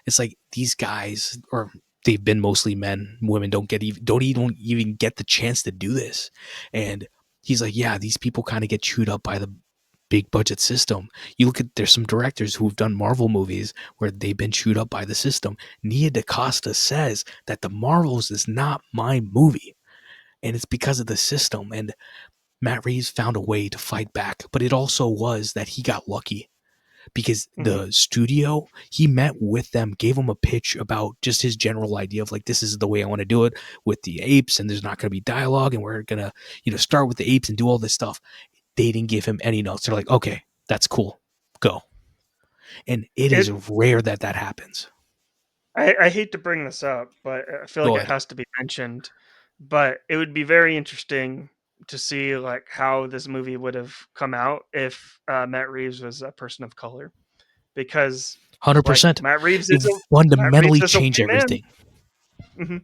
it's like these guys, or they've been mostly men. Women don't even get the chance to do this. And he's like, yeah, these people kind of get chewed up by the big budget system. You look at there's some directors who've done Marvel movies where they've been chewed up by the system. Nia DaCosta says that the Marvels is not my movie, and it's because of the system. And Matt Reeves found a way to fight back, but it also was that he got lucky because Hmm. the studio, he met with them, gave them a pitch about just his general idea of like, this is the way I want to do it with the apes, and there's not going to be dialogue, and we're going to, start with the apes and do all this stuff. They didn't give him any notes. They're like, okay, that's cool, go. And it is It. rare that that happens. I hate to bring this up, but I feel like Go it ahead. has to be mentioned. But it would be very interesting to see like how this movie would have come out if Matt Reeves was a person of color, because like 100%. It would Matt Reeves fundamentally is a change white man. everything. Mhm.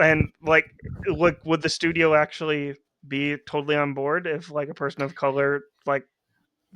And like, would the studio actually be totally on board if like a person of color like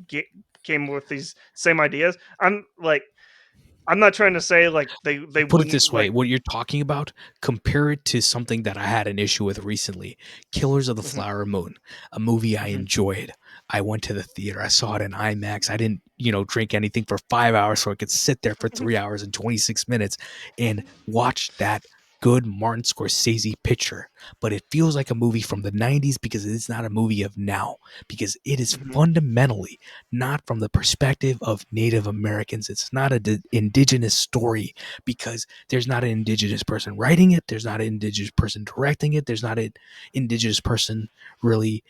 get, came with these same ideas? I'm not trying to say like they Put it wouldn't this way, like. what you're talking about, compare it to something that I had an issue with recently. Killers of the Mhm, Flower Moon, a movie I mhm, enjoyed. I went to the theater, I saw it in IMAX. I didn't drink anything for 5 hours so I could sit there for 3 hours and 26 minutes and watch that good Martin Scorsese picture. But it feels like a movie from the 90s because it's not a movie of now, because it is Mhm. fundamentally not from the perspective of Native Americans. It's not an indigenous story because there's not an indigenous person writing it. There's not an indigenous person directing it. There's not an indigenous person really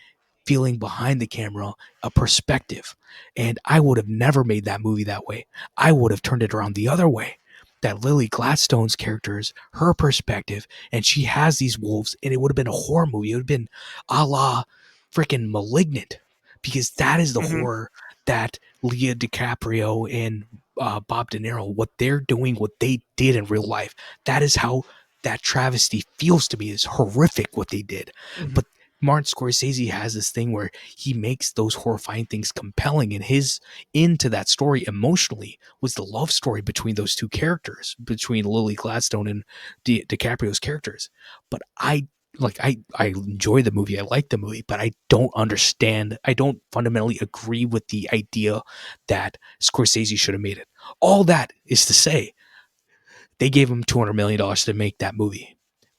feeling behind the camera a perspective. And I would have never made that movie that way. I would have turned it around the other way. That Lily Gladstone's character is her perspective, and she has these wolves, and it would have been a horror movie. It would have been a la freaking Malignant, because that is the Mhm. horror that Leah DiCaprio and Bob De Niro, what they're doing, what they did in real life. That is how that travesty feels to me. Is horrific what they did. Mhm. But Martin Scorsese has this thing where he makes those horrifying things compelling, and his into that story emotionally was the love story between those two characters, between Lily Gladstone and DiCaprio's characters. But I enjoy the movie. I like the movie, but I don't understand. I don't fundamentally agree with the idea that Scorsese should have made it. All that is to say, they gave him $200 million to make that movie.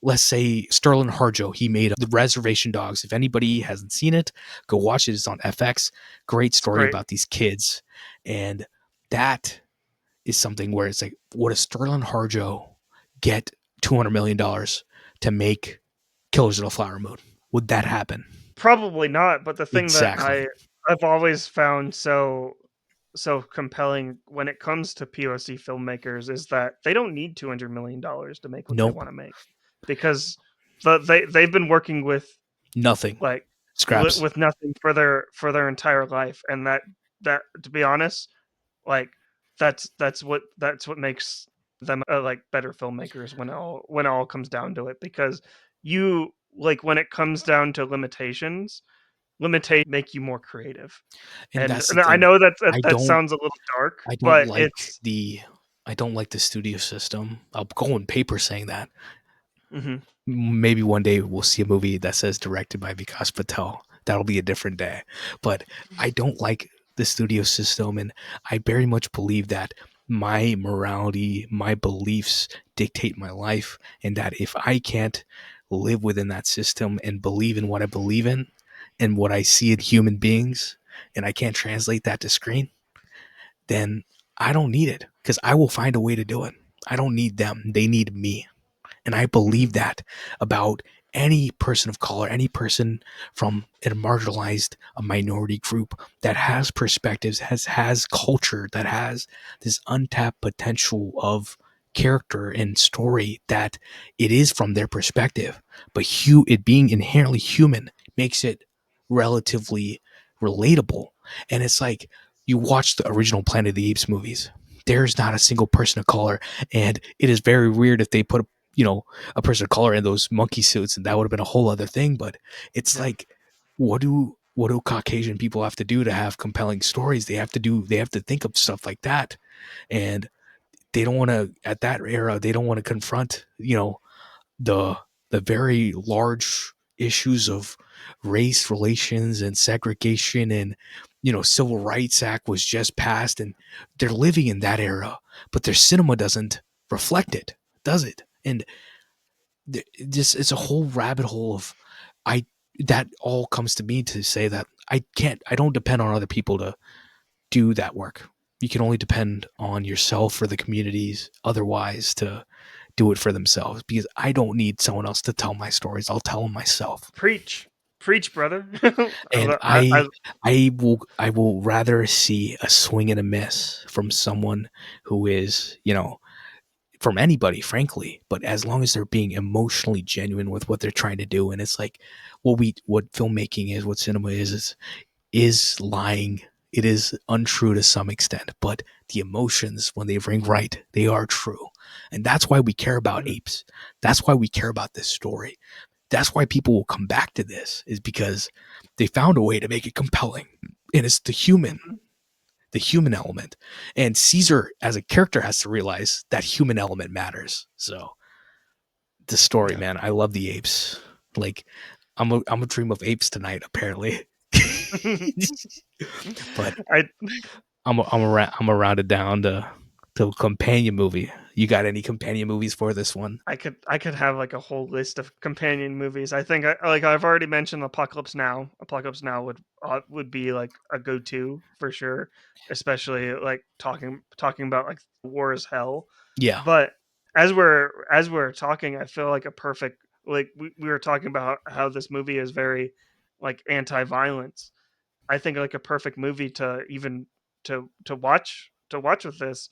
Let's say Sterling Harjo, he made The Reservation Dogs. If anybody hasn't seen it, go watch it. It's on FX. Great It's story great. about these kids. And that is something where it's like, would a Sterling Harjo get $200 million to make Killers of the Flower Moon? Would that happen? Probably not, but the thing that Exactly. I've always found so compelling when it comes to POC filmmakers is that they don't need $200 million to make what they Nope. want to make, because they've been working with Nothing. like Scraps. with nothing for their entire life, and that to be honest, like that's what makes them like better filmmakers when it all comes down to it, because you like when it comes down to limitations make you more creative. And that's the And I thing. know that I that don't sounds a little dark, I don't but like it's the I don't like the studio system. I'll go on paper saying that. mhm, Maybe one day we'll see a movie that says directed by Vikas Patel. That'll be a different day. But I don't like the studio system, and I very much believe that my morality, my beliefs dictate my life, and that if I can't live within that system and believe in what I believe in and what I see in human beings, and I can't translate that to screen, then I don't need it, because I will find a way to do it. I don't need them. They need me. And I mhm, believe that about any person of color, any person from a marginalized, a minority group that has perspectives, has culture, that has this untapped potential of character and story, that it is from their perspective. But it being inherently human makes it relatively relatable. And it's like, you watch the original Planet of the Apes movies. There's not a single person of color, and it is very weird if they put a person of color in those monkey suits, and that would have been a whole other thing. But it's yeah. like, what do Caucasian people have to do to have compelling stories? They have to think of stuff like that, and they don't want to, at that era, they don't want to confront the the very large issues of race relations and segregation, and civil rights act was just passed, and they're living in that era, but their cinema doesn't reflect it, does it? And just, it's a whole rabbit hole of, I that all comes to me to say that I don't depend on other people to do that work. You can only depend on yourself or the communities otherwise to do it for themselves, because I don't need someone else to tell my stories. I'll tell them myself. Preach, preach, brother. And I I will rather see a swing and a miss from someone who is, from anybody, frankly, but as long as they're being emotionally genuine with what they're trying to do. And it's like, what filmmaking is, what cinema is lying. It is untrue to some extent, but the emotions, when they ring right, they are true. And that's why we care about mhm, apes. That's why we care about this story. That's why people will come back to this, is because they found a way to make it compelling. And it's mhm. the human element. And Caesar as a character has to realize that human element matters. So the story, Yeah. man, I love the apes. Like, I'm a dream of apes tonight, apparently. But I I'm around it down to a companion movie. You got any companion movies for this one? I could have like a whole list of companion movies. I think like I've already mentioned Apocalypse Now. Apocalypse Now would be like a go-to for sure, especially like talking about like war is hell. Yeah, But as we're talking, I feel like a perfect, like we were talking about how this movie is very like anti-violence. I think like a perfect movie to even to watch with this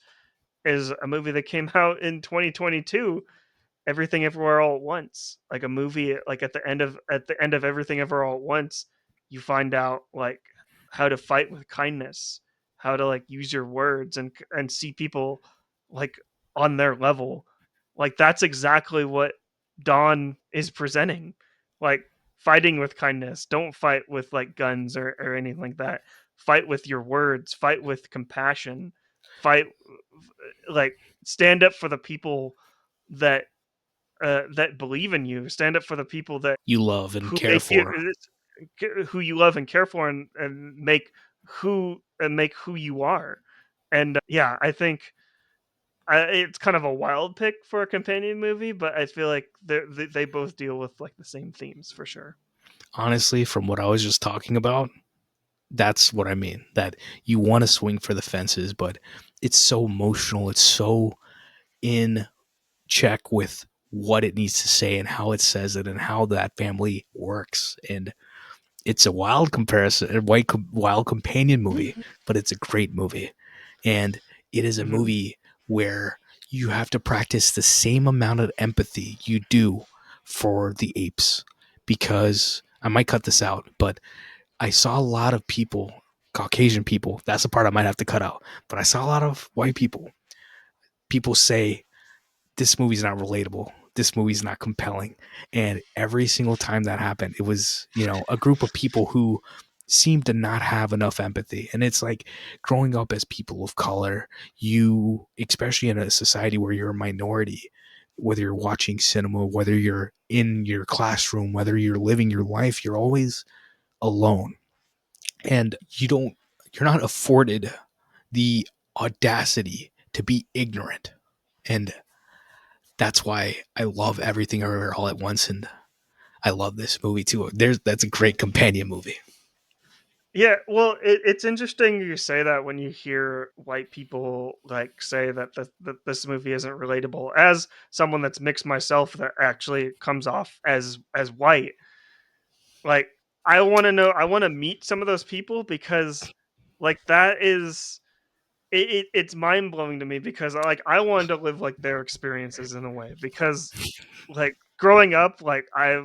is a movie that came out in 2022, Everything Everywhere All at Once. Like a movie like at the end of Everything Everywhere All at Once, you find out like how to fight with kindness, how to like use your words and see people like on their level. Like that's exactly what Dawn is presenting. Like fighting with kindness. Don't fight with like guns or anything like that. Fight with your words, fight with compassion, fight like stand up for the people that that believe in you. Stand up for the people that you love and who care make you for. who you love and care for, and make who you are. And yeah, I think it's kind of a wild pick for a companion movie, but I feel like they both deal with like the same themes for sure. Honestly, from what I was just talking about, that's what I mean. That you want to swing for the fences, but it's so emotional. It's so in check with what it needs to say and how it says it and how that family works. And it's a wild comparison, wild companion movie, Mhm. but it's a great movie. And it is a Mhm. movie where you have to practice the same amount of empathy you do for the apes. Because I might cut this out, but I saw a lot of people, Caucasian people, that's the part I might have to cut out, but I saw a lot of white people say this movie's not relatable. This movie's not compelling. And every single time that happened, it was, a group of people who seemed to not have enough empathy. And it's like growing up as people of color, you, especially in a society where you're a minority, whether you're watching cinema, whether you're in your classroom, whether you're living your life, you're always alone. And you're not afforded the audacity to be ignorant. And that's why I love Everything Everywhere All at Once, and I love this movie too. That's a great companion movie. Yeah, well, it's interesting you say that when you hear white people like say that this movie isn't relatable. As someone that's mixed myself, that actually comes off as white, like I want to know, I want to meet some of those people because like that is it's mind blowing to me because like I wanted to live like their experiences in a way because like growing up, like I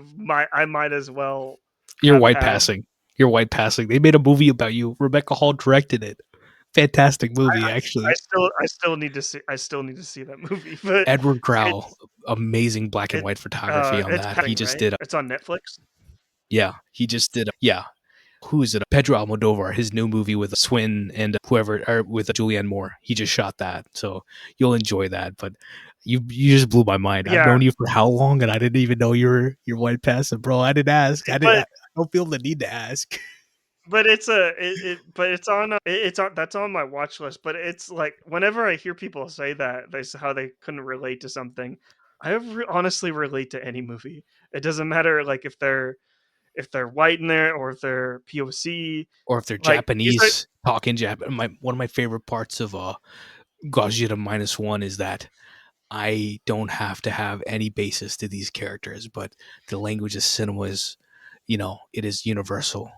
might as well You're have white had. passing. You're white passing. They made a movie about you. Rebecca Hall directed it. Fantastic movie, I actually. still need to see that movie, but Edward Grau, it's amazing black and it white photography on it's that. He pending, just right? did. It's on Netflix. Yeah, he just did. Yeah, who is it? Pedro Almodovar, his new movie with Swin and whoever, or with Julianne Moore. He just shot that, so you'll enjoy that. But you just blew my mind. I've Yeah, known you for how long, and I didn't even know you're white passing, bro. I didn't ask. I but don't feel the need to ask. but it's on it's on that's on my watch list. But it's like whenever I hear people say that how they couldn't relate to something, honestly relate to any movie. It doesn't matter like if they're white in there or if they're POC. Or if they're Like these are Japanese, talking Japan. One of my favorite parts of Gojira -1 is that I don't have to have any basis to these characters, but the language of cinema is, it is universal.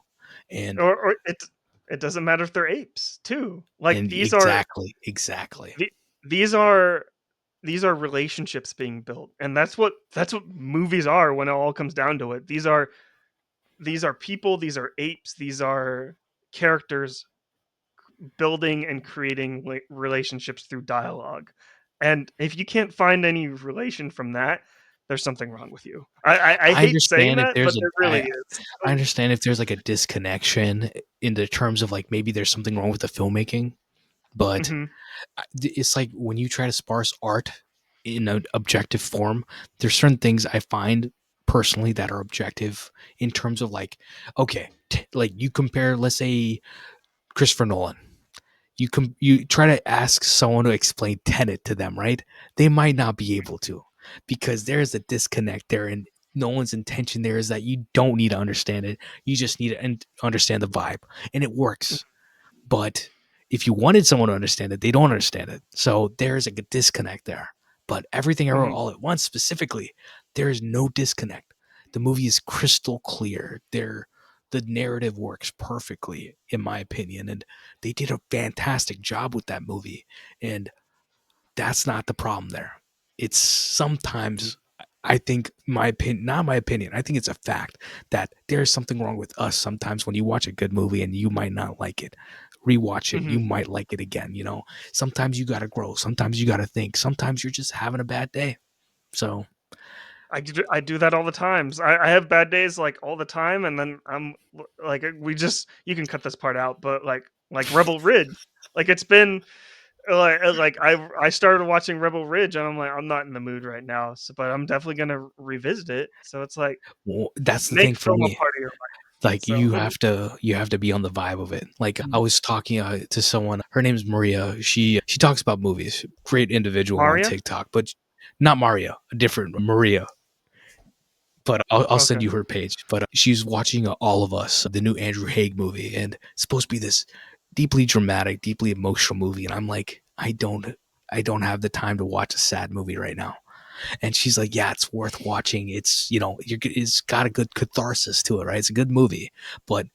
And or it doesn't matter if they're apes too. Like exactly. the- these are these are relationships being built, and that's what movies are when it all comes down to it. These are people, these are apes, these are characters building and creating like relationships through dialogue. And if you can't find any relation from that, there's something wrong with you. I I hate saying understand if that, but there's there really is. I understand if there's like a disconnection in the terms of like maybe there's something wrong with the filmmaking, but Mhm. it's like when you try to sparse art in an objective form, there's certain things I find personally that are objective in terms of like, okay, like you compare, let's say Christopher Nolan. you try to ask someone to explain Tenet to them, right? They might not be able to, because there's a disconnect there, and no one's intention there is that you don't need to understand it. You just need to understand the vibe, and it works. But if you wanted someone to understand it, they don't understand it. So there's a disconnect there. But Everything Everywhere Mhm. All at Once specifically, there is no disconnect. The movie is crystal clear. The narrative works perfectly, in my opinion, and they did a fantastic job with that movie. And that's not the problem there. It's sometimes, I think, my opinion, not my opinion, I think it's a fact that there's something wrong with us sometimes when you watch a good movie and you might not like it. Rewatch it, you Mhm. might like it again, Sometimes you got to grow, sometimes you got to think, sometimes you're just having a bad day. So, I do that all the times. I have bad days like all the time, and then like we just you can cut this part out, but like Rebel Ridge, like it's been like I started watching Rebel Ridge, and I'm like I'm not in the mood right now, so but I'm definitely gonna revisit it. So it's like well, that's the make thing for film a me. part of your life. Like So you have to be on the vibe of it. Like I was talking to someone, her name's Maria. She talks about movies. Great individual on Maria, TikTok, but not Maria, a different Maria. But I'll send okay. you her page. But she's watching All of Us, the new Andrew Haig movie, and it's supposed to be this deeply dramatic, deeply emotional movie. And I'm like, I don't have the time to watch a sad movie right now. And she's like, yeah, it's worth watching. It's it's got a good catharsis to it, right? It's a good movie, but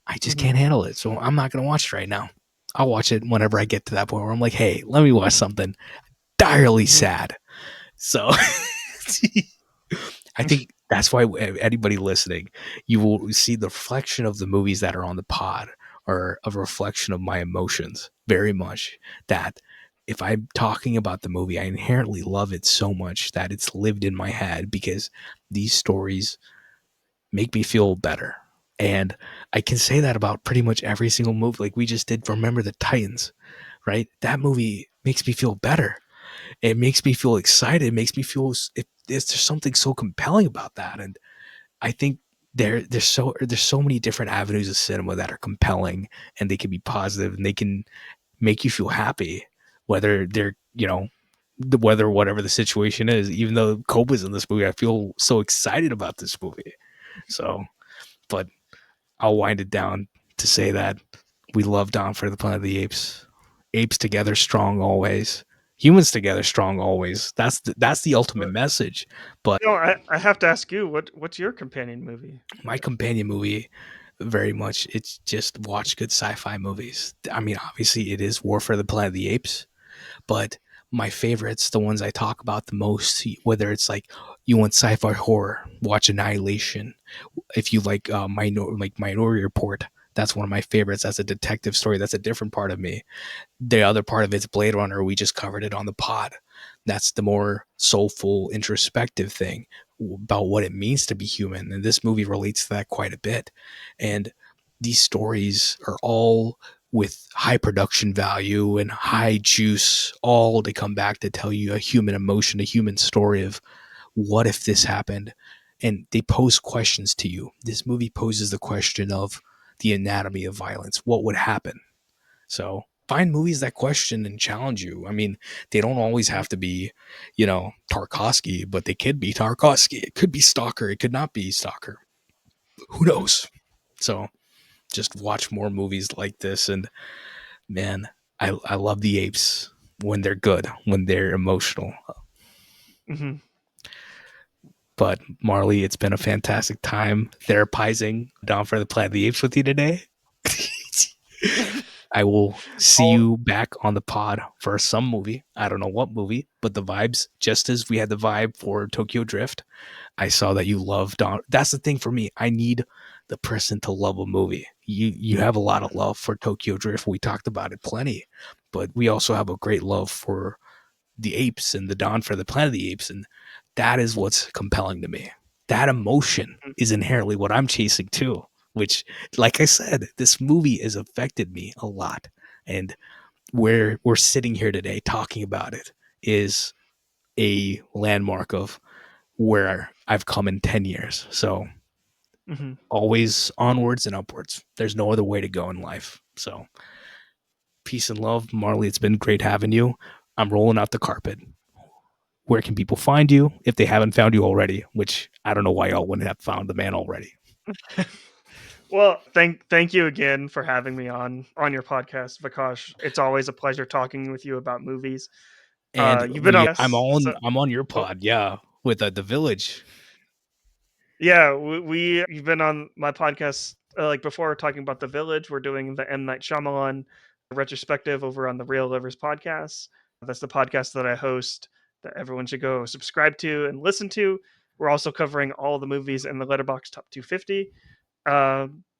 I just Hmm. can't handle it. So I'm not gonna watch it right now. I'll watch it whenever I get to that point where I'm like, hey, let me watch something direly Hmm. sad. So I think that's why anybody listening, you will see the reflection of the movies that are on the pod are a reflection of my emotions very much. That if I'm talking about the movie, I inherently love it so much that it's lived in my head because these stories make me feel better. And I can say that about pretty much every single movie. Like we just did Remember the Titans, right? That movie makes me feel better. It makes me feel excited. It makes me feel there's something so compelling about that. And I think there's so many different avenues of cinema that are compelling, and they can be positive, and they can make you feel happy, whether they're whether whatever the situation is. Even though Coba's in this movie, I feel so excited about this movie. So, but I'll wind it down to say that we love Dawn for the Planet of the Apes. Apes together strong always. Humans together strong always. That's the ultimate But message. But no, I have to ask you what's your companion movie? my companion movie, very much, it's just watch good sci-fi movies. I mean, obviously it is War for the Planet of the Apes, but my favorites, the ones I talk about the most, whether it's like you want sci-fi horror, watch Annihilation. If you like Minority Report, that's one of my favorites. That's a detective story. That's a different part of me. The other part of it's Blade Runner. We just covered it on the pod. That's the more soulful, introspective thing about what it means to be human. And this movie relates to that quite a bit. And these stories are all with high production value and high juice, all to come back to tell you a human emotion, a human story of what if this happened? And they pose questions to you. This movie poses the question of the anatomy of violence. What would happen? So find movies that question and challenge you. I mean, they don't always have to be, Tarkovsky, but they could be Tarkovsky. It could be Stalker. It could not be Stalker. Who knows? So just watch more movies like this. And man, I love the apes when they're good, when they're emotional. Hmm. But Marley, it's been a fantastic time therapizing Down for the Planet of the Apes with you today. I will see All, you back on the pod for some movie. I don't know what movie, but the vibes, just as we had the vibe for Tokyo Drift, I saw that you love Don. That's the thing for me. I need the person to love a movie. You have a lot of love for Tokyo Drift. We talked about it plenty, but we also have a great love for the apes and the Dawn for the Planet of the Apes, and that is what's compelling to me. That emotion is inherently what I'm chasing too. Which, like I said, this movie has affected me a lot, and where we're sitting here today talking about it is a landmark of where I've come in 10 years. So mhm. always onwards and upwards. There's no other way to go in life. So Peace and love, Marley. It's been great having you. I'm rolling out the carpet. Where can people find you if they haven't found you already? Which I don't know why y'all wouldn't have found the man already. Well, thank you again for having me on your podcast, Vikash. It's always a pleasure talking with you about movies. And You've been on I'm on your pod, yeah, with the Village. Yeah, you've been on my podcast like before talking about The Village. We're doing the M Night Shyamalan retrospective over on the Real Livers podcast. That's the podcast that I host that everyone should go subscribe to and listen to. We're also covering all the movies in the Letterboxd Top 250.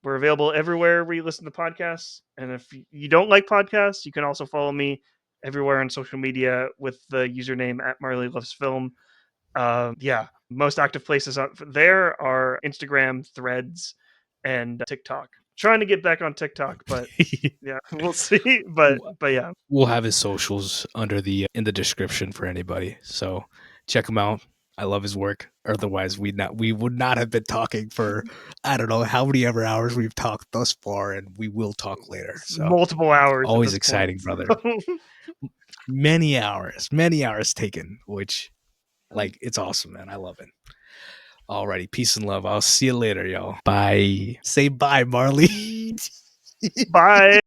We're available everywhere where you listen to podcasts. And if you don't like podcasts, you can also follow me everywhere on social media with the username at Marley Loves Film. Yeah, most active places there are Instagram, Threads, and TikTok. Trying to get back on TikTok, but yeah, we'll see. But yeah, we'll have his socials under the in the description for anybody. So check him out. I love his work. Otherwise, we would not have been talking for I don't know how many ever hours we've talked thus far, and we will talk later. So multiple hours. Always exciting, brother. many hours taken, which like it's awesome, man. I love it. Alrighty, peace and love. I'll see you later, y'all. Bye. Say bye, Marley. Bye.